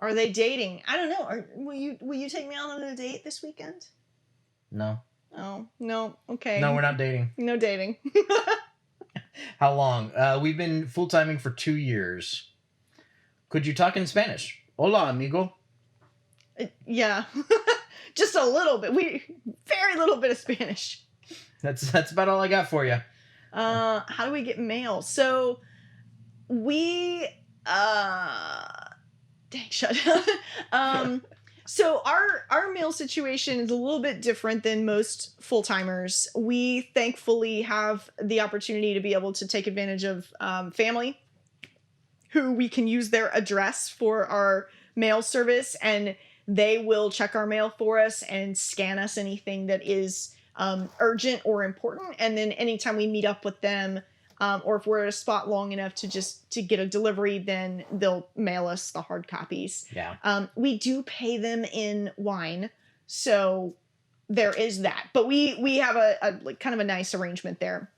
they dating? I don't know. Will you take me out on a date this weekend? No. Oh, no. Okay. No, we're not dating. No dating. How long? We've been full-timing for 2 years. Could you talk in Spanish? Hola, amigo. Yeah. Just a little bit. Very little bit of Spanish. That's about all I got for you. How do we get mail? So we dang, shut up. So our mail situation is a little bit different than most full-timers. We thankfully have the opportunity to be able to take advantage of family who we can use their address for our mail service, and they will check our mail for us and scan us anything that is urgent or important. And then anytime we meet up with them, or if we're at a spot long enough to get a delivery, then they'll mail us the hard copies. Yeah. We do pay them in wine, so there is that. But we have a like kind of a nice arrangement there.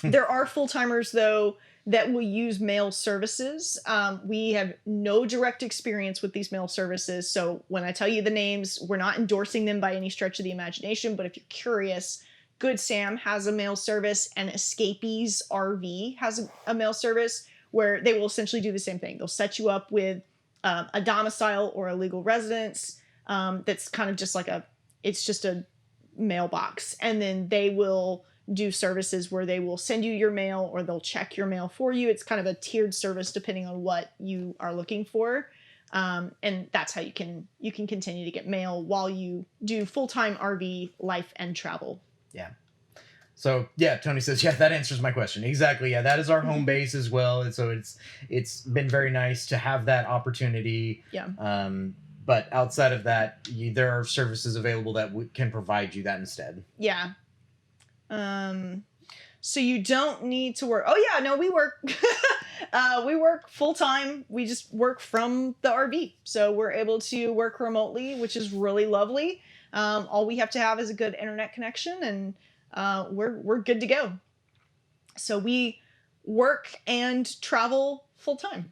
There are full-timers though that will use mail services. We have no direct experience with these mail services, so when I tell you the names, we're not endorsing them by any stretch of the imagination. But if you're curious, Good Sam has a mail service, and Escapees RV has a mail service where they will essentially do the same thing. They'll set you up with a domicile or a legal residence that's kind of just like it's just a mailbox. And then they will do services where they will send you your mail or they'll check your mail for you. It's kind of a tiered service depending on what you are looking for. And that's how you can continue to get mail while you do full-time RV life and travel. Yeah. So yeah, Tony says, yeah, that answers my question. Exactly. Yeah, that is our home base as well. And so it's been very nice to have that opportunity. Yeah. But outside of that, there are services available that can provide you that instead. Yeah. So you don't need to work. Oh yeah, no, we work. We work full time. We just work from the RV. So we're able to work remotely, which is really lovely. All we have to have is a good internet connection, and we're good to go. So we work and travel full time.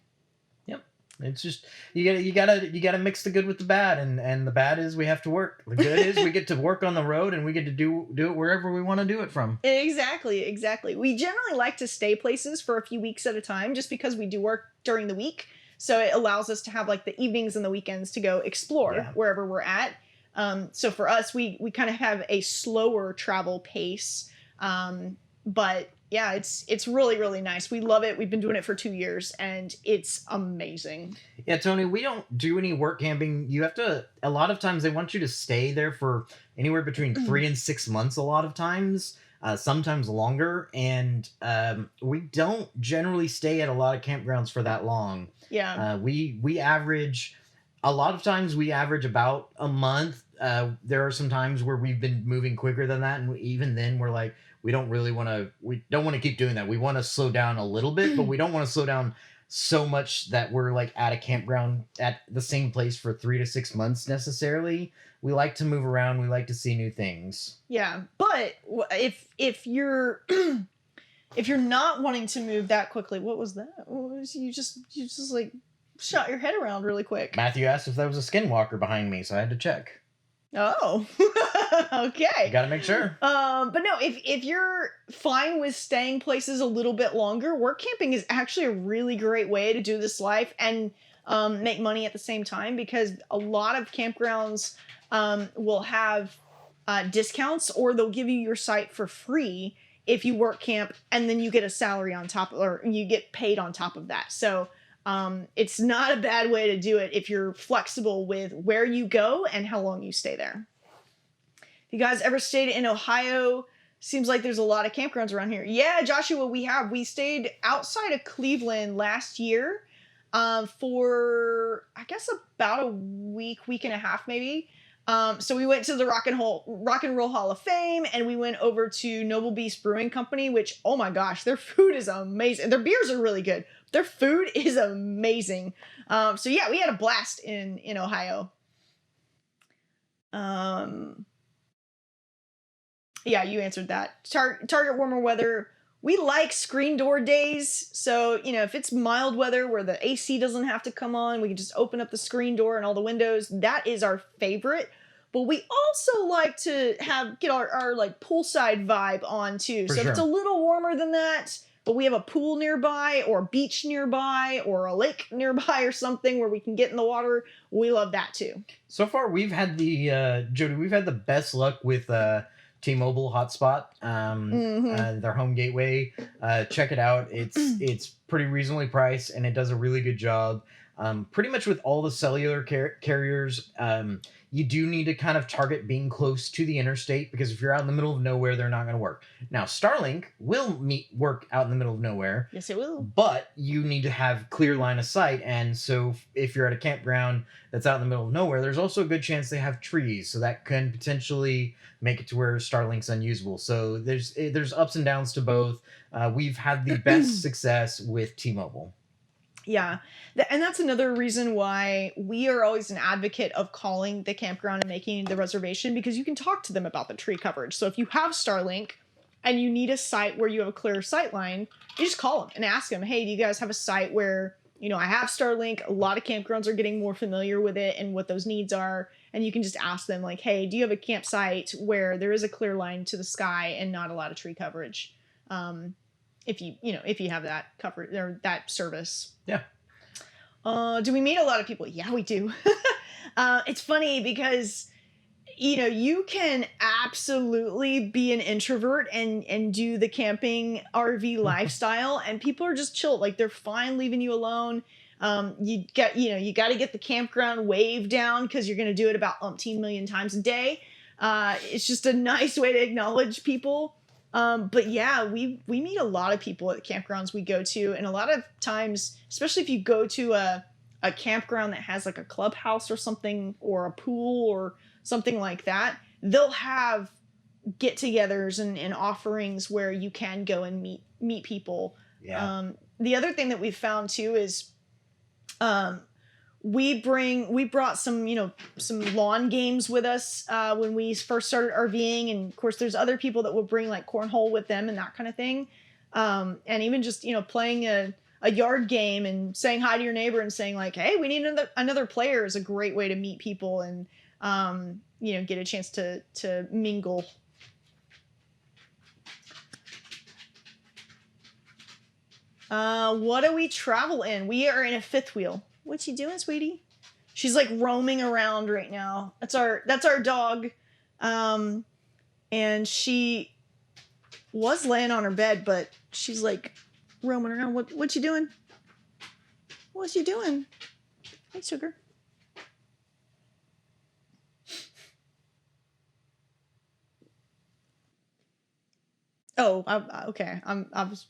Yep. It's just you gotta mix the good with the bad, and the bad is we have to work. The good is we get to work on the road, and we get to do it wherever we want to do it from. Exactly. We generally like to stay places for a few weeks at a time, just because we do work during the week. So it allows us to have like the evenings and the weekends to go explore wherever we're at. So for us, we kind of have a slower travel pace. But yeah, it's really, really nice. We love it. We've been doing it for 2 years, and it's amazing. Yeah, Tony, we don't do any work camping. A lot of times they want you to stay there for anywhere between 3 and 6 months a lot of times, sometimes longer. And we don't generally stay at a lot of campgrounds for that long. Yeah. We average... A lot of times we average about a month. There are some times where we've been moving quicker than that, and even then we're like, we don't want to keep doing that. We want to slow down a little bit, but we don't want to slow down so much that we're like at a campground at the same place for 3 to 6 months necessarily. We like to move around. We like to see new things. Yeah, but if you're if you're not wanting to move that quickly, what was that? What was you just like shot your head around really quick? Matthew asked if there was a skinwalker behind me, so I had to check. Oh, okay. You gotta make sure. But no, if you're fine with staying places a little bit longer, work camping is actually a really great way to do this life and make money at the same time, because a lot of campgrounds will have discounts, or they'll give you your site for free if you work camp, and then you get a salary on top, or you get paid on top of that. So it's not a bad way to do it if you're flexible with where you go and how long you stay there. If you guys ever stayed in Ohio, seems like there's a lot of campgrounds around here. Yeah, Joshua, we stayed outside of Cleveland last year for, I guess, about a week and a half maybe. So we went to the Rock and Roll Hall of Fame, and we went over to Noble Beast Brewing Company, which, oh my gosh, their food is amazing. Their beers are really good. Their food is amazing. So yeah, we had a blast in Ohio. Yeah, you answered that. Target warmer weather. We like screen door days. So, if it's mild weather where the AC doesn't have to come on, we can just open up the screen door and all the windows. That is our favorite. But we also like to get our like poolside vibe on too. So if it's a little warmer than that, but we have a pool nearby or a beach nearby or a lake nearby or something where we can get in the water, we love that too. So far, we've had Jody, we've had the best luck with T-Mobile hotspot, their home gateway. Check it out. It's pretty reasonably priced, and it does a really good job. Pretty much with all the cellular carriers, you do need to kind of target being close to the interstate, because if you're out in the middle of nowhere, they're not going to work. Now, Starlink will work out in the middle of nowhere. Yes, it will. But you need to have clear line of sight, and so if you're at a campground that's out in the middle of nowhere, there's also a good chance they have trees, so that can potentially make it to where Starlink's unusable. So there's ups and downs to both. We've had the best success with T-Mobile. Yeah, and that's another reason why we are always an advocate of calling the campground and making the reservation, because you can talk to them about the tree coverage. So if you have Starlink and you need a site where you have a clear sight line, you just call them and ask them, hey, do you guys have a site where, I have Starlink? A lot of campgrounds are getting more familiar with it and what those needs are. And you can just ask them like, hey, do you have a campsite where there is a clear line to the sky and not a lot of tree coverage? If you have that covered or that service. Yeah. Do we meet a lot of people? Yeah, we do. It's funny because, you can absolutely be an introvert and do the camping RV lifestyle, and people are just chill. Like, they're fine leaving you alone. You got to get the campground wave down, because you're going to do it about umpteen million times a day. It's just a nice way to acknowledge people. But yeah, we meet a lot of people at the campgrounds we go to, and a lot of times, especially if you go to a campground that has like a clubhouse or something, or a pool or something like that, they'll have get-togethers and offerings where you can go and meet people. Yeah. The other thing that we've found too is we brought some lawn games with us when we first started RVing, and of course there's other people that will bring like cornhole with them and that kind of thing, and even just playing a yard game and saying hi to your neighbor and saying like, hey, we need another player is a great way to meet people and get a chance to mingle. What do we travel in? We are in a fifth wheel. What's she doing, sweetie? She's like roaming around right now. That's our dog. And she was laying on her bed, but she's like roaming around. What you doing? What's you doing? Hey, sugar. Oh, okay. I was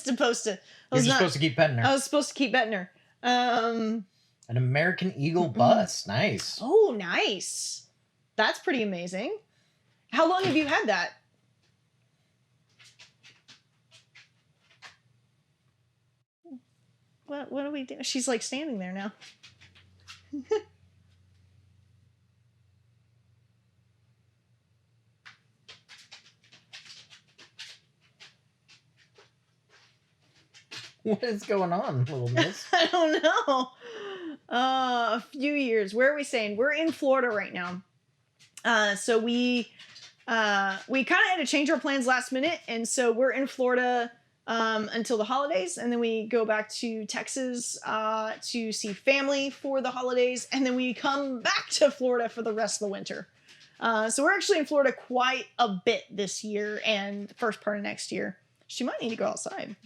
supposed to. You're supposed to keep petting her. I was supposed to keep petting her. An American Eagle bus. Nice. Oh, nice. That's pretty amazing. How long have you had that? What do we do? She's like standing there now. What is going on, little miss? I don't know. A few years. Where are we staying? We're in Florida right now. So we kind of had to change our plans last minute, and so we're in Florida until the holidays, and then we go back to Texas to see family for the holidays, and then we come back to Florida for the rest of the winter. So we're actually in Florida quite a bit this year and the first part of next year. She might need to go outside.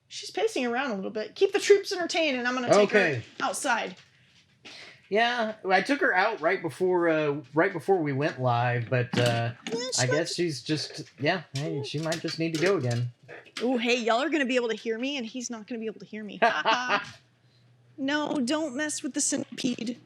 She's pacing around a little bit. Keep the troops entertained, and I'm going to take her outside. Yeah, I took her out right before we went live, but I guess she's just hey, she might just need to go again. Oh, hey, y'all are going to be able to hear me, and he's not going to be able to hear me. No, don't mess with the centipede.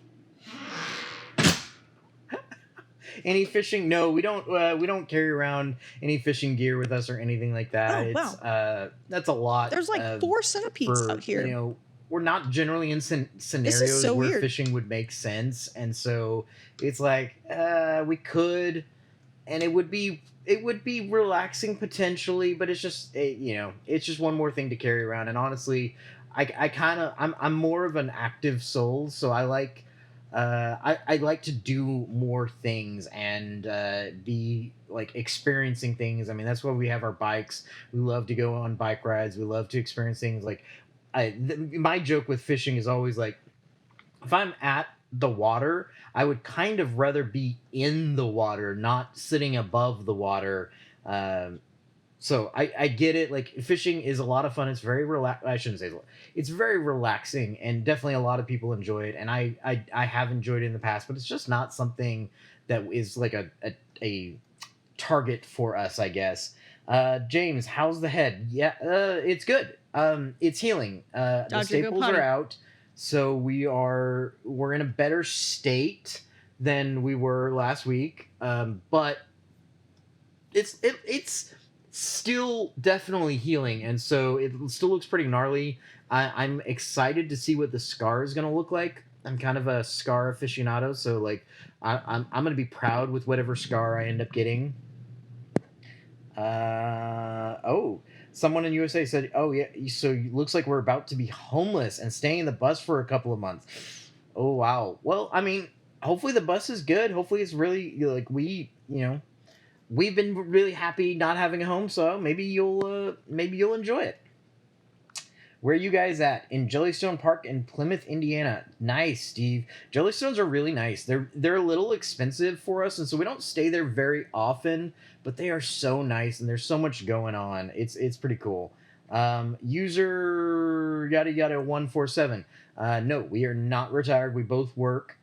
Any fishing? No, we don't carry around any fishing gear with us or anything like that. Oh, wow. That's a lot. There's like 4 centipedes out here. You know, we're not generally in scenarios where weird. Fishing would make sense, and so it's like we could, and it would be relaxing potentially, but it's just it's just one more thing to carry around. And honestly, I'm more of an active soul, so I like. I like to do more things and be like experiencing things. I mean, that's why we have our bikes. We love to go on bike rides. We love to experience things. Like, my joke with fishing is always like, if I'm at the water, I would kind of rather be in the water, not sitting above the water. So I get it. Like, fishing is a lot of fun. It's very I shouldn't say it's very relaxing, and definitely a lot of people enjoy it. And I have enjoyed it in the past, but it's just not something that is like a target for us, I guess. James, how's the head? Yeah, it's good. It's healing. The staples are out, so we're in a better state than we were last week. But it's still definitely healing, and so it still looks pretty gnarly. I'm excited to see what the scar is going to look like. I'm kind of a scar aficionado, so like I'm going to be proud with whatever scar I end up getting. Someone in USA said, "Oh yeah, so it looks like we're about to be homeless and staying in the bus for a couple of months." Oh wow. Well, I mean, hopefully the bus is good. Hopefully it's really like we've been really happy not having a home, so maybe you'll enjoy it. Where are you guys at? In Jellystone Park in Plymouth, Indiana. Nice, Steve. Jellystones are really nice. They're a little expensive for us, and so we don't stay there very often, but they are so nice, and there's so much going on. It's pretty cool. User yada yada 147. No, we are not retired. We both work.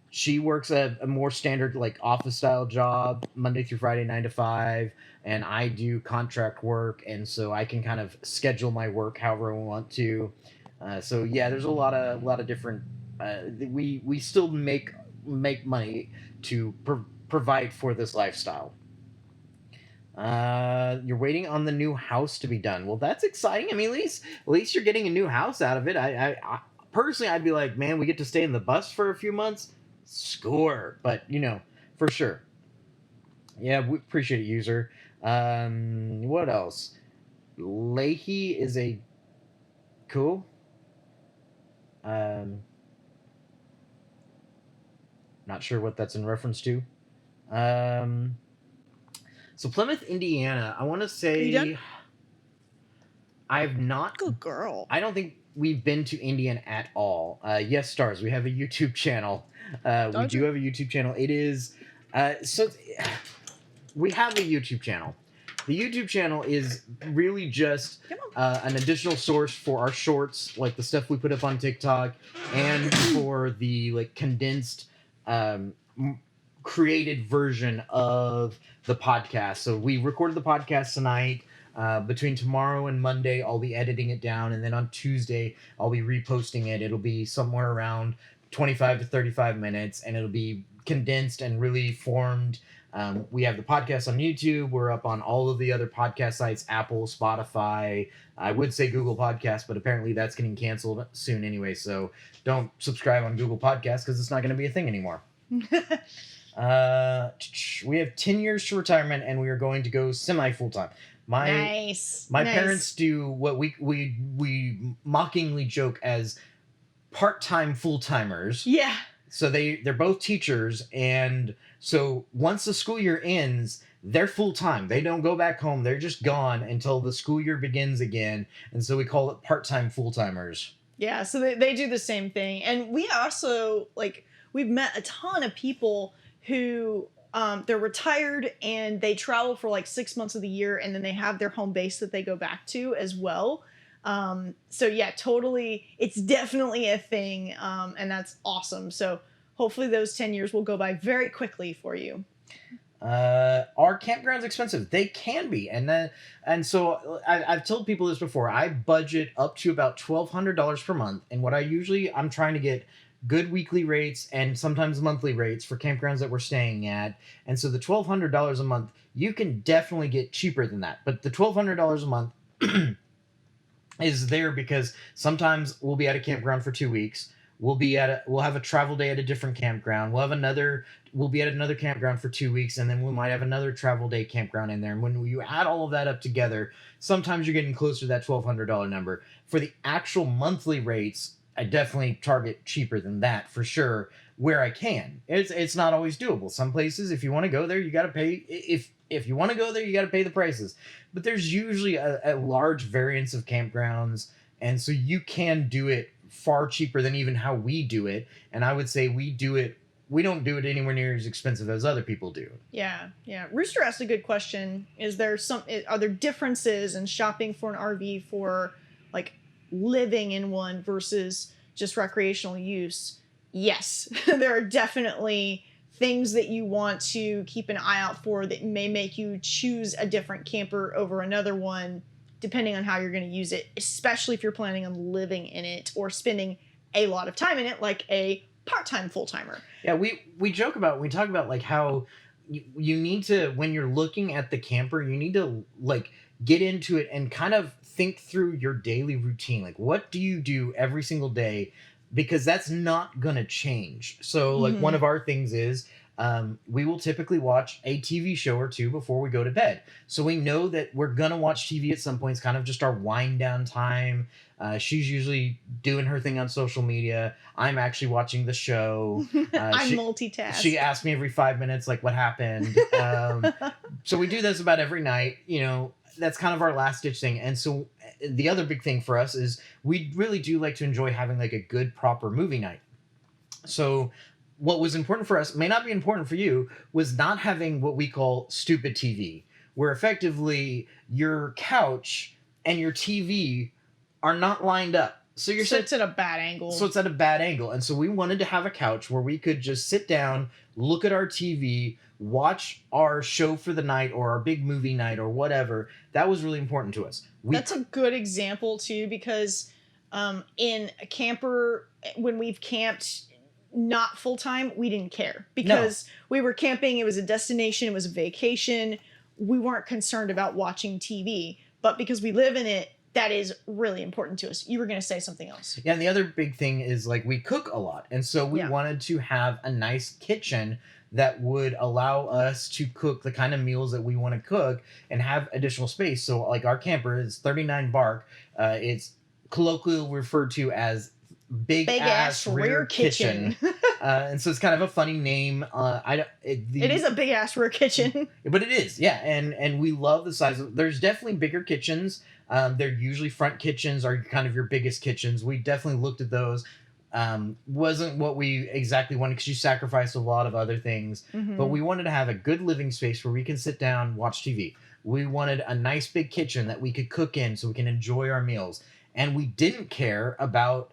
She works a more standard like office style job, Monday through Friday, 9 to 5, and I do contract work, and so I can kind of schedule my work however I want to. So yeah, there's a lot of different. We still make money to provide for this lifestyle. You're waiting on the new house to be done. Well, that's exciting. I mean, at least you're getting a new house out of it. I personally, I'd be like, man, we get to stay in the bus for a few months. Score, but for sure. Yeah, we appreciate it, user. What else? Leahy is a cool. Not sure what that's in reference to. So Plymouth, Indiana. I want to say I've not. Good girl. I don't think we've been to Indiana at all. Yes, stars. We have a YouTube channel. We do have a YouTube channel. It is so we have a YouTube channel. The YouTube channel is really just an additional source for our shorts, like the stuff we put up on TikTok, and for the like condensed, created version of the podcast. So we recorded the podcast tonight. Between tomorrow and Monday, I'll be editing it down, and then on Tuesday, I'll be reposting it. It'll be somewhere around 25 to 35 minutes, and it'll be condensed and really formed We have the podcast on YouTube. We're up on all of the other podcast sites, Apple, Spotify. I would say Google Podcasts, but apparently that's getting canceled soon anyway. So don't subscribe on Google Podcasts because it's not going to be a thing anymore. We have 10 years to retirement, and we are going to go semi full time. Nice. My parents do what we mockingly joke as part-time full-timers. Yeah. So they're both teachers, and so once the school year ends, they're full-time. They don't go back home. They're just gone until the school year begins again. And so we call it part-time full-timers. Yeah, so they do the same thing. And we also, like, we've met a ton of people who they're retired and they travel for like 6 months of the year, and then they have their home base that they go back to as well. So yeah, totally. It's definitely a thing. And that's awesome. So hopefully those 10 years will go by very quickly for you. Are campgrounds expensive? They can be. And so I've told people this before. I budget up to about $1,200 per month. And what I'm trying to get good weekly rates and sometimes monthly rates for campgrounds that we're staying at. And so the $1,200 a month, you can definitely get cheaper than that. But the $1,200 a month is there because sometimes we'll be at a campground for 2 weeks. We'll have a travel day at a different campground. We'll be at another campground for 2 weeks, and then we might have another travel day campground in there. And when you add all of that up together, sometimes you're getting closer to that $1,200 number. For the actual monthly rates, I definitely target cheaper than that for sure where I can. It's not always doable. Some places, if you want to go there, you got to pay. If you want to go there, you got to pay the prices. But there's usually a large variance of campgrounds, and so you can do it far cheaper than even how we do it. And I would say we don't do it anywhere near as expensive as other people do. Yeah. Rooster asked a good question. Are there differences in shopping for an RV for like living in one versus just recreational use? Yes, there are definitely things that you want to keep an eye out for that may make you choose a different camper over another one, depending on how you're going to use it, especially if you're planning on living in it or spending a lot of time in it, like a part-time full-timer. Yeah, we talk about like how you need to, when you're looking at the camper, you need to like get into it and kind of think through your daily routine. Like, what do you do every single day? Because that's not going to change. So like one of our things is we will typically watch a TV show or two before we go to bed. So we know that we're going to watch TV at some point. It's kind of just our wind down time. She's usually doing her thing on social media. I'm actually watching the show. I'm multitask. She asks me every 5 minutes, like, what happened? So we do this about every night. You know, that's kind of our last ditch thing. And so the other big thing for us is we really do like to enjoy having like a good, proper movie night. So what was important for us, may not be important for you, was not having what we call stupid TV, where effectively your couch and your TV are not lined up. So it's at a bad angle. So it's at a bad angle. And so we wanted to have a couch where we could just sit down, look at our TV, watch our show for the night or our big movie night or whatever. That was really important to us. That's a good example too, because in a camper, when we've camped not full-time, we didn't care because we were camping. It was a destination. It was a vacation. We weren't concerned about watching TV, but because we live in it, that is really important to us. You were going to say something else. Yeah, and the other big thing is like we cook a lot. And so we wanted to have a nice kitchen that would allow us to cook the kind of meals that we want to cook and have additional space. So like our camper is 39 bark. It's colloquially referred to as big ass rear kitchen. And so it's kind of a funny name. It is a big ass rear kitchen. But it is, yeah. And we love the size of, there's definitely bigger kitchens. They're usually front kitchens are kind of your biggest kitchens. We definitely looked at those. Wasn't what we exactly wanted because you sacrifice a lot of other things. But we wanted to have a good living space where we can sit down, watch TV. We wanted a nice big kitchen that we could cook in so we can enjoy our meals. And we didn't care about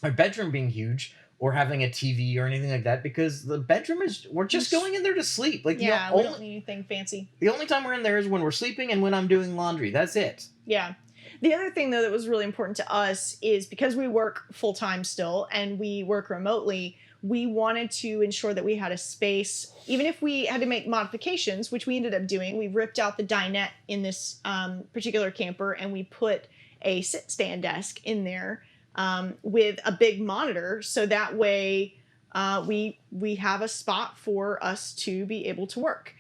our bedroom being huge or having a TV or anything like that because the bedroom we're just going in there to sleep. Like, yeah, we don't need anything fancy. The only time we're in there is when we're sleeping and when I'm doing laundry. That's it. Yeah. The other thing, though, that was really important to us is because we work full-time still and we work remotely, we wanted to ensure that we had a space, even if we had to make modifications, which we ended up doing. We ripped out the dinette in this particular camper and we put a sit stand desk in there with a big monitor, so that way we have a spot for us to be able to work.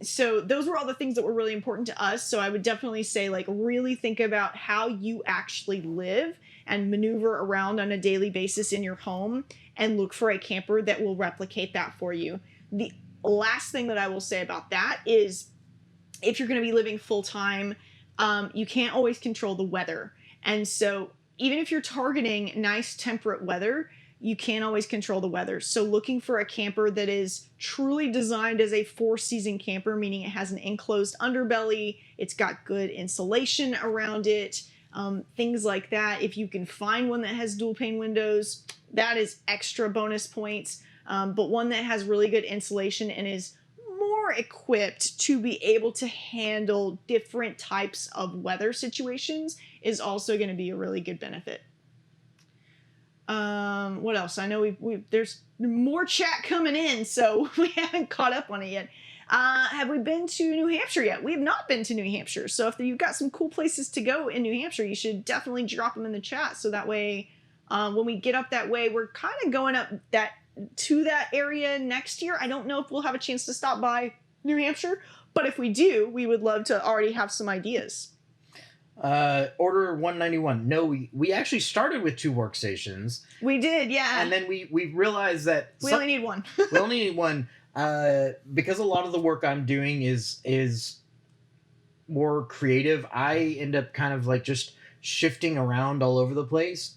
So those were all the things that were really important to us. So I would definitely say, like, really think about how you actually live and maneuver around on a daily basis in your home, and look for a camper that will replicate that for you. The last thing that I will say about that is, if you're going to be living full time, you can't always control the weather. And so even if you're targeting nice temperate weather, you can't always control the weather. So looking for a camper that is truly designed as a 4-season camper, meaning it has an enclosed underbelly, it's got good insulation around it, things like that. If you can find one that has dual pane windows, that is extra bonus points. But one that has really good insulation and is more equipped to be able to handle different types of weather situations is also going to be a really good benefit. What else? I know we there's more chat coming in, so we haven't caught up on it yet. Have we been to New Hampshire yet? We have not been to New Hampshire. So if you've got some cool places to go in New Hampshire, you should definitely drop them in the chat. So that way, when we get up that way, we're kind of going up to that area next year. I don't know if we'll have a chance to stop by New Hampshire, but if we do, we would love to already have some ideas. Order 191. No, we actually started with 2 workstations. We did, yeah. And then we realized that we only need one. We only need one, because a lot of the work I'm doing is more creative. I end up kind of like just shifting around all over the place.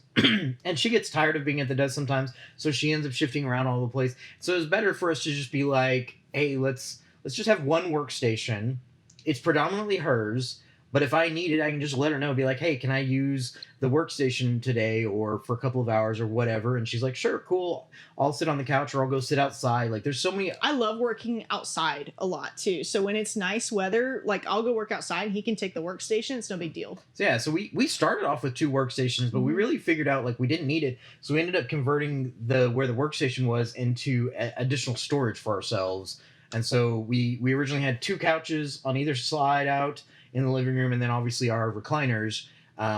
And she gets tired of being at the desk sometimes, so she ends up shifting around all over the place. So it's better for us to just be like, hey, let's just have one workstation. It's predominantly hers. But if I need it, I can just let her know, be like, hey, can I use the workstation today or for a couple of hours or whatever? And she's like, sure, cool. I'll sit on the couch or I'll go sit outside. Like, there's so many. I love working outside a lot too. So when it's nice weather, like, I'll go work outside and he can take the workstation. It's no big deal. So yeah, so we started off with 2 workstations, but we really figured out like we didn't need it. So we ended up converting where the workstation was into additional storage for ourselves. And so we originally had 2 couches on either side out in the living room, and then obviously our recliners.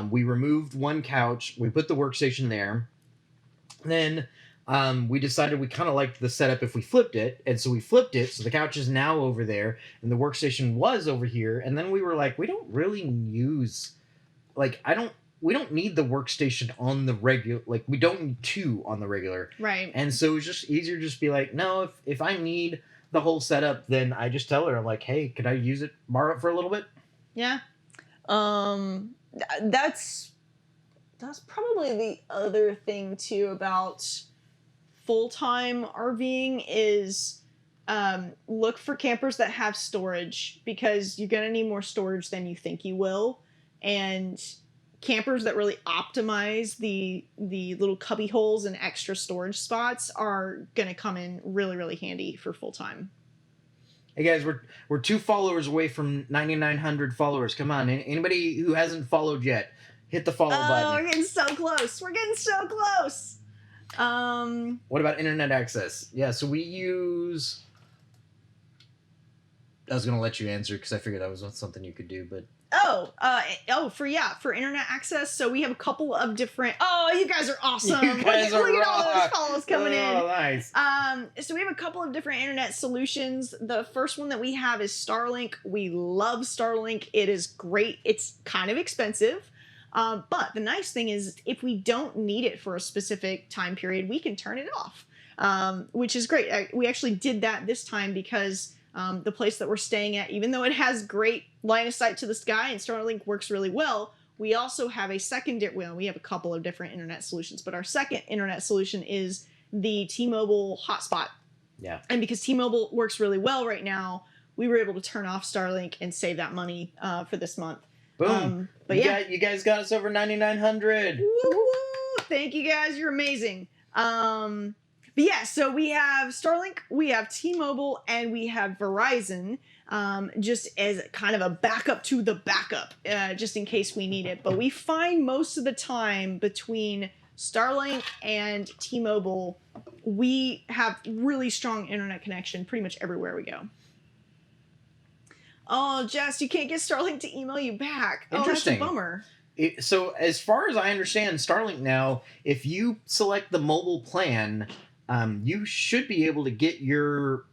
We removed 1 couch, we put the workstation there. Then we decided we kind of liked the setup if we flipped it, and so we flipped it, so the couch is now over there, and the workstation was over here. And then we were like, we don't really use, like, we don't need the workstation on the regular, like, we don't need 2 on the regular. Right. And so it's just easier to just be like, no, if I need the whole setup, then I just tell her, I'm like, hey, could I use it, borrow it for a little bit? Yeah. That's probably the other thing too about full-time RVing is look for campers that have storage, because you're going to need more storage than you think you will. And campers that really optimize the little cubby holes and extra storage spots are going to come in really, really handy for full-time. Hey guys, we're 2 followers away from 9,900 followers. Come on, anybody who hasn't followed yet, hit the follow button. We're getting so close. We're getting so close. What about internet access? Yeah, so we use. I was gonna let you answer because I figured that was something you could do, but. For internet access. So we have a couple of different. Oh, you guys are awesome! You guys look at all rock. those follows coming in. Oh, nice. So we have a couple of different internet solutions. The first one that we have is Starlink. We love Starlink. It is great. It's kind of expensive, but the nice thing is, if we don't need it for a specific time period, we can turn it off, which is great. We actually did that this time because. The place that we're staying at, even though it has great line of sight to the sky and Starlink works really well, we also have a secondary, well, we have a couple of different internet solutions, but our second internet solution is the T-Mobile hotspot. Yeah. And because T-Mobile works really well right now, we were able to turn off Starlink and save that money for this month. Boom. But you guys got us over 9,900. Woo-woo! Thank you guys. You're amazing. But yeah, so we have Starlink, we have T-Mobile, and we have Verizon, just as kind of a backup to the backup, just in case we need it. But we find most of the time between Starlink and T-Mobile, we have really strong internet connection pretty much everywhere we go. Oh, Jess, you can't get Starlink to email you back. Interesting. Oh, that's a bummer. So as far as I understand, Starlink now, if you select the mobile plan, you should be able to get you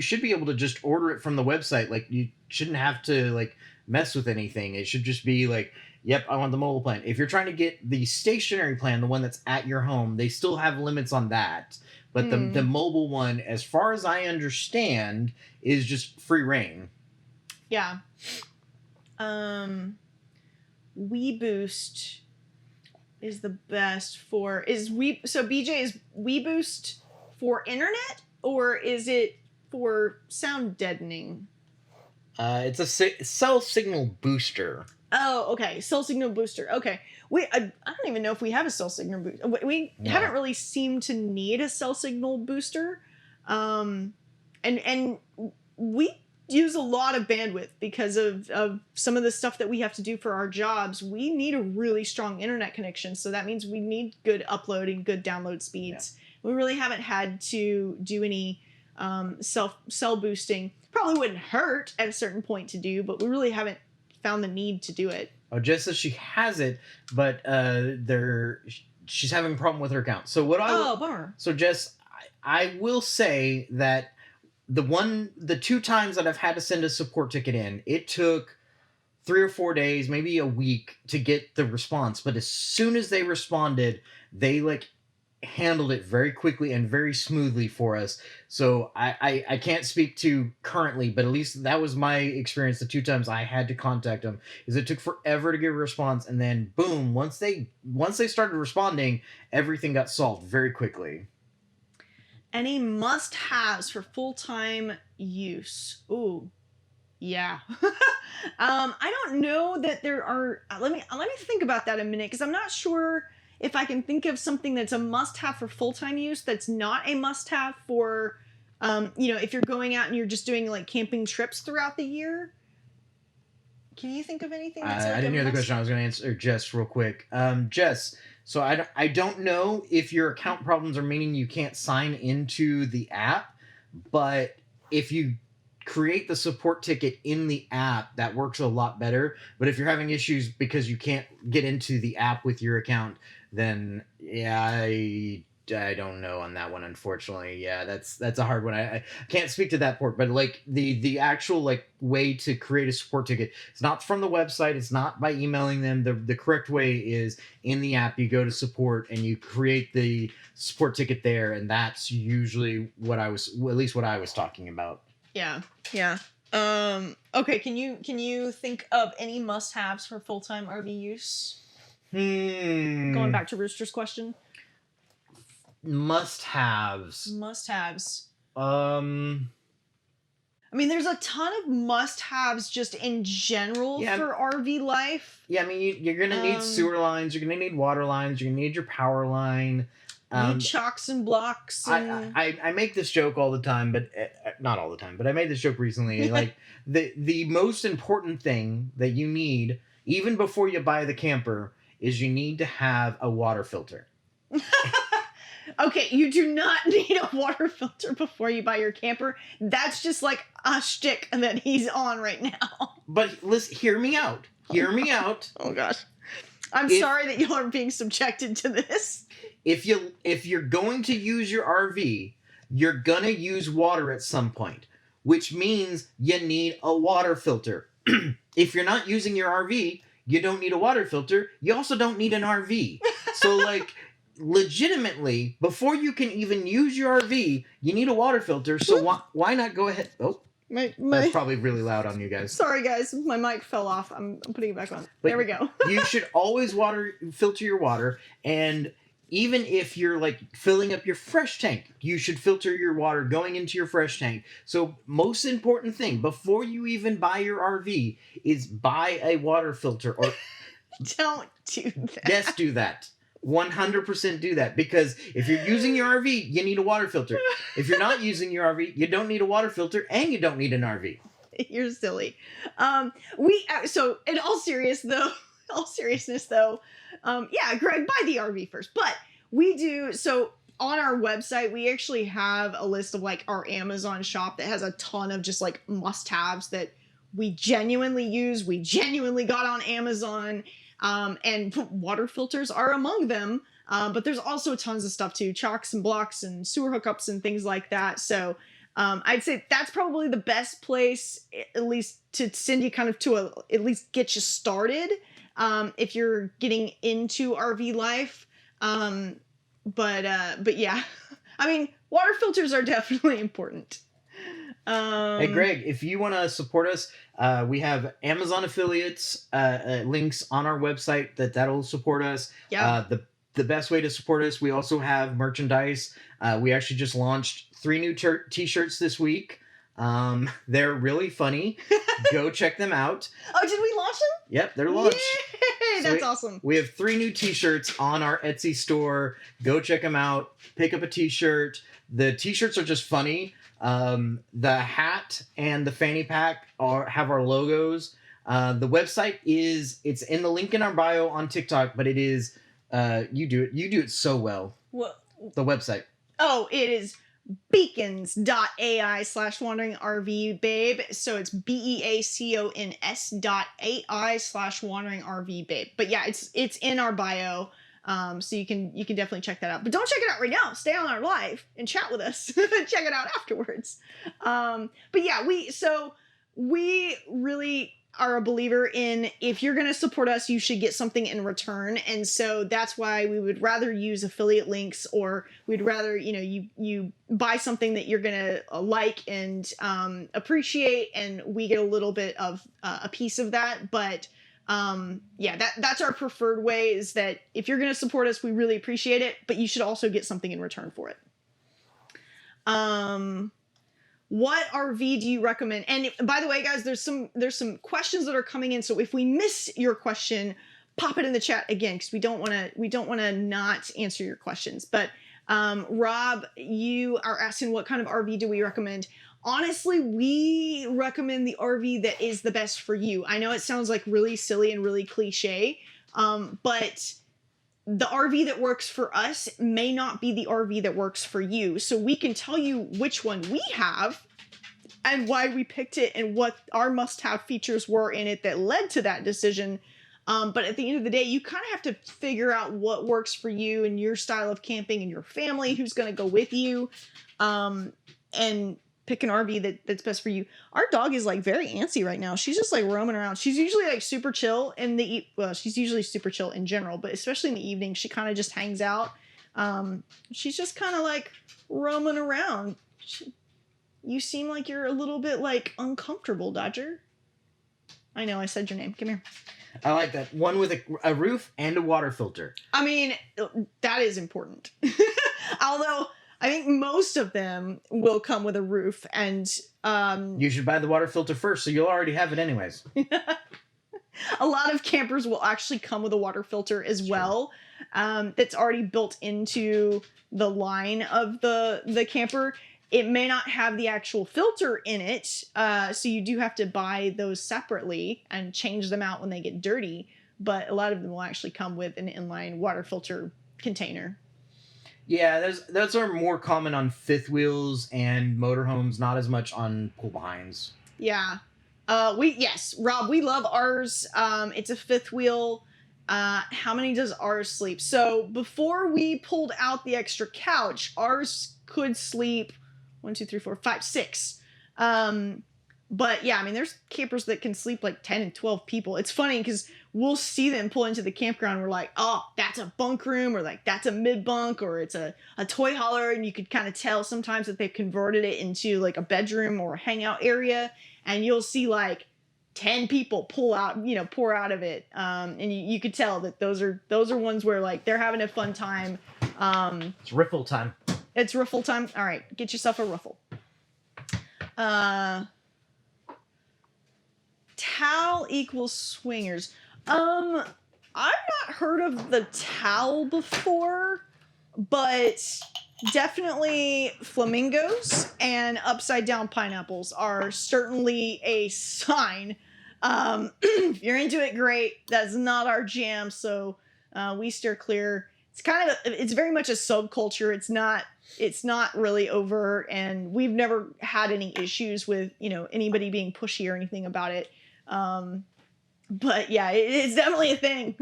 should be able to just order it from the website. Like, you shouldn't have to like mess with anything. It should just be like, yep, I want the mobile plan. If you're trying to get the stationary plan, the one that's at your home, they still have limits on that. But the mobile one, as far as I understand, is just free reign. Yeah. WeBoost is the best for so BJ, is WeBoost for internet or is it for sound deadening? It's a cell signal booster. Oh, okay. Cell signal booster. Okay. I don't even know if we have a cell signal booster. We haven't really seemed to need a cell signal booster. And we use a lot of bandwidth because of some of the stuff that we have to do for our jobs. We need a really strong internet connection. So that means we need good upload and good download speeds. Yeah. We really haven't had to do any cell boosting. Probably wouldn't hurt at a certain point to do, but we really haven't found the need to do it. Oh, Jess says she has it, but she's having a problem with her account. So bummer. So Jess, I will say that the 2 times that I've had to send a support ticket in, it took 3 or 4 days, maybe a week to get the response. But as soon as they responded, they handled it very quickly and very smoothly for us. So I can't speak to currently, but at least that was my experience. The 2 times I had to contact them, is it took forever to get a response, and then boom, once they started responding, everything got solved very quickly. Any must-haves for full-time use? Ooh, yeah. I don't know that there are. Let me think about that a minute, because I'm not sure if I can think of something that's a must-have for full-time use that's not a must-have for, if you're going out and you're just doing like camping trips throughout the year. Can you think of anything that's I didn't hear the question. I was going to answer Jess real quick. Jess, so I don't know if your account problems are meaning you can't sign into the app, but if you create the support ticket in the app, that works a lot better. But if you're having issues because you can't get into the app with your account, then yeah, I don't know on that one, unfortunately. Yeah, that's a hard one. I can't speak to that port, but like the actual way to create a support ticket, it's not from the website, it's not by emailing them. The correct way is in the app. You go to support and you create the support ticket there, and that's usually what I was talking about. Yeah. Okay, can you think of any must-haves for full-time RV use? Going back to Rooster's question. Must-haves. I mean, there's a ton of must-haves just in general for RV life. Yeah, I mean, you're going to need sewer lines, you're going to need water lines, you're going to need your power line. Need chocks and blocks. And... I make this joke all the time, but not all the time, but I made this joke recently. Like, the most important thing that you need, even before you buy the camper, is you need to have a water filter. Okay, you do not need a water filter before you buy your camper. That's just like a shtick that he's on right now. But listen, hear me out. Hear me out. Oh gosh. I'm sorry that you are being subjected to this. If you're going to use your RV, you're going to use water at some point, which means you need a water filter. If you're not using your RV, you don't need a water filter. You also don't need an RV. So legitimately, before you can even use your RV, you need a water filter. So why not go ahead? Oh, that's probably really loud on you guys. Sorry, guys. My mic fell off. I'm putting it back on. But there we go. You should always filter your water. And even if you're filling up your fresh tank, you should filter your water going into your fresh tank. So most important thing before you even buy your RV is buy a water filter. Or don't do that. Yes, do that. 100% do that, because if you're using your RV, you need a water filter. If you're not using your RV, you don't need a water filter, and you don't need an RV. You're silly. So in all seriousness though, yeah, Greg, buy the RV first. But We do. So on our website, we actually have a list of like our Amazon shop that has a ton of just like must-haves that we genuinely use. We genuinely got on Amazon, and water filters are among them. But there's also tons of stuff too, chalks and blocks and sewer hookups and things like that. So I'd say that's probably the best place, at least to send you kind of to at least get you started if you're getting into RV life. But yeah, I mean, water filters are definitely important. Hey Greg, if you want to support us, we have Amazon affiliates links on our website that'll support us. Yeah. The best way to support us, we also have merchandise. We actually just launched 3 new t-shirts this week. They're really funny. Go check them out. Oh, did we launch them? Yep, they're launched. Yay, that's awesome. We have 3 new t-shirts on our Etsy store. Go check them out. Pick up a t-shirt. The t-shirts are just funny. The hat and the fanny pack have our logos. The website it's in the link in our bio on TikTok, but it is you do it so well. What? The website. Oh, it is beacons.ai/wandering RV babe. So it's beacons.ai/wandering RV babe. But yeah, it's in our bio. So you can definitely check that out. But don't check it out right now. Stay on our live and chat with us. Check it out afterwards. But yeah, we really are a believer in, if you're going to support us, you should get something in return. And so that's why we would rather use affiliate links, or we'd rather, you buy something that you're going to like and appreciate, and we get a little bit of a piece of that. But yeah, that's our preferred way, is that if you're going to support us, we really appreciate it, but you should also get something in return for it. What RV do you recommend? And by the way, guys, there's some questions that are coming in. So if we miss your question, pop it in the chat again, because we don't want to not answer your questions. But Rob, you are asking what kind of RV do we recommend? Honestly, we recommend the RV that is the best for you. I know it sounds like really silly and really cliche, but the RV that works for us may not be the RV that works for you. So we can tell you which one we have and why we picked it and what our must-have features were in it that led to that decision. But at the end of the day, you kind of have to figure out what works for you and your style of camping and your family, who's going to go with you, and pick an RV that's best for you. Our dog is like very antsy right now. She's just like roaming around. She's usually like super chill she's usually super chill in general, but especially in the evening, she kind of just hangs out. She's just kind of like roaming around. You seem like you're a little bit like uncomfortable, Dodger. I know I said your name. Come here. I like that. One with a roof and a water filter. I mean, that is important. Although I think most of them will come with a roof, and you should buy the water filter first, so you'll already have it anyways. A lot of campers will actually come with a water filter as well. That's already built into the line of the camper. It may not have the actual filter in it, so you do have to buy those separately and change them out when they get dirty. But a lot of them will actually come with an inline water filter container. Yeah, those are more common on fifth wheels and motorhomes, not as much on pull behinds. Yeah. Yes, Rob, we love ours. It's a fifth wheel. How many does ours sleep? So before we pulled out the extra couch, ours could sleep 1, 2, 3, 4, 5, 6. But yeah, I mean, there's campers that can sleep like 10 and 12 people. It's funny because we'll see them pull into the campground. We're like, oh, that's a bunk room, or like that's a mid bunk, or it's a toy hauler. And you could kind of tell sometimes that they've converted it into like a bedroom or a hangout area. And you'll see like 10 people pour out of it. And you could tell that those are ones where like they're having a fun time. It's riffle time. It's riffle time. All right, get yourself a riffle. Towel equals swingers. I've not heard of the towel before, but definitely flamingos and upside down pineapples are certainly a sign. If you're into it, great. That's not our jam, so we steer clear. it's very much a subculture. It's not really overt, and we've never had any issues with, anybody being pushy or anything about it. But yeah, it's definitely a thing.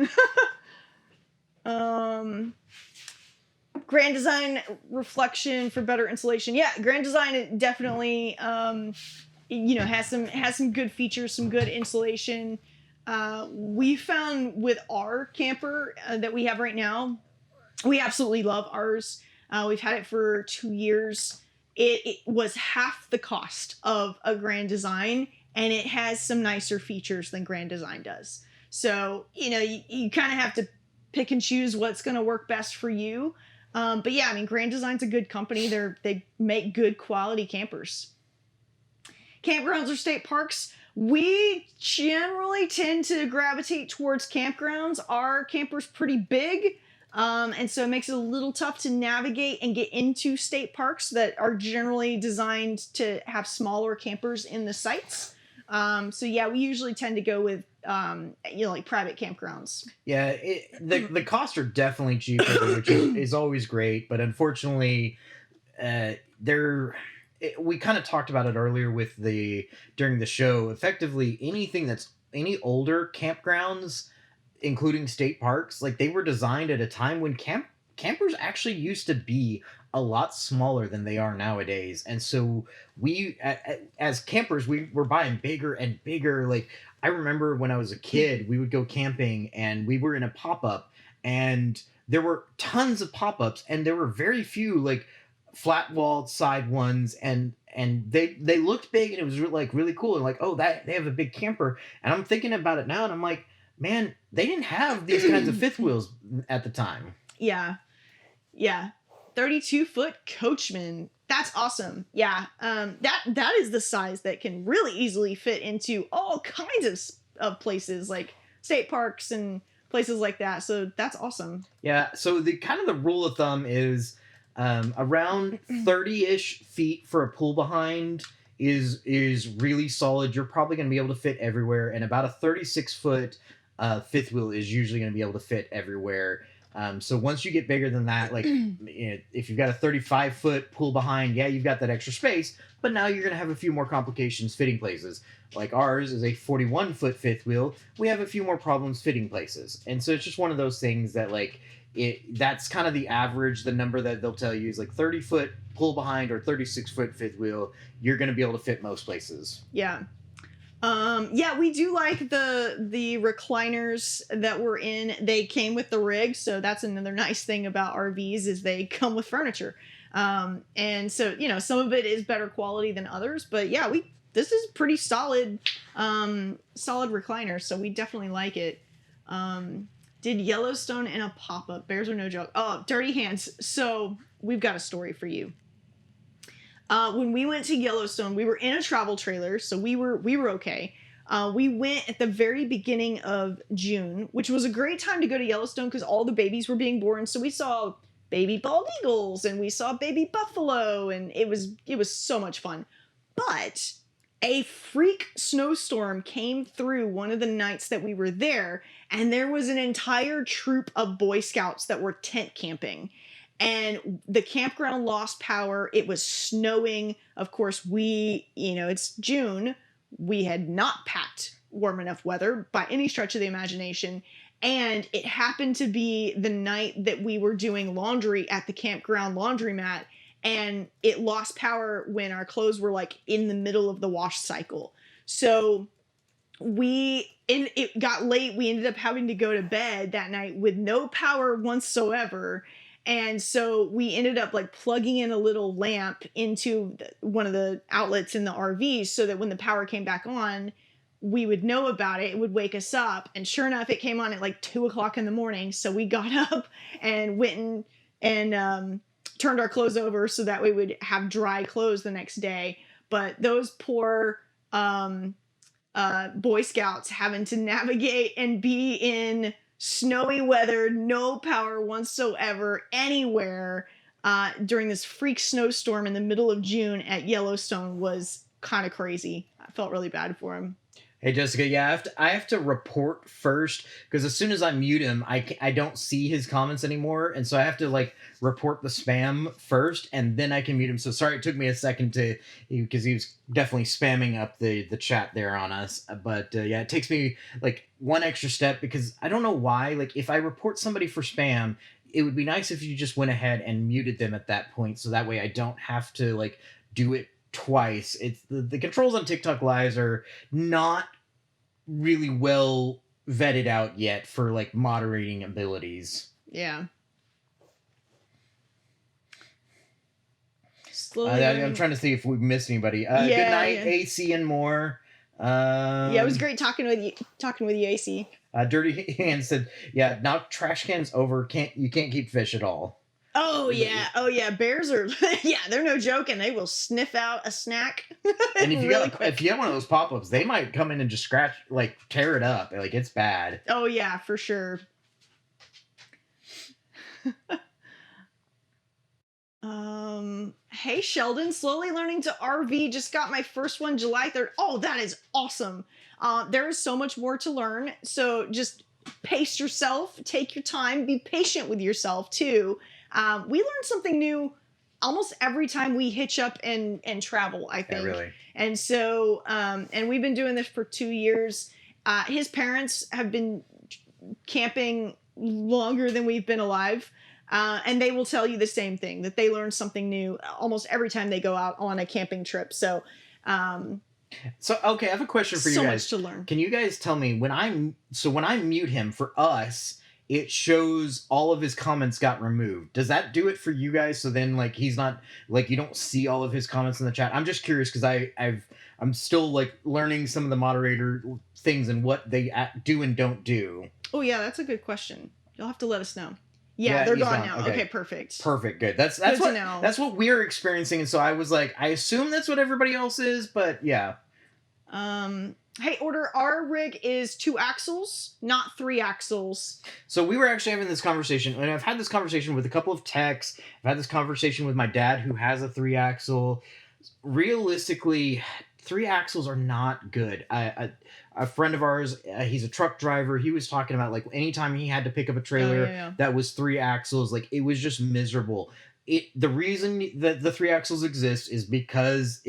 Grand design reflection for better insulation. Yeah, grand design definitely has some good features, some good insulation. We found with our camper that we have right now, we absolutely love ours. We've had it for 2 years. It was half the cost of a Grand Design, and it has some nicer features than Grand Design does. So, you kind of have to pick and choose what's going to work best for you. But yeah, I mean, Grand Design's a good company. They make good quality campers. Campgrounds or state parks, we generally tend to gravitate towards campgrounds. Our camper's pretty big, and so it makes it a little tough to navigate and get into state parks that are generally designed to have smaller campers in the sites. So yeah, we usually tend to go with like private campgrounds. Yeah, the costs are definitely cheaper, which is always great. But unfortunately, we kind of talked about it earlier during the show. Effectively, any older campgrounds, including state parks, like they were designed at a time when campers actually used to be a lot smaller than they are nowadays. And so we, as campers, we were buying bigger and bigger. Like I remember when I was a kid, we would go camping and we were in a pop-up, and there were tons of pop-ups, and there were very few like flat walled side ones, and they looked big, and it was like really cool, and like, oh, that they have a big camper. And I'm thinking about it now, and I'm like, man, they didn't have these kinds of fifth wheels at the time. Yeah. 32-foot Coachman. That's awesome. Yeah. That is the size that can really easily fit into all kinds of places, like state parks and places like that. So that's awesome. Yeah. So the rule of thumb is around 30-ish feet for a pull behind is really solid. You're probably going to be able to fit everywhere, and about a 36-foot fifth wheel is usually going to be able to fit everywhere. So once you get bigger than that, like if you've got a 35-foot pull behind, yeah, you've got that extra space, but now you're going to have a few more complications fitting places. Like ours is a 41-foot fifth wheel. We have a few more problems fitting places. And so it's just one of those things that that's kind of the average. The number that they'll tell you is like 30-foot pull behind or 36-foot fifth wheel. You're going to be able to fit most places. Yeah. Yeah, we do like the recliners that we're in. They came with the rig, so that's another nice thing about RVs is they come with furniture. And so, some of it is better quality than others, but yeah, this is pretty solid recliner, so we definitely like it. Did Yellowstone in a pop-up. Bears are no joke. Oh, dirty hands. So we've got a story for you. When we went to Yellowstone, we were in a travel trailer, so we were okay. We went at the very beginning of June, which was a great time to go to Yellowstone because all the babies were being born. So we saw baby bald eagles and we saw baby buffalo, and it was so much fun. But a freak snowstorm came through one of the nights that we were there, and there was an entire troop of Boy Scouts that were tent camping. And the campground lost power. It was snowing. Of course, it's June. We had not packed warm enough weather by any stretch of the imagination. And it happened to be the night that we were doing laundry at the campground laundromat. And it lost power when our clothes were like in the middle of the wash cycle. So it got late. We ended up having to go to bed that night with no power whatsoever. And so we ended up like plugging in a little lamp into one of the outlets in the RV so that when the power came back on, we would know about it. It would wake us up. And sure enough, it came on at like 2:00 in the morning. So we got up and went and turned our clothes over so that we would have dry clothes the next day. But those poor Boy Scouts having to navigate and be in snowy weather, no power whatsoever anywhere during this freak snowstorm in the middle of June at Yellowstone was kind of crazy. I felt really bad for him. Hey Jessica, yeah, I have to report first because as soon as I mute him, I don't see his comments anymore, and so I have to like report the spam first, and then I can mute him. So sorry, it took me a second to because he was definitely spamming up the chat there on us. But yeah, it takes me like one extra step because I don't know why. Like if I report somebody for spam, it would be nice if you just went ahead and muted them at that point, so that way I don't have to like do it twice. It's the controls on TikTok lives are not really well vetted out yet for like moderating abilities. Yeah. I'm Slowly learning. trying to see if we missed anybody. Good Yeah, night, yeah. AC and more. Yeah, it was great talking with you. Talking with you, AC. Dirty Hands said, "Yeah, now trash cans over. You can't keep fish at all." Oh yeah, oh yeah. Bears are yeah, they're no joke, and they will sniff out a snack And if you really got quick. if you have one of those pop ups, they might come in and just scratch like tear it up. Like it's bad. Oh yeah, for sure. Hey Sheldon, slowly learning to RV. Just got my first one July 3rd. Oh, that is awesome. There is so much more to learn. So just pace yourself, take your time, be patient with yourself too. We learn something new almost every time we hitch up and travel, I think. Yeah, really. And so, and we've been doing this for 2 years. His parents have been camping longer than we've been alive. And they will tell you the same thing, that they learn something new almost every time they go out on a camping trip. So, Okay, I have a question for you so guys. much to learn. Can you guys tell me when I mute him for us, it shows all of his comments got removed. Does that do it for you guys? So then like he's not like you don't see all of his comments in the chat. I'm just curious because I'm still like learning some of the moderator things and what they do and don't do. Oh yeah, that's a good question. You'll have to let us know. Yeah, they're he's gone now. Okay. Okay, perfect. Perfect. Good. That's Good to what know. that's what we're experiencing. And so I was like, I assume that's what everybody else is, but yeah. Hey, order, our rig is 2 axles, not 3 axles. So we were actually having this conversation, and I've had this conversation with a couple of techs. I've had this conversation with my dad who has a 3-axle. Realistically, 3 axles are not good. A friend of ours, he's a truck driver. He was talking about like anytime he had to pick up a trailer that was 3 axles, like it was just miserable. The reason that the 3 axles exist is because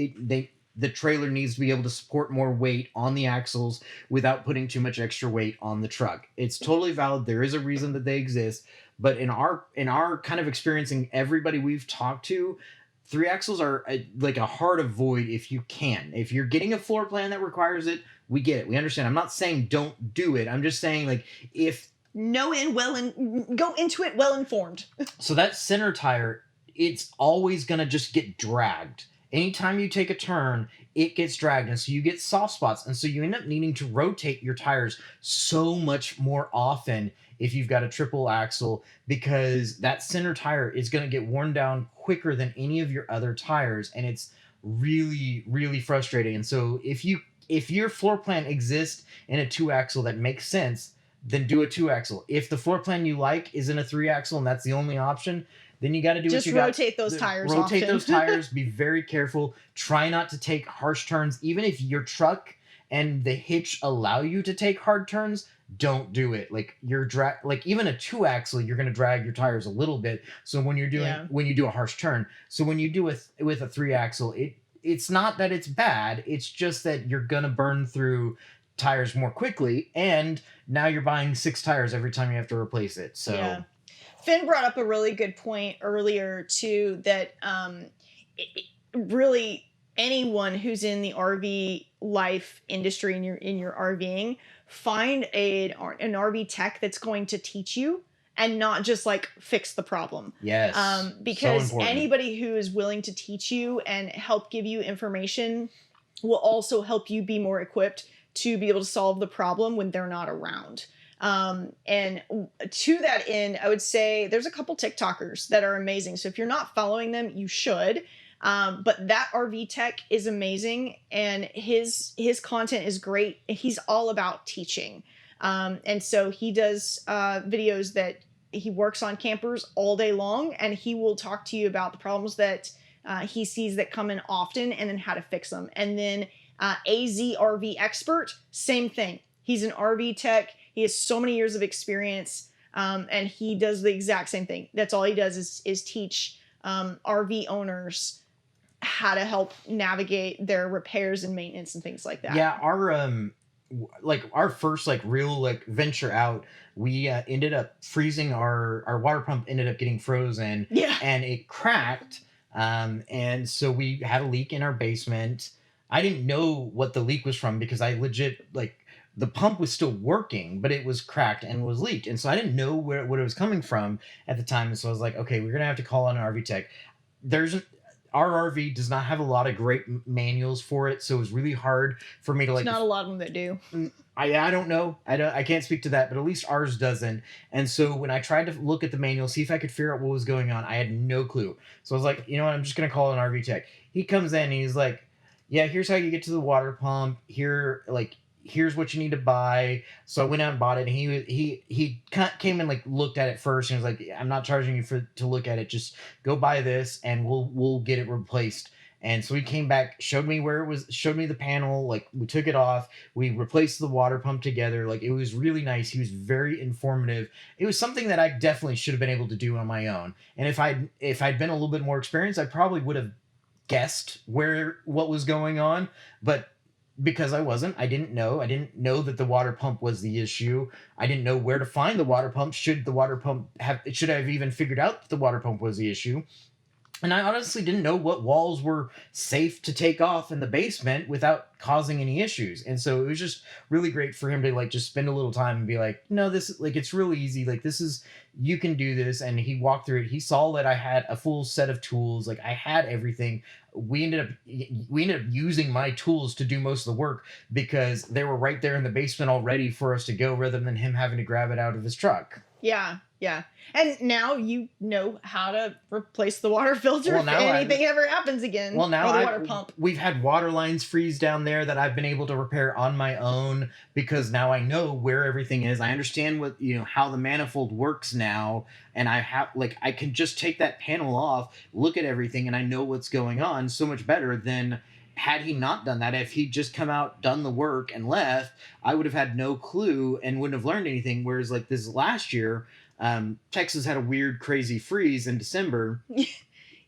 the trailer needs to be able to support more weight on the axles without putting too much extra weight on the truck. It's totally valid. There is a reason that they exist, but in our kind of experiencing everybody we've talked to, 3 axles are like a hard avoid if you can. If you're getting a floor plan that requires it, we get it. We understand. I'm not saying don't do it. I'm just saying like if go into it well informed. So that center tire, it's always gonna just get dragged. Anytime you take a turn, it gets dragged, and so you get soft spots, and so you end up needing to rotate your tires so much more often if you've got a triple axle, because that center tire is going to get worn down quicker than any of your other tires, and it's really, really frustrating. And so if your floor plan exists in a 2-axle that makes sense, then do a 2-axle. If the floor plan you like is in a 3-axle and that's the only option, then you got to do just what you got. rotate those tires. Rotate often. those tires. Be very careful. Try not to take harsh turns. Even if your truck and the hitch allow you to take hard turns, don't do it. Like like even a 2-axle, you're going to drag your tires a little bit. So when you're doing when you do a harsh turn, so when you do with a 3-axle, it's not that it's bad. It's just that you're going to burn through tires more quickly, and now you're buying 6 tires every time you have to replace it. So. Yeah. Finn brought up a really good point earlier too, that really anyone who's in the RV life industry and you're in your RVing, find an RV tech that's going to teach you and not just like fix the problem. Yes. Because anybody who is willing to teach you and help give you information will also help you be more equipped to be able to solve the problem when they're not around. And to that end, I would say there's a couple TikTokers that are amazing. So if you're not following them, you should. But that RV tech is amazing, and his content is great. He's all about teaching. And so he does videos that he works on campers all day long, and he will talk to you about the problems that he sees that come in often and then how to fix them. And then AZRV expert, same thing. He's an RV tech. He has so many years of experience, and he does the exact same thing. That's all he does is teach RV owners how to help navigate their repairs and maintenance and things like that. Yeah, our first like real like venture out, we ended up freezing our water pump ended up getting frozen. Yeah. And it cracked. And so we had a leak in our basement. I didn't know what the leak was from because I legit like the pump was still working, but it was cracked and was leaked. And so I didn't know what it was coming from at the time. And so I was like, okay, we're gonna have to call on an RV tech. There's Our RV does not have a lot of great manuals for it, so it was really hard for me to like. There's not a lot of them that do. I don't know. I can't speak to that, but at least ours doesn't. And so when I tried to look at the manual, see if I could figure out what was going on, I had no clue. So I was like, you know what? I'm just gonna call an RV tech. He comes in and he's like, yeah, here's how you get to the water pump. Here's what you need to buy. So I went out and bought it. And he came and like looked at it first and was like, I'm not charging you to look at it. Just go buy this and we'll get it replaced. And so he came back, showed me where it was, showed me the panel. Like we took it off, we replaced the water pump together. Like it was really nice. He was very informative. It was something that I definitely should have been able to do on my own. And if I'd been a little bit more experienced, I probably would have guessed what was going on. But because I didn't know that the water pump was the issue. I didn't know where to find the water pump. Should I have even figured out that the water pump was the issue? And I honestly didn't know what walls were safe to take off in the basement without causing any issues. And so it was just really great for him to like just spend a little time and be like, no, this is like, it's really easy. Like you can do this. And he walked through it. He saw that I had a full set of tools. Like I had everything. We ended up using my tools to do most of the work because they were right there in the basement all ready for us to go rather than him having to grab it out of his truck. Yeah. Yeah. And now you know how to replace the water filter if anything ever happens again. Well, now or the water pump. We've had water lines freeze down there that I've been able to repair on my own because now I know where everything is. I understand how the manifold works now, and I can just take that panel off, look at everything, and I know what's going on so much better than had he not done that. If he'd just come out, done the work, and left, I would have had no clue and wouldn't have learned anything. Whereas like this last year, Texas had a weird, crazy freeze in December.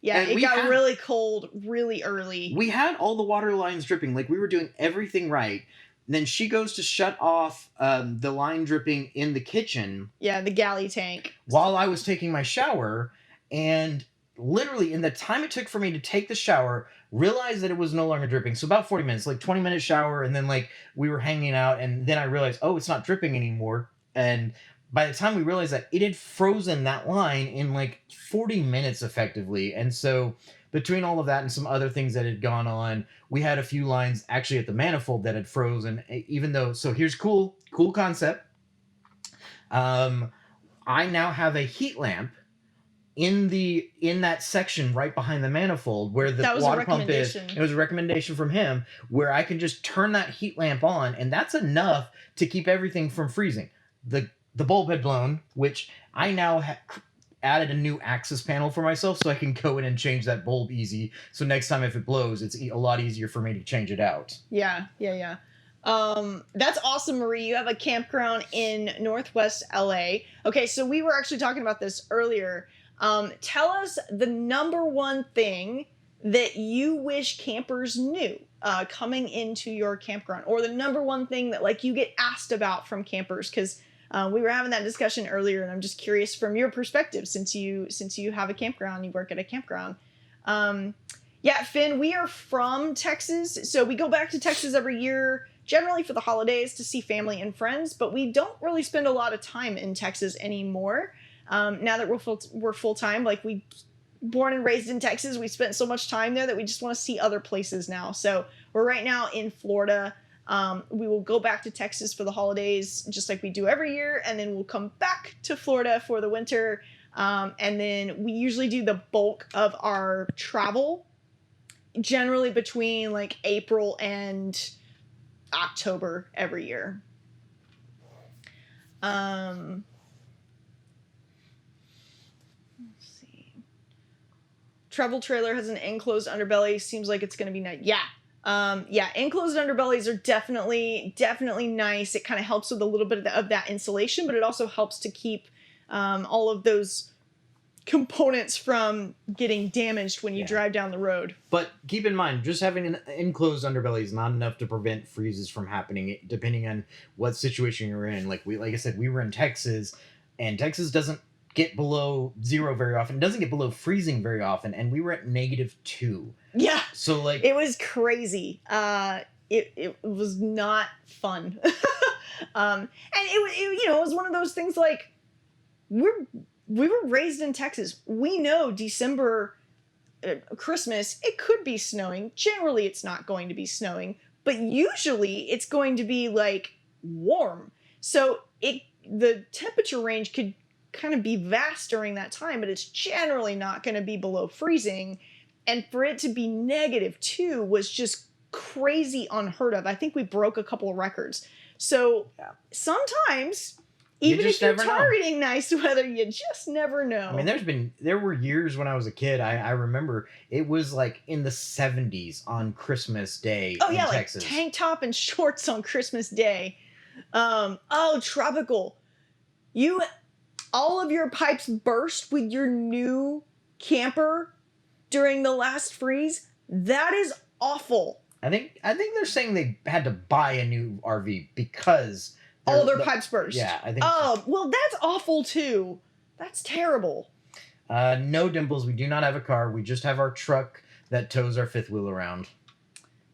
Yeah, it got really cold really early. We had all the water lines dripping. Like we were doing everything right. And then she goes to shut off the line dripping in the kitchen. Yeah, the galley tank. While I was taking my shower, and literally in the time it took for me to take the shower, realized that it was no longer dripping. So about 40 minutes, like 20-minute shower, and then like we were hanging out, and then I realized, oh, it's not dripping anymore. And by the time we realized that, it had frozen that line in like 40 minutes effectively. And so between all of that and some other things that had gone on, we had a few lines actually at the manifold that had frozen, even though, so here's cool concept. I now have a heat lamp in that section right behind the manifold where the water pump is. It was a recommendation from him where I can just turn that heat lamp on, and that's enough to keep everything from freezing. The bulb had blown, which I now added a new access panel for myself so I can go in and change that bulb easy. So next time if it blows, it's a lot easier for me to change it out. Yeah. That's awesome, Marie. You have a campground in Northwest LA. Okay, so we were actually talking about this earlier. Tell us the number one thing that you wish campers knew coming into your campground, or the number one thing that like you get asked about from campers, because we were having that discussion earlier, and I'm just curious from your perspective, since you have a campground, you work at a campground. Yeah, Finn, we are from Texas, so we go back to Texas every year, generally for the holidays to see family and friends, but we don't really spend a lot of time in Texas anymore. Now that we're full-time, like we born and raised in Texas, we spent so much time there that we just want to see other places now. So we're right now in Florida. We will go back to Texas for the holidays, just like we do every year, and then we'll come back to Florida for the winter. And then we usually do the bulk of our travel, generally between like April and October every year. Let's see. Travel trailer has an enclosed underbelly. Seems like it's going to be nice. Yeah. Yeah, enclosed underbellies are definitely nice. It kind of helps with a little bit of that insulation, but it also helps to keep all of those components from getting damaged when you drive down the road. But keep in mind, just having an enclosed underbelly is not enough to prevent freezes from happening, depending on what situation you're in. Like I said, we were in Texas, and Texas doesn't get below zero very often. It doesn't get below freezing very often, and we were at -2. Yeah. So like it was crazy. It was not fun. And it was one of those things like we were raised in Texas. We know December, Christmas, it could be snowing. Generally, it's not going to be snowing, but usually it's going to be like warm. So the temperature range could kind of be vast during that time, but it's generally not going to be below freezing. And for it to be -2 was just crazy unheard of. I think we broke a couple of records. So sometimes, even if you're targeting nice weather, you just never know. I mean, there were years when I was a kid, I remember it was like in the 70s on Christmas Day in Texas. Like tank top and shorts on Christmas Day. Tropical. All of your pipes burst with your new camper during the last freeze. That is awful. I think they're saying they had to buy a new RV because all their pipes burst. Yeah, I think. Oh, well, that's awful too. That's terrible. No, Dimples. We do not have a car. We just have our truck that tows our fifth wheel around.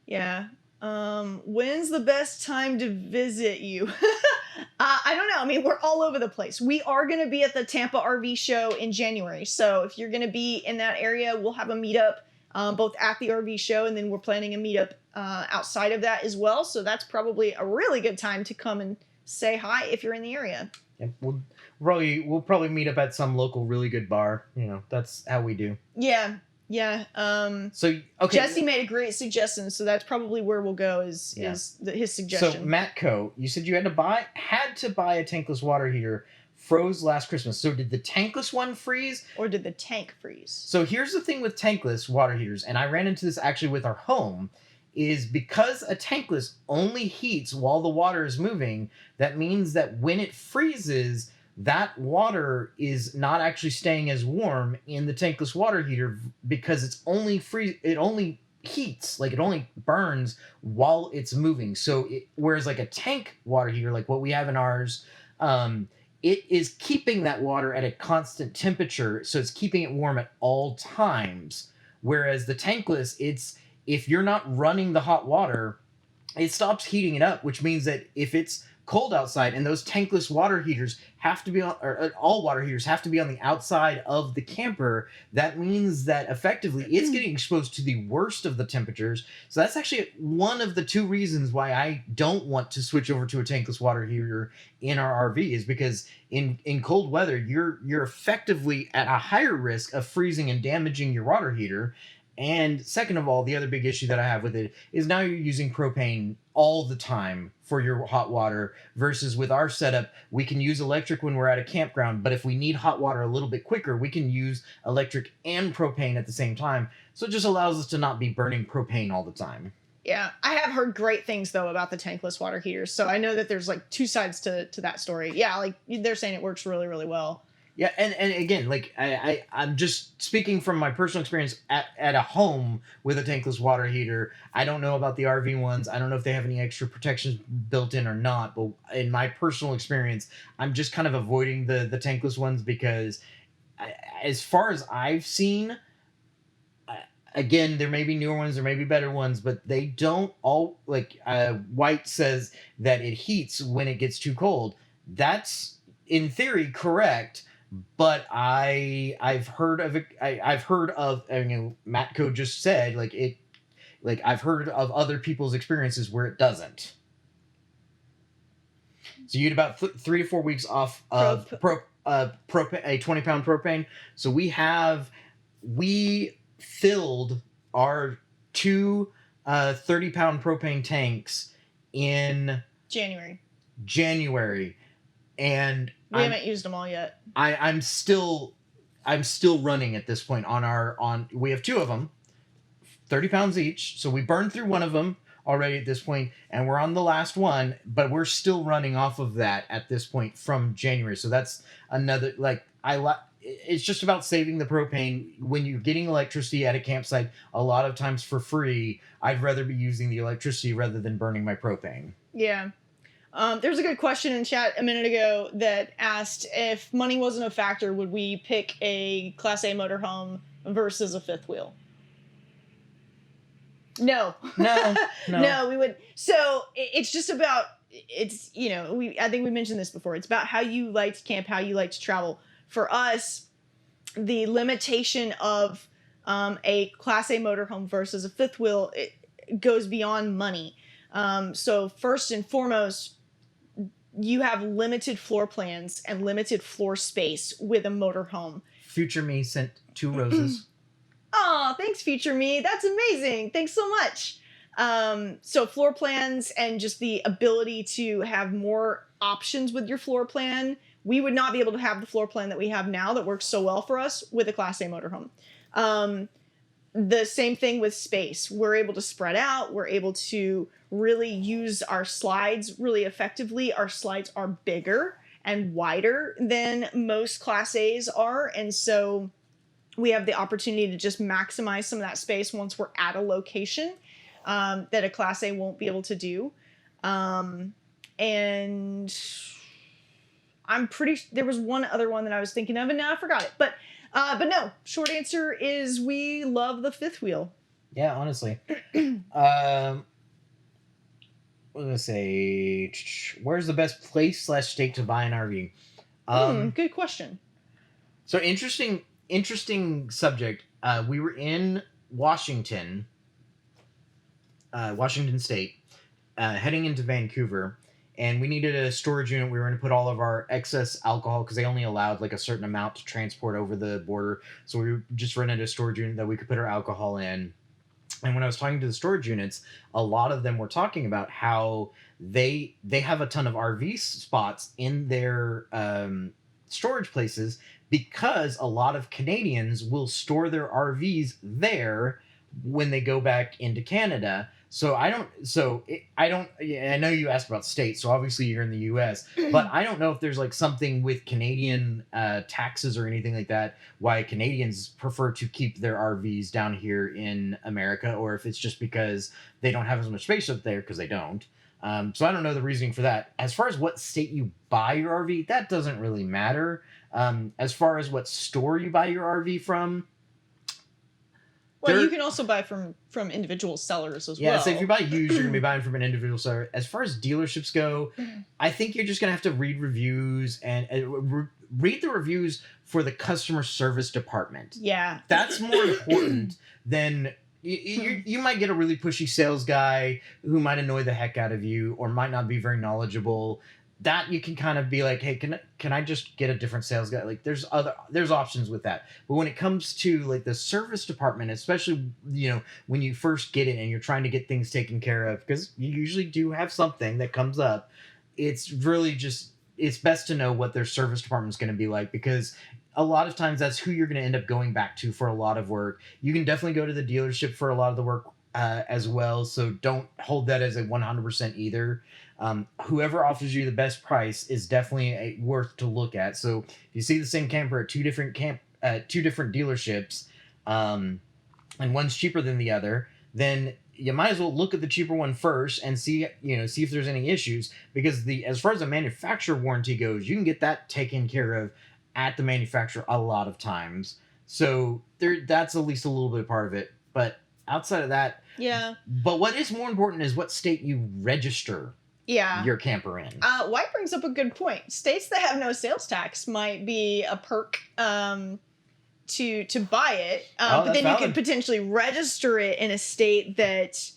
Yeah. When's the best time to visit you? I don't know. I mean, we're all over the place. We are going to be at the Tampa RV show in January. So if you're going to be in that area, we'll have a meetup both at the RV show, and then we're planning a meetup outside of that as well. So that's probably a really good time to come and say hi if you're in the area. Yeah, we'll probably meet up at some local really good bar. You know, that's how we do. Yeah. So okay, Jesse made a great suggestion, so that's probably where we'll go. Is his suggestion? So Matt Co, you said you had to buy a tankless water heater. Froze last Christmas. So did the tankless one freeze, or did the tank freeze? So here's the thing with tankless water heaters, and I ran into this actually with our home. Is because a tankless only heats while the water is moving. That means that when it freezes, that water is not actually staying as warm in the tankless water heater because it only heats, like it only burns while it's moving. So whereas like a tank water heater, like what we have in ours, it is keeping that water at a constant temperature, so it's keeping it warm at all times. Whereas the tankless, if you're not running the hot water, it stops heating it up, which means that if it's cold outside, and those tankless water heaters have to be on, or all water heaters have to be on the outside of the camper, that means that effectively it's getting exposed to the worst of the temperatures. So that's actually one of the two reasons why I don't want to switch over to a tankless water heater in our RV, is because in cold weather, you're effectively at a higher risk of freezing and damaging your water heater. And second of all, the other big issue that I have with it is now you're using propane all the time for your hot water, versus with our setup, we can use electric when we're at a campground, but if we need hot water a little bit quicker, we can use electric and propane at the same time. So it just allows us to not be burning propane all the time. Yeah, I have heard great things though about the tankless water heaters, so I know that there's like two sides to that story. Yeah, like they're saying it works really, really well. Yeah, and again, like I'm just speaking from my personal experience at a home with a tankless water heater. I don't know about the RV ones. I don't know if they have any extra protections built in or not. But in my personal experience, I'm just kind of avoiding the tankless ones because, as far as I've seen, again, there may be newer ones, there may be better ones, but they don't all, like White says that it heats when it gets too cold. That's in theory correct. But I've heard of it. I've heard of. I mean, Matco just said I've heard of other people's experiences where it doesn't. So you had about 3 to 4 weeks off of a 20-pound propane. So we filled our 2 30-pound propane tanks in January. And we haven't used them all yet. I'm still running at this point on we have 2 of them, 30 pounds each. So we burned through one of them already at this point, and we're on the last one, but we're still running off of that at this point from January. So that's another, like, it's just about saving the propane. When you're getting electricity at a campsite, a lot of times for free, I'd rather be using the electricity rather than burning my propane. Yeah. There's a good question in chat a minute ago that asked if money wasn't a factor, would we pick a Class A motorhome versus a fifth wheel? No. No, we would. So it's just about, it's, you know, I think we mentioned this before. It's about how you like to camp, how you like to travel. For us, the limitation of a Class A motorhome versus a fifth wheel, it goes beyond money. So first and foremost, you have limited floor plans and limited floor space with a motorhome. Future me sent 2 roses. Oh, thanks, future me. That's amazing. Thanks so much. So floor plans and just the ability to have more options with your floor plan. We would not be able to have the floor plan that we have now that works so well for us with a Class A motorhome. The same thing with space. We're able to spread out. We're able to really use our slides really effectively. Our slides are bigger and wider than most Class A's are. And so we have the opportunity to just maximize some of that space once we're at a location that a Class A won't be able to do. And I'm there was one other one that I was thinking of and now I forgot it. But no, short answer is we love the fifth wheel. Yeah, honestly. What was I gonna say? Where's the best place / state to buy an RV? Good question. So interesting subject. We were in Washington State, heading into Vancouver, and we needed a storage unit. We were going to put all of our excess alcohol because they only allowed like a certain amount to transport over the border. So we just rented a storage unit that we could put our alcohol in. And when I was talking to the storage units, a lot of them were talking about how they have a ton of RV spots in their storage places because a lot of Canadians will store their RVs there when they go back into Canada. I know you asked about states, so obviously you're in the US, but I don't know if there's like something with Canadian taxes or anything like that, why Canadians prefer to keep their RVs down here in America, or if it's just because they don't have as much space up there, because they don't. So I don't know the reasoning for that. As far as what state you buy your RV, that doesn't really matter. As far as what store you buy your RV from, well, you can also buy from individual sellers as well. Yeah, so if you buy used, you're going to be buying from an individual seller. As far as dealerships go, I think you're just going to have to read reviews and read the reviews for the customer service department. Yeah. That's more important than... You might get a really pushy sales guy who might annoy the heck out of you or might not be very knowledgeable. That you can kind of be like, hey, can I just get a different sales guy? Like there's options with that. But when it comes to like the service department, especially, you know, when you first get it and you're trying to get things taken care of, because you usually do have something that comes up, it's really just, it's best to know what their service department is going to be like, because a lot of times that's who you're going to end up going back to for a lot of work. You can definitely go to the dealership for a lot of the work as well. So don't hold that as a 100% either. Whoever offers you the best price is definitely worth to look at. So if you see the same camper at two different dealerships, and one's cheaper than the other, then you might as well look at the cheaper one first and see if there's any issues, because as far as the manufacturer warranty goes, you can get that taken care of at the manufacturer a lot of times. So that's at least a little bit of part of it. But outside of that, yeah. But what is more important is what state you register your camper in. White brings up a good point. States that have no sales tax might be a perk to buy it, but then you could potentially register it in a state that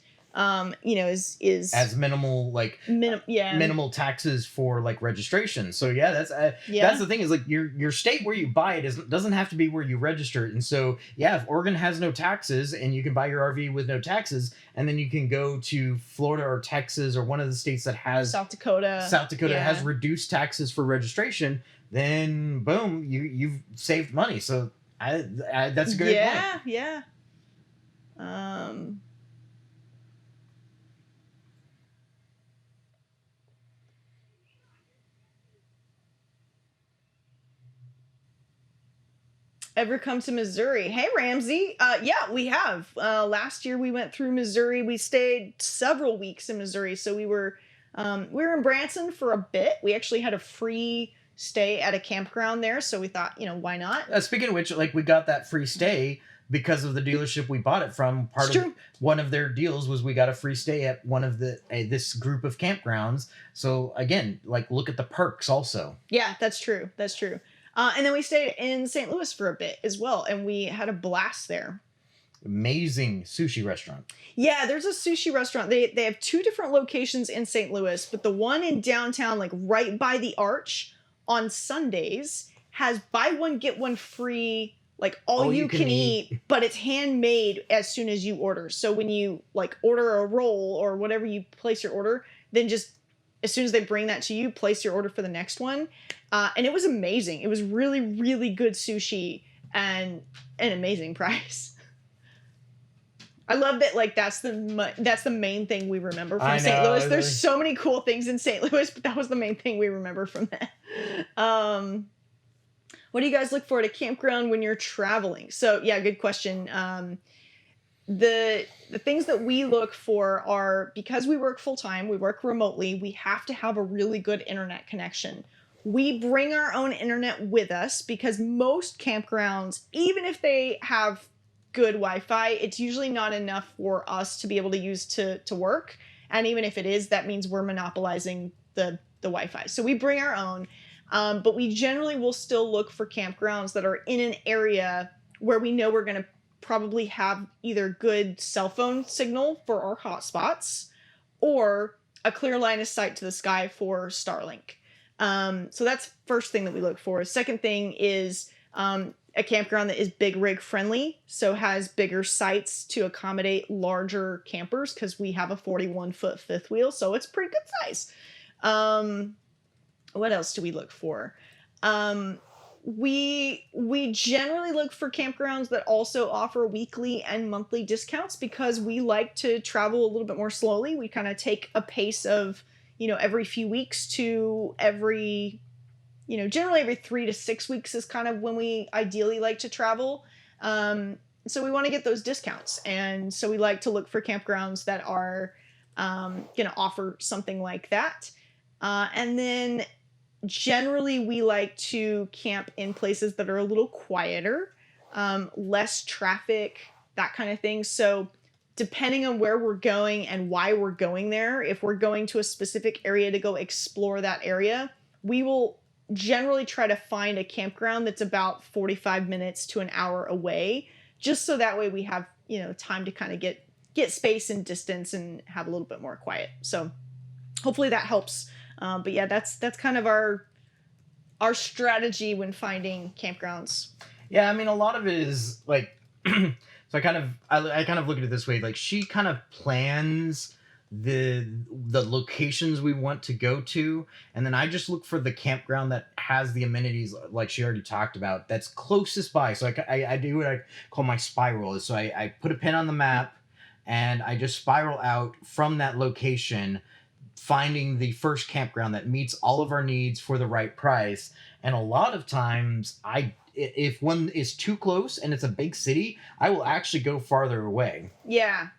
is as minimal minimal taxes for like registration. So that's the thing, is like your state where you buy it doesn't have to be where you register it. And so if Oregon has no taxes and you can buy your RV with no taxes, and then you can go to Florida or Texas or one of the states that has South Dakota has reduced taxes for registration, then boom, you've saved money. So that's a great point. Um, Ever come to Missouri? Hey, Ramsey. Yeah, we have. Last year we went through Missouri. We stayed several weeks in Missouri. So we were in Branson for a bit. We actually had a free stay at a campground there. So we thought, why not? Speaking of which, like, we got that free stay because of the dealership we bought it from. It's true. One of their deals was we got a free stay at one of this group of campgrounds. So again, like, look at the perks also. Yeah, that's true. That's true. And then we stayed in St. Louis for a bit as well, and we had a blast there. Amazing sushi restaurant. Yeah, there's a sushi restaurant. They have two different locations in St. Louis, but the one in downtown, like right by the Arch, on Sundays has buy one get one free, like all you can eat, but it's handmade as soon as you order. So when you like order a roll or whatever, you place your order, then just as soon as they bring that to you, place your order for the next one. And it was amazing. It was really, really good sushi and an amazing price. I love that. Like that's the main thing we remember from St. Louis. There's so many cool things in St. Louis, but that was the main thing we remember from that. What do you guys look for at a campground when you're traveling? So yeah, good question. The things that we look for are, because we work full time, we work remotely, we have to have a really good internet connection. We bring our own internet with us because most campgrounds, even if they have good Wi-Fi, it's usually not enough for us to be able to use to work. And even if it is, that means we're monopolizing the Wi-Fi. So we bring our own, but we generally will still look for campgrounds that are in an area where we know we're going to probably have either good cell phone signal for our hotspots or a clear line of sight to the sky for Starlink. So that's first thing that we look for. Second thing is a campground that is big rig friendly, so has bigger sites to accommodate larger campers, because we have a 41-foot fifth wheel, so it's pretty good size. What else do we look for? We generally look for campgrounds that also offer weekly and monthly discounts, because we like to travel a little bit more slowly. We kind of take a pace of, every few weeks to every, generally every 3 to 6 weeks is kind of when we ideally like to travel. So we want to get those discounts. And so we like to look for campgrounds that are going to offer something like that. And then generally we like to camp in places that are a little quieter, less traffic, that kind of thing. So depending on where we're going and why we're going there, if we're going to a specific area to go explore that area, we will generally try to find a campground that's about 45 minutes to an hour away, just so that way we have, time to kind of get space and distance and have a little bit more quiet. So hopefully that helps. But yeah, that's kind of our strategy when finding campgrounds. Yeah, I mean, a lot of it is like, so I kind of look at it this way. Like, she kind of plans the locations we want to go to, and then I just look for the campground that has the amenities, like she already talked about, that's closest by. So I do what I call my spiral. So I put a pin on the map, and I just spiral out from that location, finding the first campground that meets all of our needs for the right price. And a lot of times, if one is too close and it's a big city, I will actually go farther away. Yeah.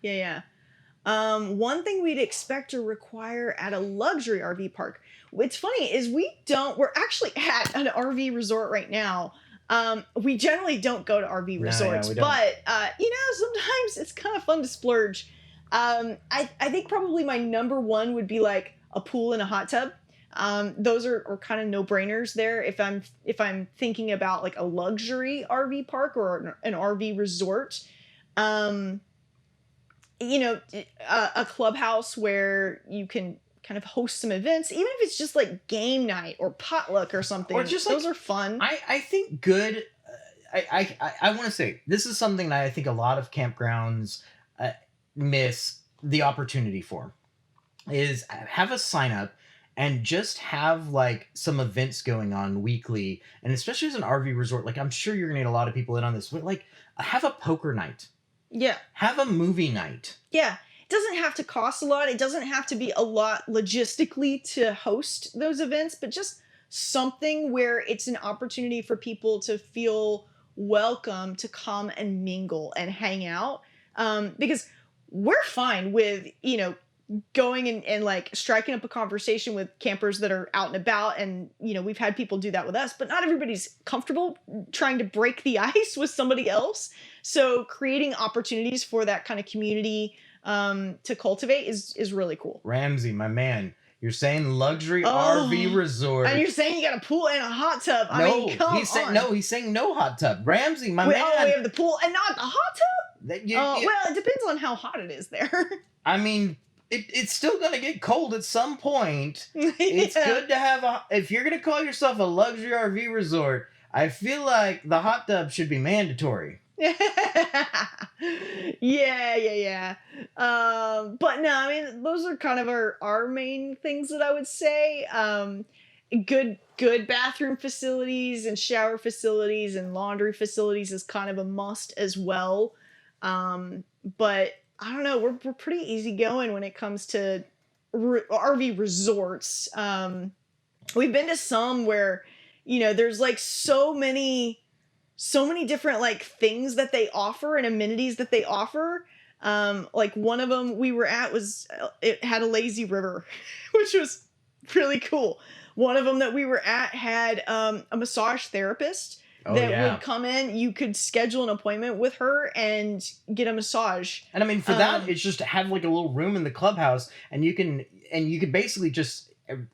One thing we'd expect or require at a luxury RV park. What's funny is we're actually at an RV resort right now. We generally don't go to RV resorts, but sometimes it's kind of fun to splurge. I think probably my number one would be like a pool and a hot tub. Those are kind of no-brainers there. If I'm thinking about like a luxury RV park or an RV resort, a clubhouse where you can kind of host some events, even if it's just like game night or potluck or something. Or just those are fun. I think good. I want to say this is something that I think a lot of campgrounds miss the opportunity for, is have a sign up and just have like some events going on weekly. And especially as an RV resort, like, I'm sure you're gonna get a lot of people in on this, but like, have a poker night. Yeah. Have a movie night. Yeah. It doesn't have to cost a lot. It doesn't have to be a lot logistically to host those events, but just something where it's an opportunity for people to feel welcome to come and mingle and hang out. Because we're fine with, going and like striking up a conversation with campers that are out and about, and we've had people do that with us, but not everybody's comfortable trying to break the ice with somebody else. So creating opportunities for that kind of community to cultivate is really cool. Ramsey, my man, you're saying luxury Oh, RV resort. and you're saying you got a pool and a hot tub. I No, mean, come on. no, he's saying no hot tub. Ramsey, my Wait, man. oh, we have the pool and not the hot tub? That Well, it depends on how hot it is there. I mean, it's still gonna get cold at some point. It's Yeah. good to have if you're gonna call yourself a luxury RV resort, I feel like the hot tub should be mandatory. Yeah. But no, I mean, those are kind of our main things that I would say. Good bathroom facilities and shower facilities and laundry facilities is kind of a must as well. But I don't know, we're pretty easygoing when it comes to RV resorts. We've been to some where, there's like so many different like things that they offer and amenities that they offer. Like one of them we were at it had a lazy river, which was really cool. One of them that we were at had a massage therapist would come in. You could schedule an appointment with her and get a massage. And I mean, for that, it's just to have like a little room in the clubhouse, and you can basically just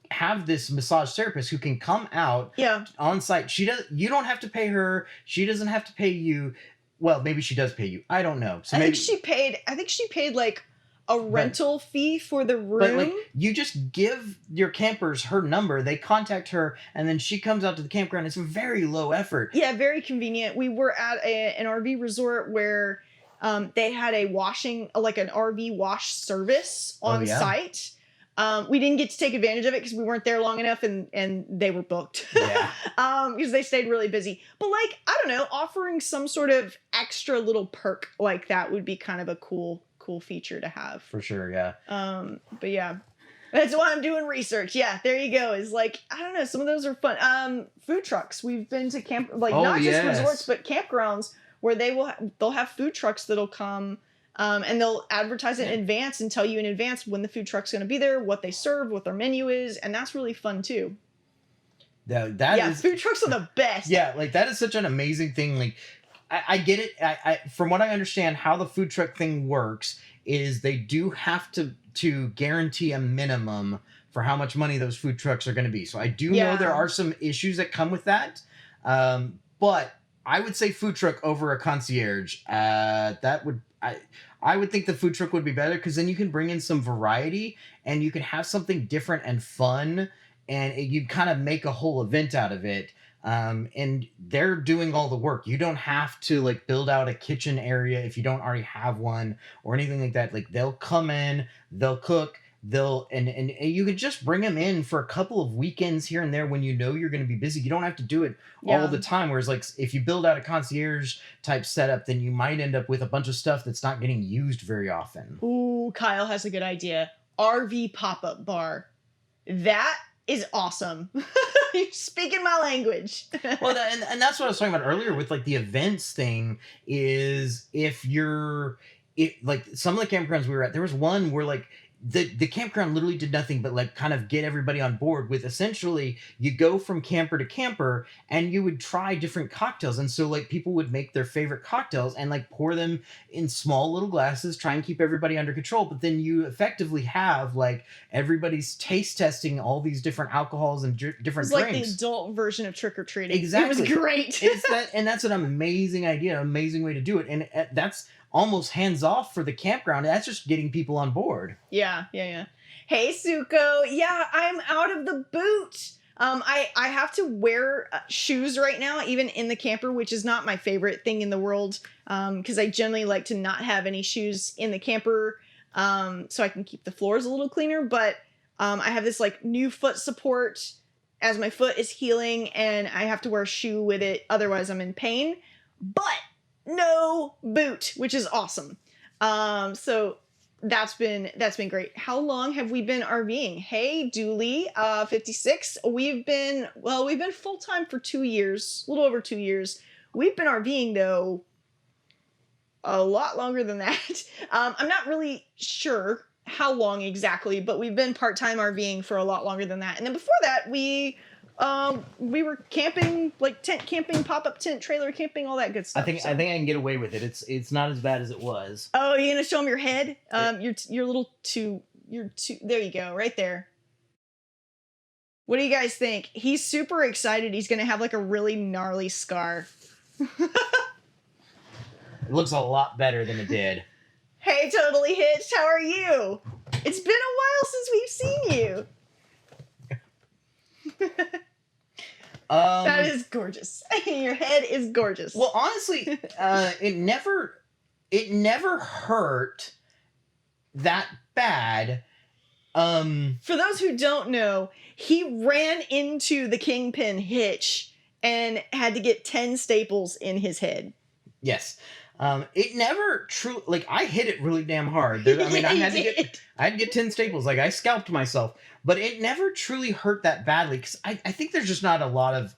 have this massage therapist who can come out on site. You don't have to pay her. She doesn't have to pay you. Well, maybe she does pay you. I don't know. So I think she paid like a rental fee for the room. But like, you just give your campers her number, they contact her, and then she comes out to the campground. It's very low effort. Yeah, very convenient. We were at an RV resort where they had an RV wash service on site. We didn't get to take advantage of it because we weren't there long enough, and they were booked. Yeah. Because they stayed really busy. But like, I don't know, offering some sort of extra little perk like that would be kind of a cool feature to have. For sure, yeah. But yeah. That's why I'm doing research. Yeah, there you go. Is like, I don't know, some of those are fun. Food trucks. We've been to not just resorts, but campgrounds where they'll have food trucks that'll come. And they'll advertise it in advance and tell you in advance when the food truck's going to be there, what they serve, what their menu is, and that's really fun too. Food trucks are the best. Yeah, like that is such an amazing thing. Like, I get it. I from what I understand, how the food truck thing works is they do have to guarantee a minimum for how much money those food trucks are going to be. So I do know there are some issues that come with that, but I would say food truck over a concierge. I would think the food truck would be better because then you can bring in some variety and you can have something different and fun, and you kind of make a whole event out of it. And they're doing all the work. You don't have to like build out a kitchen area if you don't already have one or anything like that. Like they'll come in, they'll cook, and you could just bring them in for a couple of weekends here and there when you know you're going to be busy. You don't have to do it all the time. Whereas like if you build out a concierge type setup, then you might end up with a bunch of stuff that's not getting used very often. Ooh, Kyle has a good idea. RV pop-up bar. That is awesome. You're speaking my language. Well, and that's what I was talking about earlier with like the events thing is like some of the campgrounds we were at, there was one where like the campground literally did nothing but like kind of get everybody on board with essentially you go from camper to camper and you would try different cocktails. And so like people would make their favorite cocktails and like pour them in small little glasses, try and keep everybody under control. But then you effectively have like everybody's taste testing all these different alcohols and different drinks. Like the adult version of trick-or-treating. Exactly. It was great. And that's an amazing idea, an amazing way to do it. And that's almost hands off for the campground. That's just getting people on board. Yeah. Hey, Suko. Yeah, I'm out of the boot. I have to wear shoes right now, even in the camper, which is not my favorite thing in the world. Because I generally like to not have any shoes in the camper, so I can keep the floors a little cleaner. But I have this like new foot support as my foot is healing, and I have to wear a shoe with it. Otherwise, I'm in pain. But no boot, which is awesome. So that's been great. How long have we been RVing? Hey, Dooley, 56. We've been full time for 2 years, a little over 2 years. We've been RVing though a lot longer than that. I'm not really sure how long exactly, but we've been part-time RVing for a lot longer than that. And then before that, we were camping, like tent camping, pop-up tent, trailer camping, all that good stuff. I think I can get away with it. It's not as bad as it was. Oh, you're gonna show him your head? Your little there you go, right there. What do you guys think? He's super excited. He's gonna have like a really gnarly scar. It looks a lot better than it did. Hey, Totally Hitched, how are you? It's been a while since we've seen you. That is gorgeous. Your head is gorgeous. Well, honestly, it never hurt that bad. For those who don't know, he ran into the kingpin hitch and had to get 10 staples in his head. Yes. It never like I hit it really damn hard. I mean, I had to get 10 staples. Like I scalped myself, but it never truly hurt that badly. Cause I think there's just not a lot of,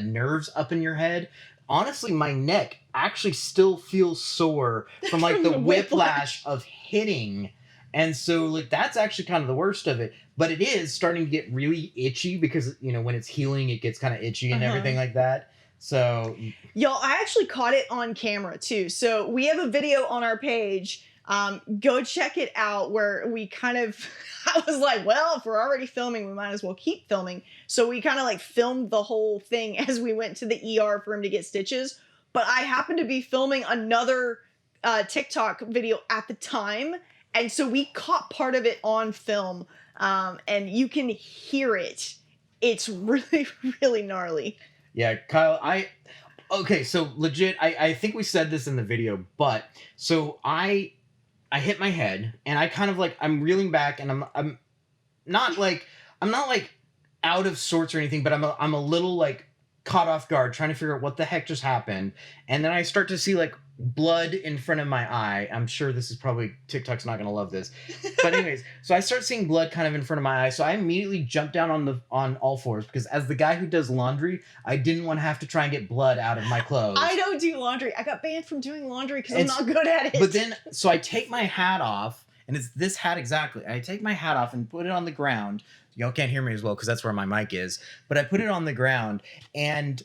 nerves up in your head. Honestly, my neck actually still feels sore from like the whiplash of hitting. And so like, that's actually kind of the worst of it, but it is starting to get really itchy because, you know, when it's healing, it gets kind of itchy and everything like that. So, y'all, I actually caught it on camera too. So we have a video on our page. Go check it out where we kind of, I was like, well, if we're already filming, we might as well keep filming. So we kind of like filmed the whole thing as we went to the ER for him to get stitches. But I happened to be filming another TikTok video at the time. And so we caught part of it on film. And you can hear it. It's really, really gnarly. Yeah, Kyle, okay, so legit, I think we said this in the video, but so I hit my head and I kind of like, I'm reeling back and I'm not like out of sorts or anything, but I'm a little like caught off guard trying to figure out what the heck just happened. And then I start to see like blood in front of my eye. I'm sure this is probably, TikTok's not going to love this. But anyways, so I start seeing blood kind of in front of my eye. So I immediately jump down on all fours because as the guy who does laundry, I didn't want to have to try and get blood out of my clothes. I don't do laundry. I got banned from doing laundry because I'm not good at it. But then, so I take my hat off, and it's this hat exactly. I take my hat off and put it on the ground. Y'all can't hear me as well because that's where my mic is. But I put it on the ground, and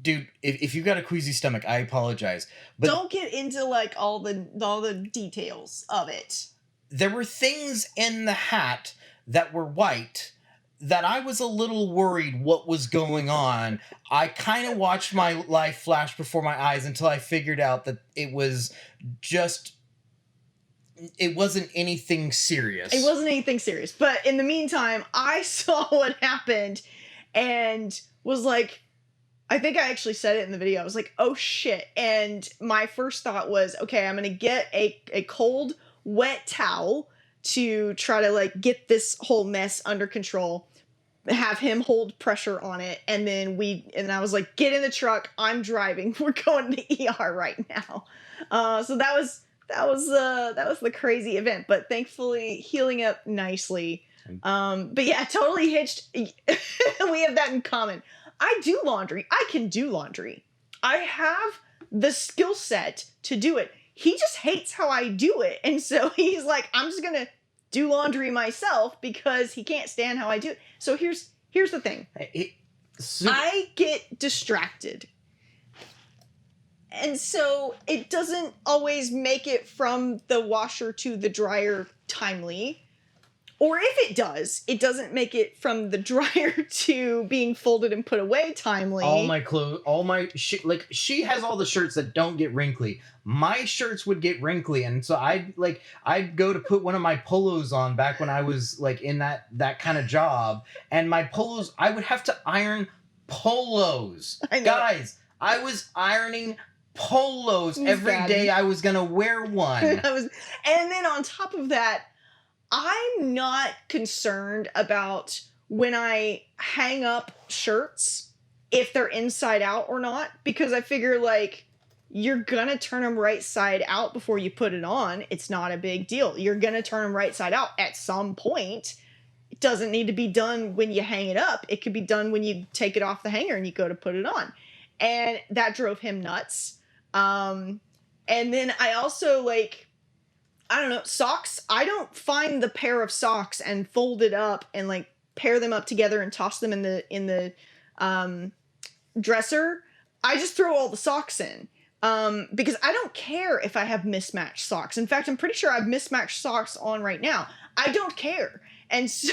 dude, if you've got a queasy stomach, I apologize. But don't get into like all the details of it. There were things in the hat that were white that I was a little worried what was going on. I kind of watched my life flash before my eyes until I figured out that it wasn't anything serious. It wasn't anything serious. But in the meantime, I saw what happened and was like, I think I actually said it in the video. I was like, oh shit. And my first thought was, okay, I'm going to get a cold, wet towel to try to like get this whole mess under control, have him hold pressure on it. And then I was like, get in the truck. I'm driving. We're going to the ER right now. So that was the crazy event, but thankfully healing up nicely. But yeah, Totally Hitched. We have that in common. I do laundry. I can do laundry. I have the skill set to do it. He just hates how I do it. And so he's like, I'm just going to do laundry myself because he can't stand how I do it. So here's the thing. I get distracted. And so it doesn't always make it from the washer to the dryer timely. Or if it does, it doesn't make it from the dryer to being folded and put away timely. All my clothes, she has all the shirts that don't get wrinkly. My shirts would get wrinkly, and so I'd go to put one of my polos on back when I was like in that kind of job, and my polos, I would have to iron polos. Guys, I was ironing polos every day I was gonna wear one. And then on top of that, I'm not concerned about when I hang up shirts if they're inside out or not, because I figure like you're gonna turn them right side out before you put it on. It's not a big deal. You're gonna turn them right side out at some point. It doesn't need to be done when you hang it up. It could be done when you take it off the hanger and you go to put it on. And that drove him nuts. And then I also, like, I don't know, socks. I don't find the pair of socks and fold it up and like pair them up together and toss them in the dresser. I just throw all the socks in. Because I don't care if I have mismatched socks. In fact, I'm pretty sure I have mismatched socks on right now. I don't care. And so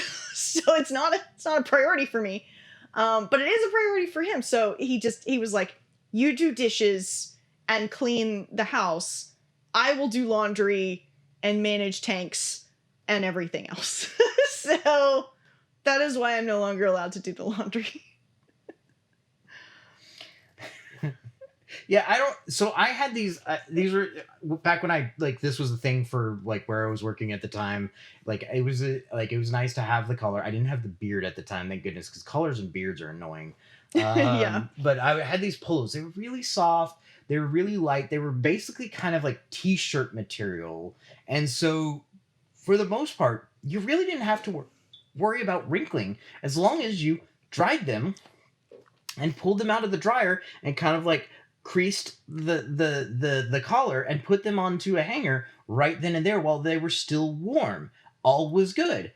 it's not a priority for me. But it is a priority for him. So he was like, you do dishes and clean the house. I will do laundry and manage tanks and everything else. So that is why I'm no longer allowed to do the laundry. Yeah, I don't. So I had these. These were back when I like this was the thing for like where I was working at the time. Like it was it was nice to have the color. I didn't have the beard at the time, thank goodness, because colors and beards are annoying. Yeah. But I had these polos. They were really soft. They were really light. They were basically kind of like t-shirt material, and so for the most part, you really didn't have to worry about wrinkling as long as you dried them and pulled them out of the dryer and kind of like creased the collar and put them onto a hanger right then and there while they were still warm. All was good.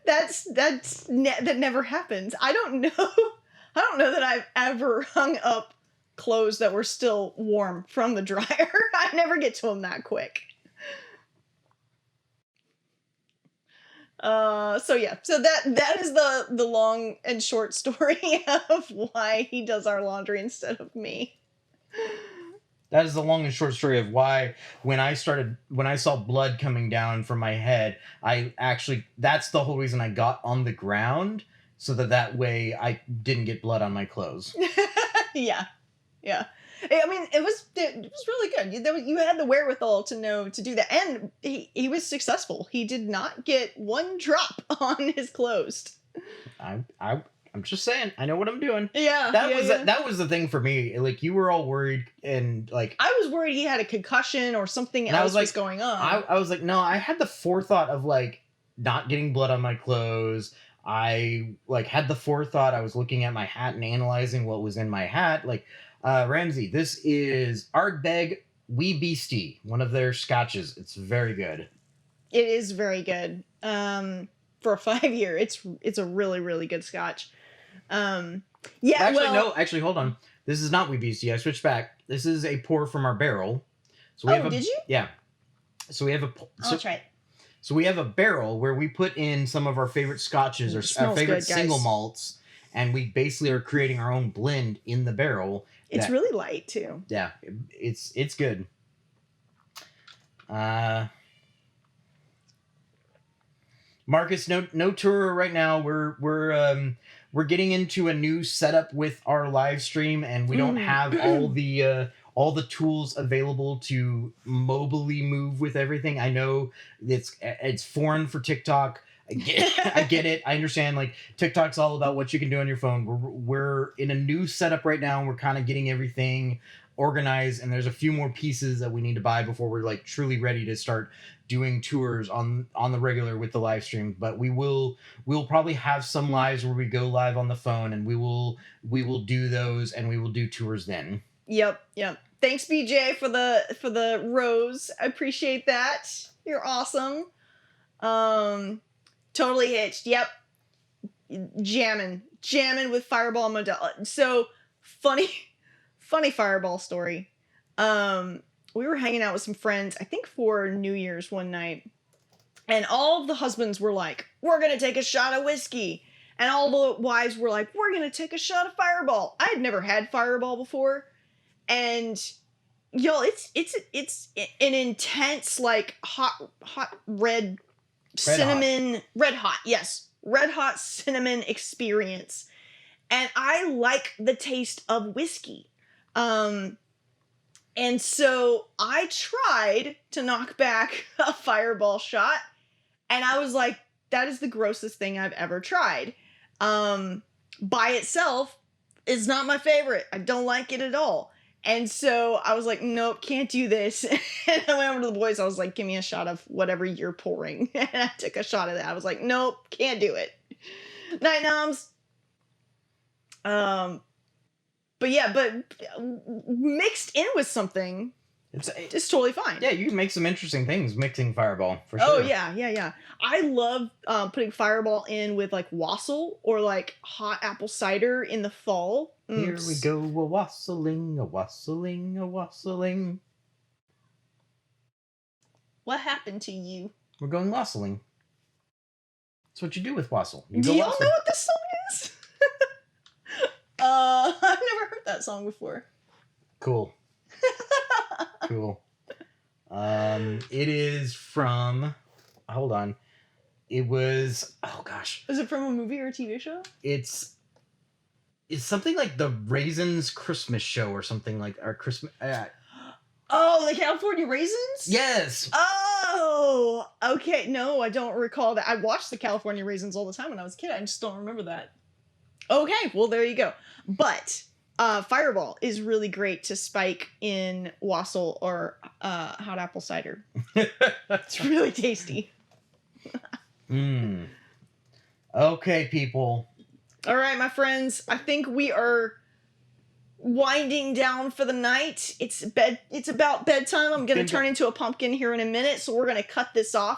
That never happens. I don't know. I don't know that I've ever hung up clothes that were still warm from the dryer. I never get to them that quick. So yeah, so that is the long and short story of why he does our laundry instead of me. That is the long and short story of why when I saw blood coming down from my head, that's the whole reason I got on the ground so that way I didn't get blood on my clothes. Yeah. I mean, it was really good. You had the wherewithal to know to do that, and he was successful. He did not get one drop on his clothes. I'm just saying, I know what I'm doing. Yeah, that was the thing for me. Like you were all worried, and like I was worried he had a concussion or something else was going on. I was like, no, I had the forethought of like not getting blood on my clothes. I like had the forethought. I was looking at my hat and analyzing what was in my hat. Like, Ramsey, this is Ardbeg Wee Beastie, one of their scotches. It's very good. It is very good. For a 5-year, it's a really, really good scotch. Yeah. Actually, hold on. This is not Wee Beastie. I switched back. This is a pour from our barrel. So we did you? Yeah. So we have I'll try it. So we have a barrel where we put in some of our favorite scotches or our favorite single malts, and we basically are creating our own blend in the barrel. It's really light too. Yeah, it's good. Marcus, no tour right now. We're getting into a new setup with our live stream, and we don't have all the tools available to mobily move with everything. I know it's foreign for TikTok. I get it. I understand. Like TikTok's all about what you can do on your phone. We're in a new setup right now, and we're kind of getting everything organized. And there's a few more pieces that we need to buy before we're like truly ready to start doing tours on the regular with the live stream. But we'll probably have some lives where we go live on the phone, and we will do those, and we will do tours then. Yep. Thanks, BJ, for the rose. I appreciate that. You're awesome. Totally hitched. Yep. Jamming with Fireball Modelo. So funny Fireball story. We were hanging out with some friends, I think for New Year's one night, and all of the husbands were like, "We're gonna take a shot of whiskey," and all the wives were like, "We're gonna take a shot of Fireball." I had never had Fireball before, and y'all, it's an intense, like hot red cinnamon, red hot cinnamon experience, and I like the taste of whiskey. And so I tried to knock back a Fireball shot, and I was like, that is the grossest thing I've ever tried. By itself, It's not my favorite. I don't like it at all. And so I was like, nope, can't do this. And I went over to the boys. I was like, give me a shot of whatever you're pouring. And I took a shot of that. I was like, nope, can't do it. Night noms. But yeah, but mixed in with something, it's totally fine. Yeah, you can make some interesting things mixing Fireball for sure. Oh yeah. I love putting Fireball in with like wassail or like hot apple cider in the fall. Here we go, a wassailing, a wassailing, a wassailing. What happened to you? We're going wassailing. That's what you do with wassail. Do y'all know what this song is? I've never heard that song before. Cool. Cool. It is from. Hold on. It was. Oh gosh. Is it from a movie or a TV show? It's something like the Raisins Christmas Show or something like our Christmas. Oh, the California Raisins? Yes. Oh, okay. No, I don't recall that. I watched the California Raisins all the time when I was a kid. I just don't remember that. Okay, well there you go. But Fireball is really great to spike in wassail or hot apple cider. It's really tasty. Okay, people. All right, my friends. I think we are winding down for the night. It's about bedtime. I'm going to turn into a pumpkin here in a minute, so we're going to cut this off.